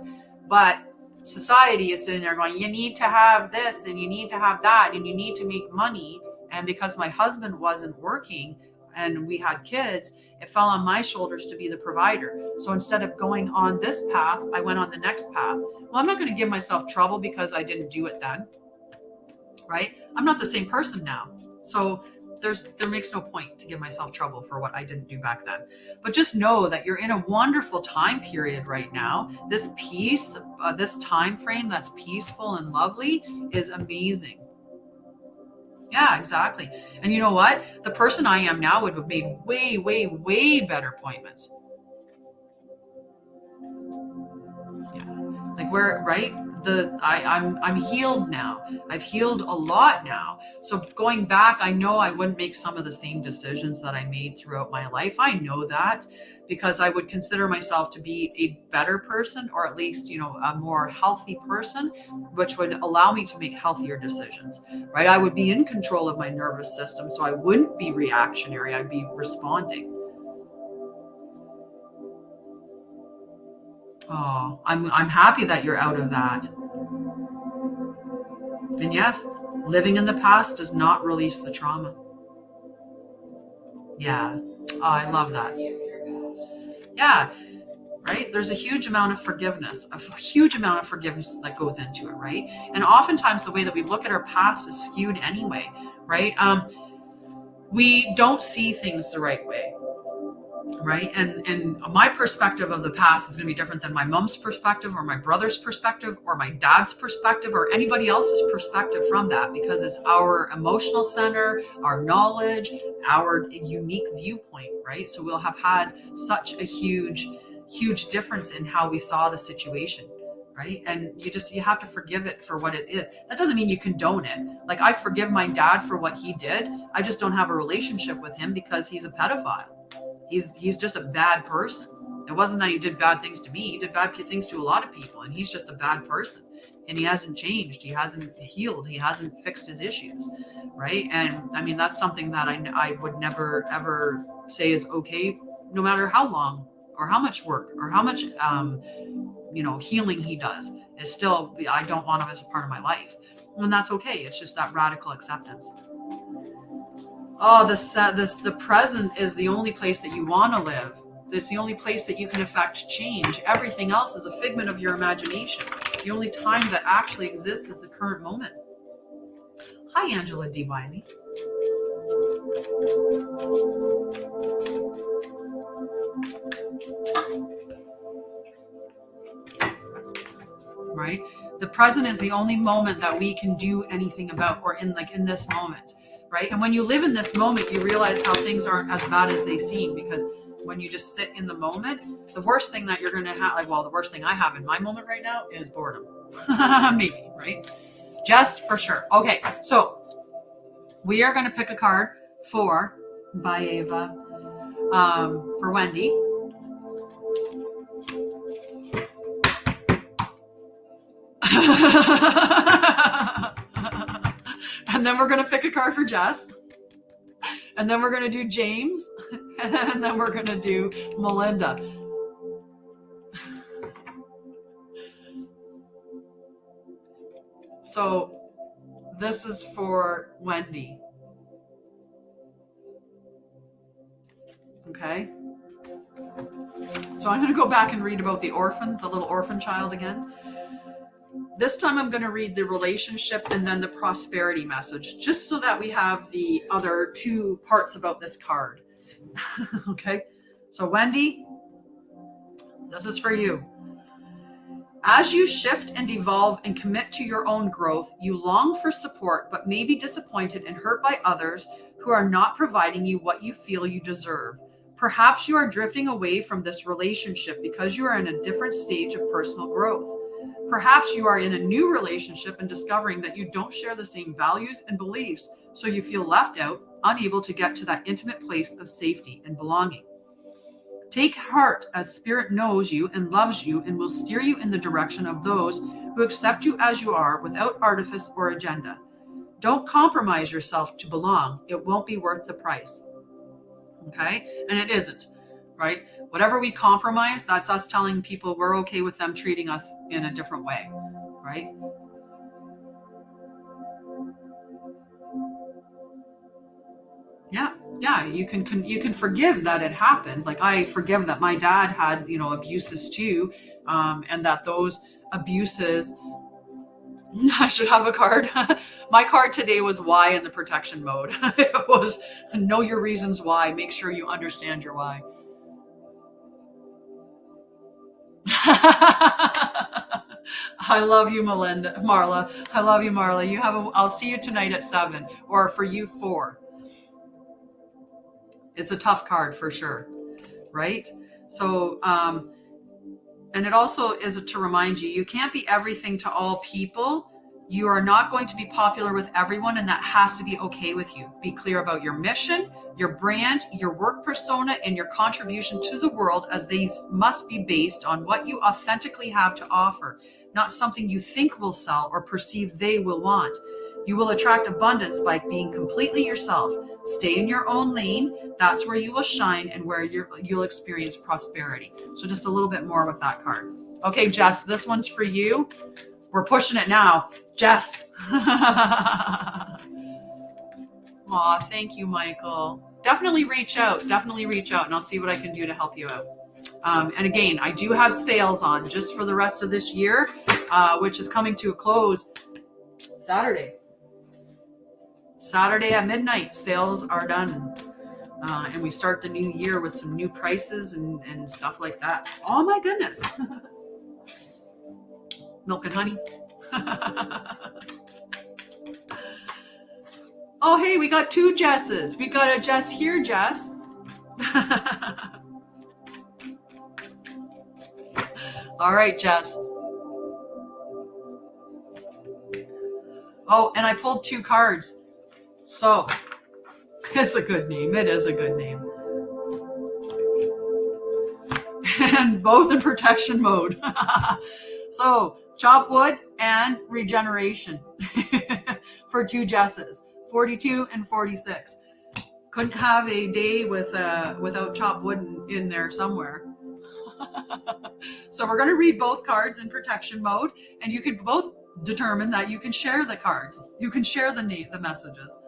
but society is sitting there going, you need to have this and you need to have that and you need to make money. And because my husband wasn't working and we had kids, it fell on my shoulders to be the provider. So instead of going on this path, I went on the next path. Well, I'm not going to give myself trouble because I didn't do it then, right? I'm not the same person now. So there makes no point to give myself trouble for what I didn't do back then. But just know that you're in a wonderful time period right now. This peace, this time frame that's peaceful and lovely is amazing. Yeah, exactly. And you know what? The person I am now would have made way, way, way better appointments. Yeah. Like right? I'm healed now. I've healed a lot now. So going back, I know I wouldn't make some of the same decisions that I made throughout my life. I know that because I would consider myself to be a better person, or at least, a more healthy person, which would allow me to make healthier decisions, right? I would be in control of my nervous system. So I wouldn't be reactionary. I'd be responding. Oh, I'm happy that you're out of that. And yes, living in the past does not release the trauma. Yeah. Oh, I love that. Forgive your past. Yeah. Right? There's a huge amount of forgiveness, that goes into it, right? And oftentimes the way that we look at our past is skewed anyway, right? We don't see things the right way, right? And my perspective of the past is going to be different than my mom's perspective or my brother's perspective or my dad's perspective or anybody else's perspective from that, because it's our emotional center, our knowledge, our unique viewpoint, right? So we'll have had such a huge difference in how we saw the situation, right? And you have to forgive it for what it is. That doesn't mean you condone it. Like, I forgive my dad for what he did. I just don't have a relationship with him because he's a pedophile. He's just a bad person. It wasn't that he did bad things to me. He did bad things to a lot of people, and he's just a bad person. And he hasn't changed. He hasn't healed. He hasn't fixed his issues, right? And I mean, that's something that I would never ever say is okay, no matter how long or how much work or how much healing he does. Is still, I don't want him as a part of my life, and that's okay. It's just that radical acceptance. Oh, the present is the only place that you want to live. It's the only place that you can affect change. Everything else is a figment of your imagination. The only time that actually exists is the current moment. Hi, Angela D. Wiley. Right? The present is the only moment that we can do anything about, or in this moment. Right? And when you live in this moment, you realize how things aren't as bad as they seem, because when you just sit in the moment, the worst thing that you're going to have, the worst thing I have in my moment right now is boredom. Maybe, right? Just for sure. Okay, so we are going to pick a card by Ava, for Wendy. And then we're going to pick a card for Jess. And then we're going to do James. And then we're going to do Melinda. So this is for Wendy. Okay. So I'm going to go back and read about the little orphan child again. This time I'm going to read the relationship and then the prosperity message, just so that we have the other two parts about this card. Okay. So Wendy, this is for you. As you shift and evolve and commit to your own growth, you long for support, but may be disappointed and hurt by others who are not providing you what you feel you deserve. Perhaps you are drifting away from this relationship because you are in a different stage of personal growth. Perhaps you are in a new relationship and discovering that you don't share the same values and beliefs, so you feel left out, unable to get to that intimate place of safety and belonging. Take heart, as Spirit knows you and loves you and will steer you in the direction of those who accept you as you are without artifice or agenda. Don't compromise yourself to belong. It won't be worth the price. Okay? And it isn't, right? Whatever we compromise, that's us telling people we're okay with them treating us in a different way, right? Yeah, you can forgive that it happened. Like, I forgive that my dad had, abuses too, and that those abuses, I should have a card. My card today was why in the protection mode. It was know your reasons why. Make sure you understand your why. I love you, Marla. I love you, Marla. I'll see you tonight at 7, or for you 4. It's a tough card for sure, right? So, and it also is to remind you, you can't be everything to all people. You are not going to be popular with everyone, and that has to be okay with you. Be clear about your mission, your brand, your work persona, and your contribution to the world, as these must be based on what you authentically have to offer, not something you think will sell or perceive they will want. You will attract abundance by being completely yourself. Stay in your own lane. That's where you will shine and where you'll experience prosperity. So just a little bit more with that card. Okay, Jess, this one's for you. We're pushing it now. Jess. Aw, thank you, Michael. definitely reach out, and I'll see what I can do to help you out. And again, I do have sales on just for the rest of this year, which is coming to a close Saturday at midnight. Sales are done. And we start the new year with some new prices and stuff like that. Oh my goodness. Milk and honey. Oh, hey, we got two Jesses. We got a Jess here, Jess. All right, Jess. Oh, and I pulled two cards. So, it's a good name. It is a good name. And both in protection mode. So, chop wood and regeneration for two Jesses, 42 and 46. Couldn't have a day without chop wood in there somewhere. So we're going to read both cards in protection mode, and you can both determine that you can share the cards. You can share the messages.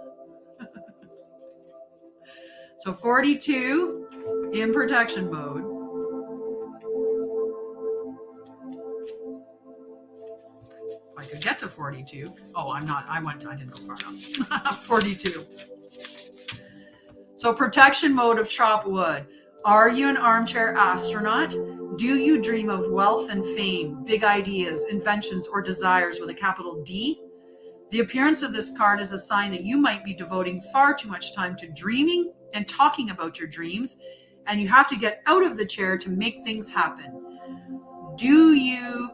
So 42 in protection mode. If I could get to 42. Oh, I didn't go far enough. 42. So protection mode of chop wood. Are you an armchair astronaut? Do you dream of wealth and fame, big ideas, inventions, or desires with a capital D? The appearance of this card is a sign that you might be devoting far too much time to dreaming and talking about your dreams, and you have to get out of the chair to make things happen. You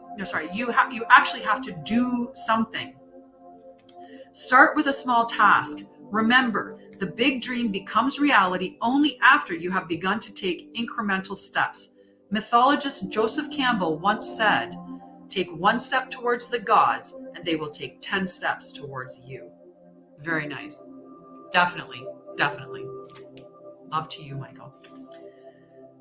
actually have to do something. Start with a small task. Remember, the big dream becomes reality only after you have begun to take incremental steps. Mythologist Joseph Campbell once said, "Take one step towards the gods, and they will take 10 steps towards you." Very nice. Definitely. Love to you, Michael.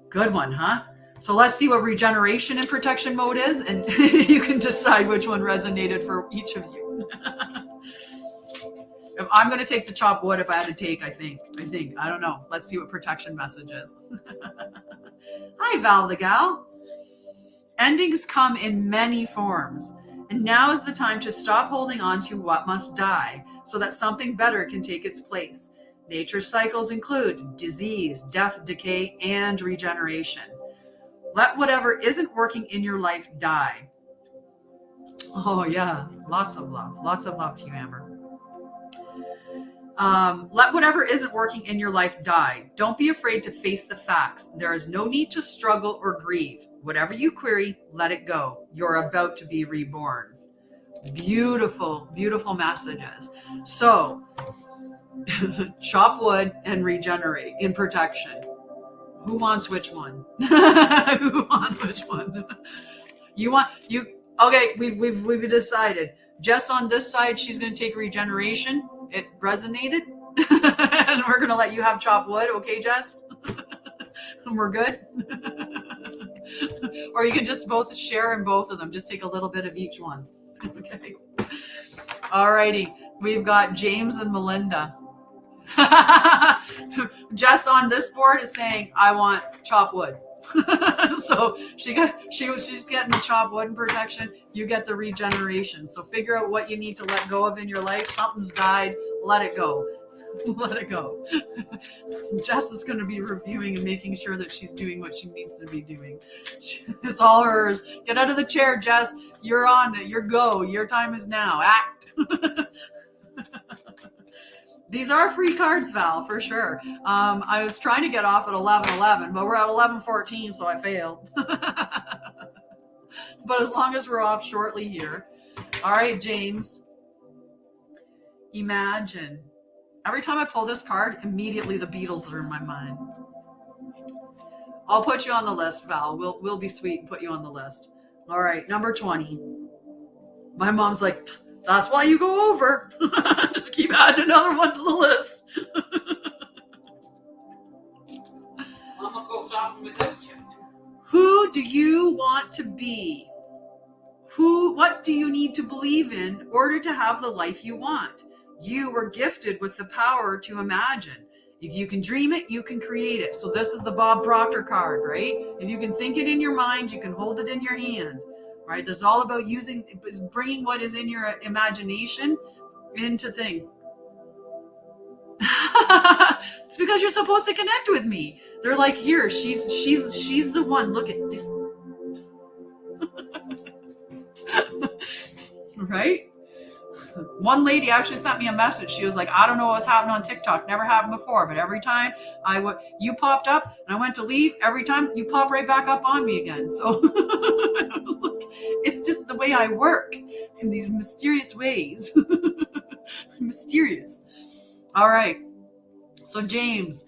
Good one, huh? So let's see what regeneration and protection mode is, and you can decide which one resonated for each of you. I'm going to take the chop wood if I had to take, I think. I don't know. Let's see what protection message is. Hi, Val the Gal. Endings come in many forms, and now is the time to stop holding on to what must die so that something better can take its place. Nature's cycles include disease, death, decay, and regeneration. Let whatever isn't working in your life die. Oh, yeah. Lots of love. Lots of love to you, Amber. Let whatever isn't working in your life die. Don't be afraid to face the facts. There is no need to struggle or grieve. Whatever you query, let it go. You're about to be reborn. Beautiful, beautiful messages. So, chop wood and regenerate in protection. Who wants which one? Who wants which one? Okay, we've decided. Jess on this side, she's going to take regeneration. It resonated. And we're going to let you have chop wood. Okay, Jess? And we're good? Or you can just both share in both of them. Just take a little bit of each one. Okay. Alrighty. We've got James and Melinda. Jess on this board is saying, I want chop wood. So she's getting the chop wood and protection. You get the regeneration. So figure out what you need to let go of in your life. Something's died. Let it go. Let it go. Jess is going to be reviewing and making sure that she's doing what she needs to be doing. It's all hers. Get out of the chair, Jess. You're on it. You're go. Your time is now. Act. These are free cards, Val, for sure. I was trying to get off at 11:11, but we're at 11:14, so I failed. But as long as we're off shortly here. All right, James. Imagine. Every time I pull this card, immediately the Beatles are in my mind. I'll put you on the list, Val. We'll be sweet and put you on the list. All right, number 20. My mom's like, that's why you go over. Just keep adding another one to the list. Mama goes off without you. Who do you want to be? What do you need to believe in order to have the life you want? You were gifted with the power to imagine. If you can dream it, you can create it. So this is the Bob Proctor card, right? If you can think it in your mind, you can hold it in your hand, right? This is all about bringing what is in your imagination into thing. It's because you're supposed to connect with me. They're like, here, she's the one. Look at this. Right? One lady actually sent me a message. She was like, I don't know what's happening on TikTok. Never happened before, but every time you popped up and I went to leave, every time you pop right back up on me again. So I was like, it's just the way I work in these mysterious ways. Mysterious. All right. So James,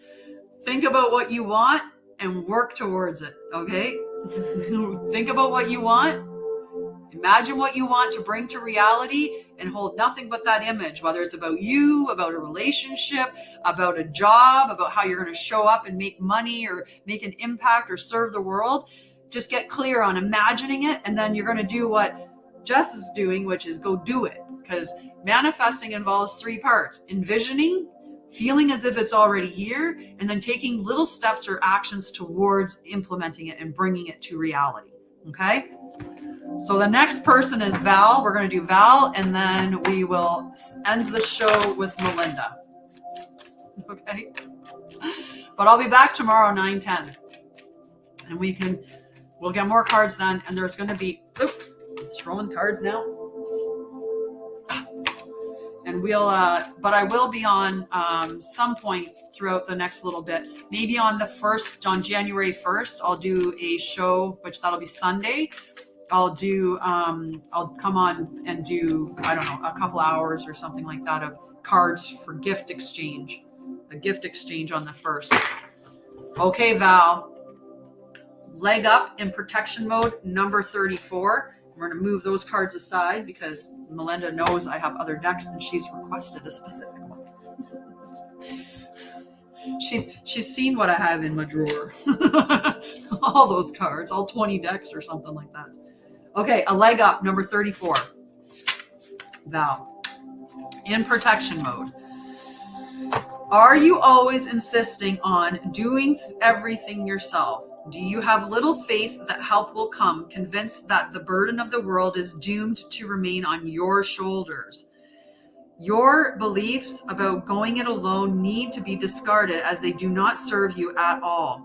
think about what you want and work towards it. Okay. Think about what you want. Imagine what you want to bring to reality and hold nothing but that image, whether it's about you, about a relationship, about a job, about how you're going to show up and make money or make an impact or serve the world. Just get clear on imagining it, and then you're going to do what Jess is doing, which is go do it. Because manifesting involves 3 parts: envisioning, feeling as if it's already here, and then taking little steps or actions towards implementing it and bringing it to reality. Okay? So the next person is Val. We're going to do Val, and then we will end the show with Melinda. Okay? But I'll be back tomorrow, 9:10. And we'll get more cards then, and there's going to be, throwing cards now. And but I will be on some point throughout the next little bit. Maybe on January 1st, I'll do a show, which that'll be Sunday. I'll come on and do, I don't know, a couple hours or something like that of cards for gift exchange. A gift exchange on the 1st. Okay, Val. Leg up in protection mode, number 34. We're going to move those cards aside because Melinda knows I have other decks and she's requested a specific one. She's seen what I have in my drawer. All those cards, all 20 decks or something like that. Okay, a leg up, number 34. Val. In protection mode. Are you always insisting on doing everything yourself? Do you have little faith that help will come, convinced that the burden of the world is doomed to remain on your shoulders? Your beliefs about going it alone need to be discarded as they do not serve you at all.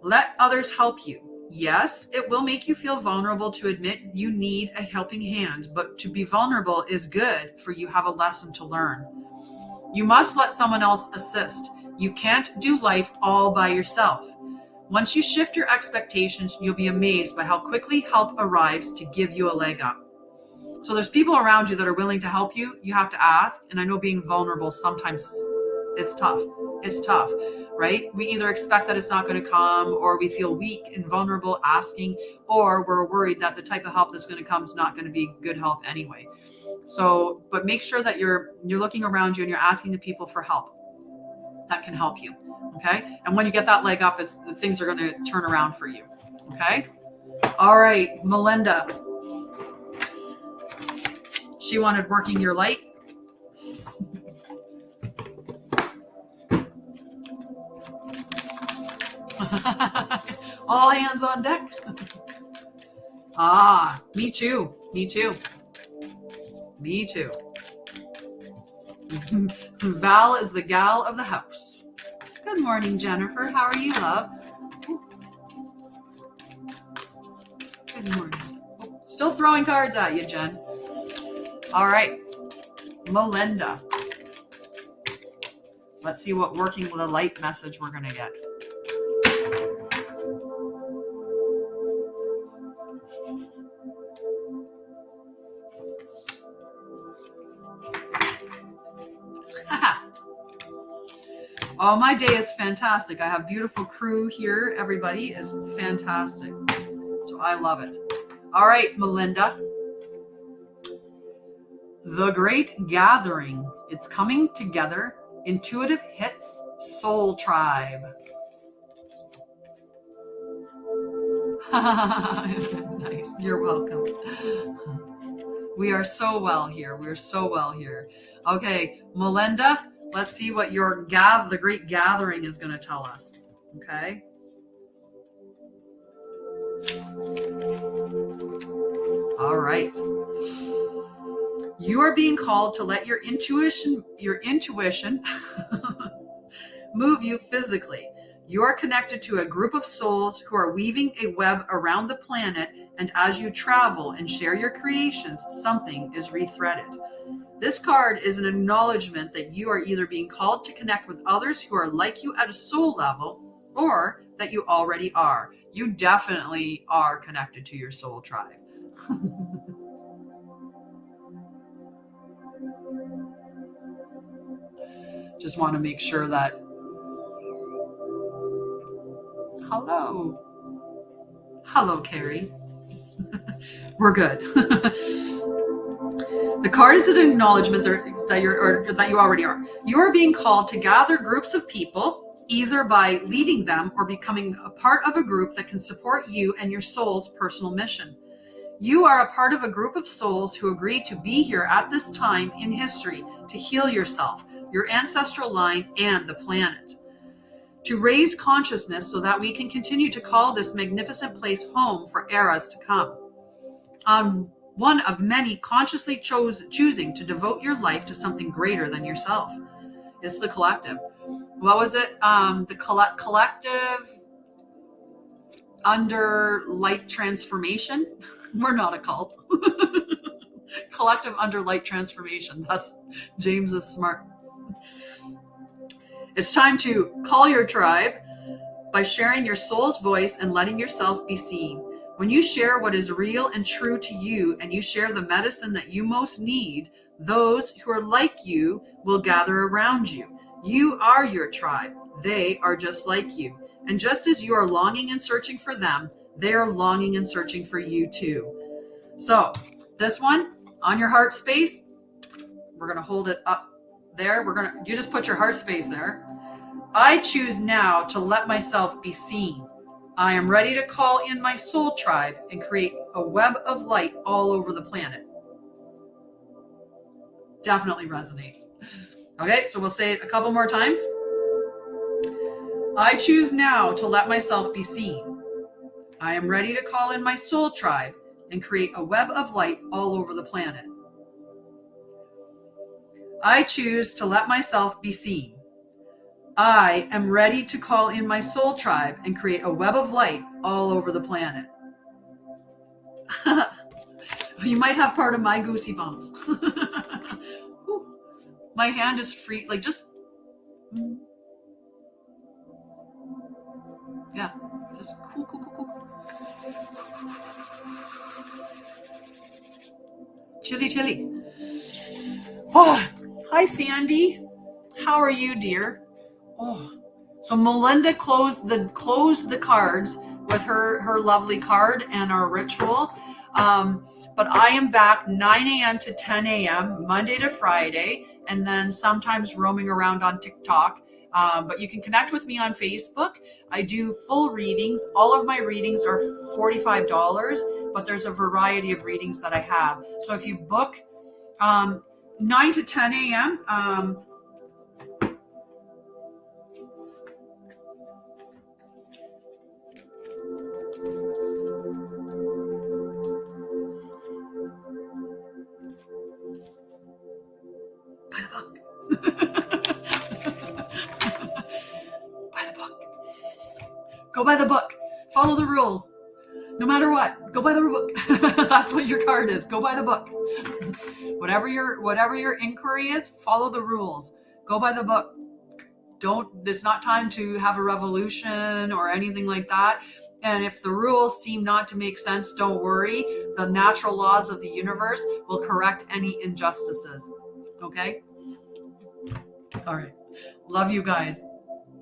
Let others help you. Yes, it will make you feel vulnerable to admit you need a helping hand, but to be vulnerable is good, for you have a lesson to learn. You must let someone else assist. You can't do life all by yourself. Once you shift your expectations, you'll be amazed by how quickly help arrives to give you a leg up. So there's people around you that are willing to help you. You have to ask. And I know being vulnerable sometimes is tough. It's tough, right? We either expect that it's not going to come, or we feel weak and vulnerable asking, or we're worried that the type of help that's going to come is not going to be good help anyway. So, but make sure that you're looking around you and you're asking the people for help that can help you. Okay. And when you get that leg up, things are going to turn around for you. Okay. All right. Melinda. She wanted working your light. All hands on deck. Me too. Me too. Me too. Val is the gal of the house. Good morning, Jennifer. How are you, love? Good morning. Still throwing cards at you, Jen. All right. Melinda. Let's see what working with a light message we're going to get. Oh, my day is fantastic. I have beautiful crew here. Everybody is fantastic. So I love it. All right, Melinda. The Great Gathering. It's coming together. Intuitive hits. Soul Tribe. Nice. You're welcome. We are so well here. We're so well here. Okay, Melinda, Let's see what the great gathering is going to tell us. Okay. All right. You are being called to let your intuition move you physically. You are connected to a group of souls who are weaving a web around the planet, and as you travel and share your creations, something is rethreaded. This card is an acknowledgement that you are either being called to connect with others who are like you at a soul level, or that you already are. You definitely are connected to your soul tribe. Just want to make sure that. Hello, Carrie. We're good. The card is an acknowledgement that you already are. You are being called to gather groups of people, either by leading them or becoming a part of a group that can support you and your soul's personal mission. You are a part of a group of souls who agreed to be here at this time in history to heal yourself, your ancestral line, and the planet. To raise consciousness so that we can continue to call this magnificent place home for eras to come. One of many consciously choosing to devote your life to something greater than yourself. It's the collective. What was it? The collective under light transformation. We're not a cult. Collective under light transformation. That's James's smart. It's time to call your tribe by sharing your soul's voice and letting yourself be seen. When you share what is real and true to you, and you share the medicine that you most need, those who are like you will gather around you. You are your tribe. They are just like you. And just as you are longing and searching for them, they are longing and searching for you too. So this one on your heart space, we're going to hold it up there. You just put your heart space there. I choose now to let myself be seen. I am ready to call in my soul tribe and create a web of light all over the planet. Definitely resonates. Okay, so we'll say it a couple more times. I choose now to let myself be seen. I am ready to call in my soul tribe and create a web of light all over the planet. I choose to let myself be seen. I am ready to call in my soul tribe and create a web of light all over the planet. You might have part of my goosey bumps. My hand is free, like just, yeah, just cool. Chilly. Oh, hi Sandy. How are you, dear? Oh, so Melinda closed the cards with her lovely card and our ritual. But I am back 9 a.m. to 10 a.m. Monday to Friday, and then sometimes roaming around on TikTok. But you can connect with me on Facebook. I do full readings. All of my readings are $45, but there's a variety of readings that I have. So if you book 9 to 10 a.m., buy the book. Buy the book. Go buy the book. Follow the rules. No matter what, go buy the book. That's what your card is. Go buy the book. Whatever your inquiry is, follow the rules. Go buy the book. It's not time to have a revolution or anything like that. And if the rules seem not to make sense, don't worry. The natural laws of the universe will correct any injustices. Okay? All right. Love you guys.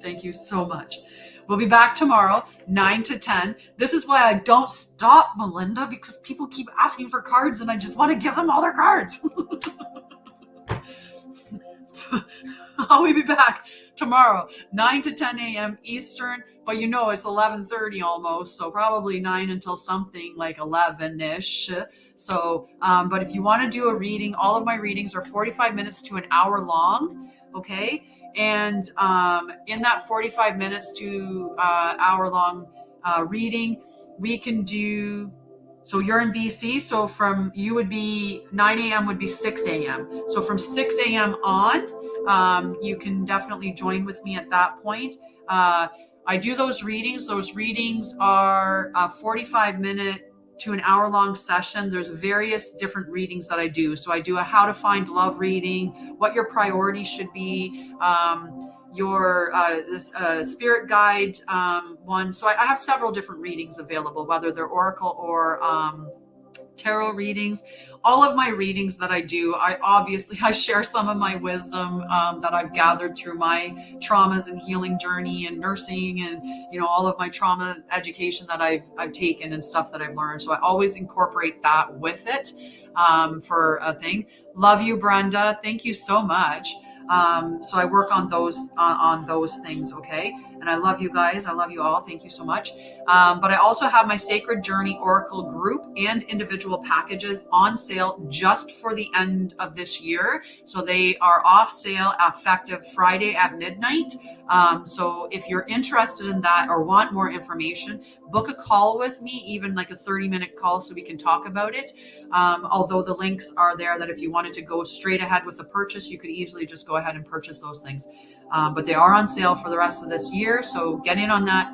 Thank you so much. We'll be back tomorrow, 9 to 10. This is why I don't stop, Melinda, because people keep asking for cards and I just want to give them all their cards. I'll be back tomorrow, 9 to 10 a.m. Eastern, but it's 11:30 almost, so probably 9 until something like 11-ish. So, but if you want to do a reading, all of my readings are 45 minutes to an hour long. Okay. And in that 45 minutes to hour long reading, we can do, so you're in BC, so from you would be 9 a.m. would be 6 a.m. So from 6 a.m. on, you can definitely join with me at that point. I do those readings. Those readings are a 45-minute to an hour-long session. There's various different readings that I do. So I do a how to find love reading, what your priorities should be, your this spirit guide one. So I have several different readings available, whether they're oracle or tarot readings. All of my readings that I do, I share some of my wisdom that I've gathered through my traumas and healing journey and nursing, and all of my trauma education that I've taken and stuff that I've learned. So I always incorporate that with it for a thing. Love you, Brenda. Thank you so much. So I work on those things, okay? And I love you guys. I love you all. Thank you so much. But I also have my Sacred Journey Oracle group and individual packages on sale just for the end of this year. So they are off sale effective Friday at midnight. So if you're interested in that or want more information, book a call with me, even like a 30-minute call, so we can talk about it. Although the links are there that if you wanted to go straight ahead with the purchase, you could easily just go ahead and purchase those things. But they are on sale for the rest of this year. So get in on that.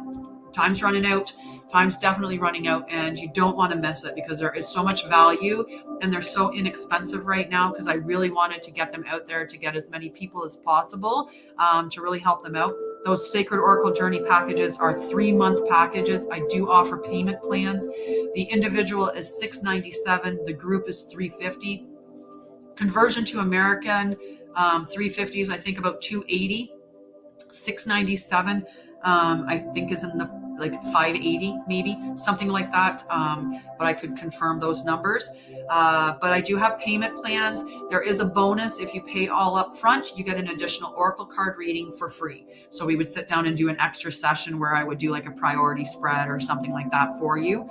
Time's running out. Time's definitely running out, and you don't want to miss it because there is so much value and they're so inexpensive right now, because I really wanted to get them out there to get as many people as possible to really help them out. Those Sacred Oracle Journey packages are 3-month packages. I do offer payment plans. The individual is $697. The group is $350. Conversion to American, 350 is I think about $280. $697 I think is in the like $580, maybe something like that. But I could confirm those numbers. But I do have payment plans. There is a bonus if you pay all up front. You get an additional oracle card reading for free. So we would sit down and do an extra session where I would do like a priority spread or something like that for you.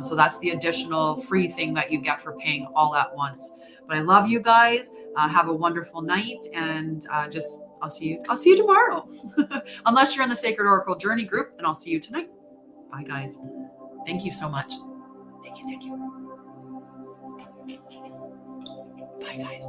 So that's the additional free thing that you get for paying all at once. But I love you guys. Have a wonderful night, and I'll see you tomorrow. Unless you're in the Sacred Oracle Journey group, and I'll see you tonight. Bye, guys. Thank you so much. Thank you. Bye, guys.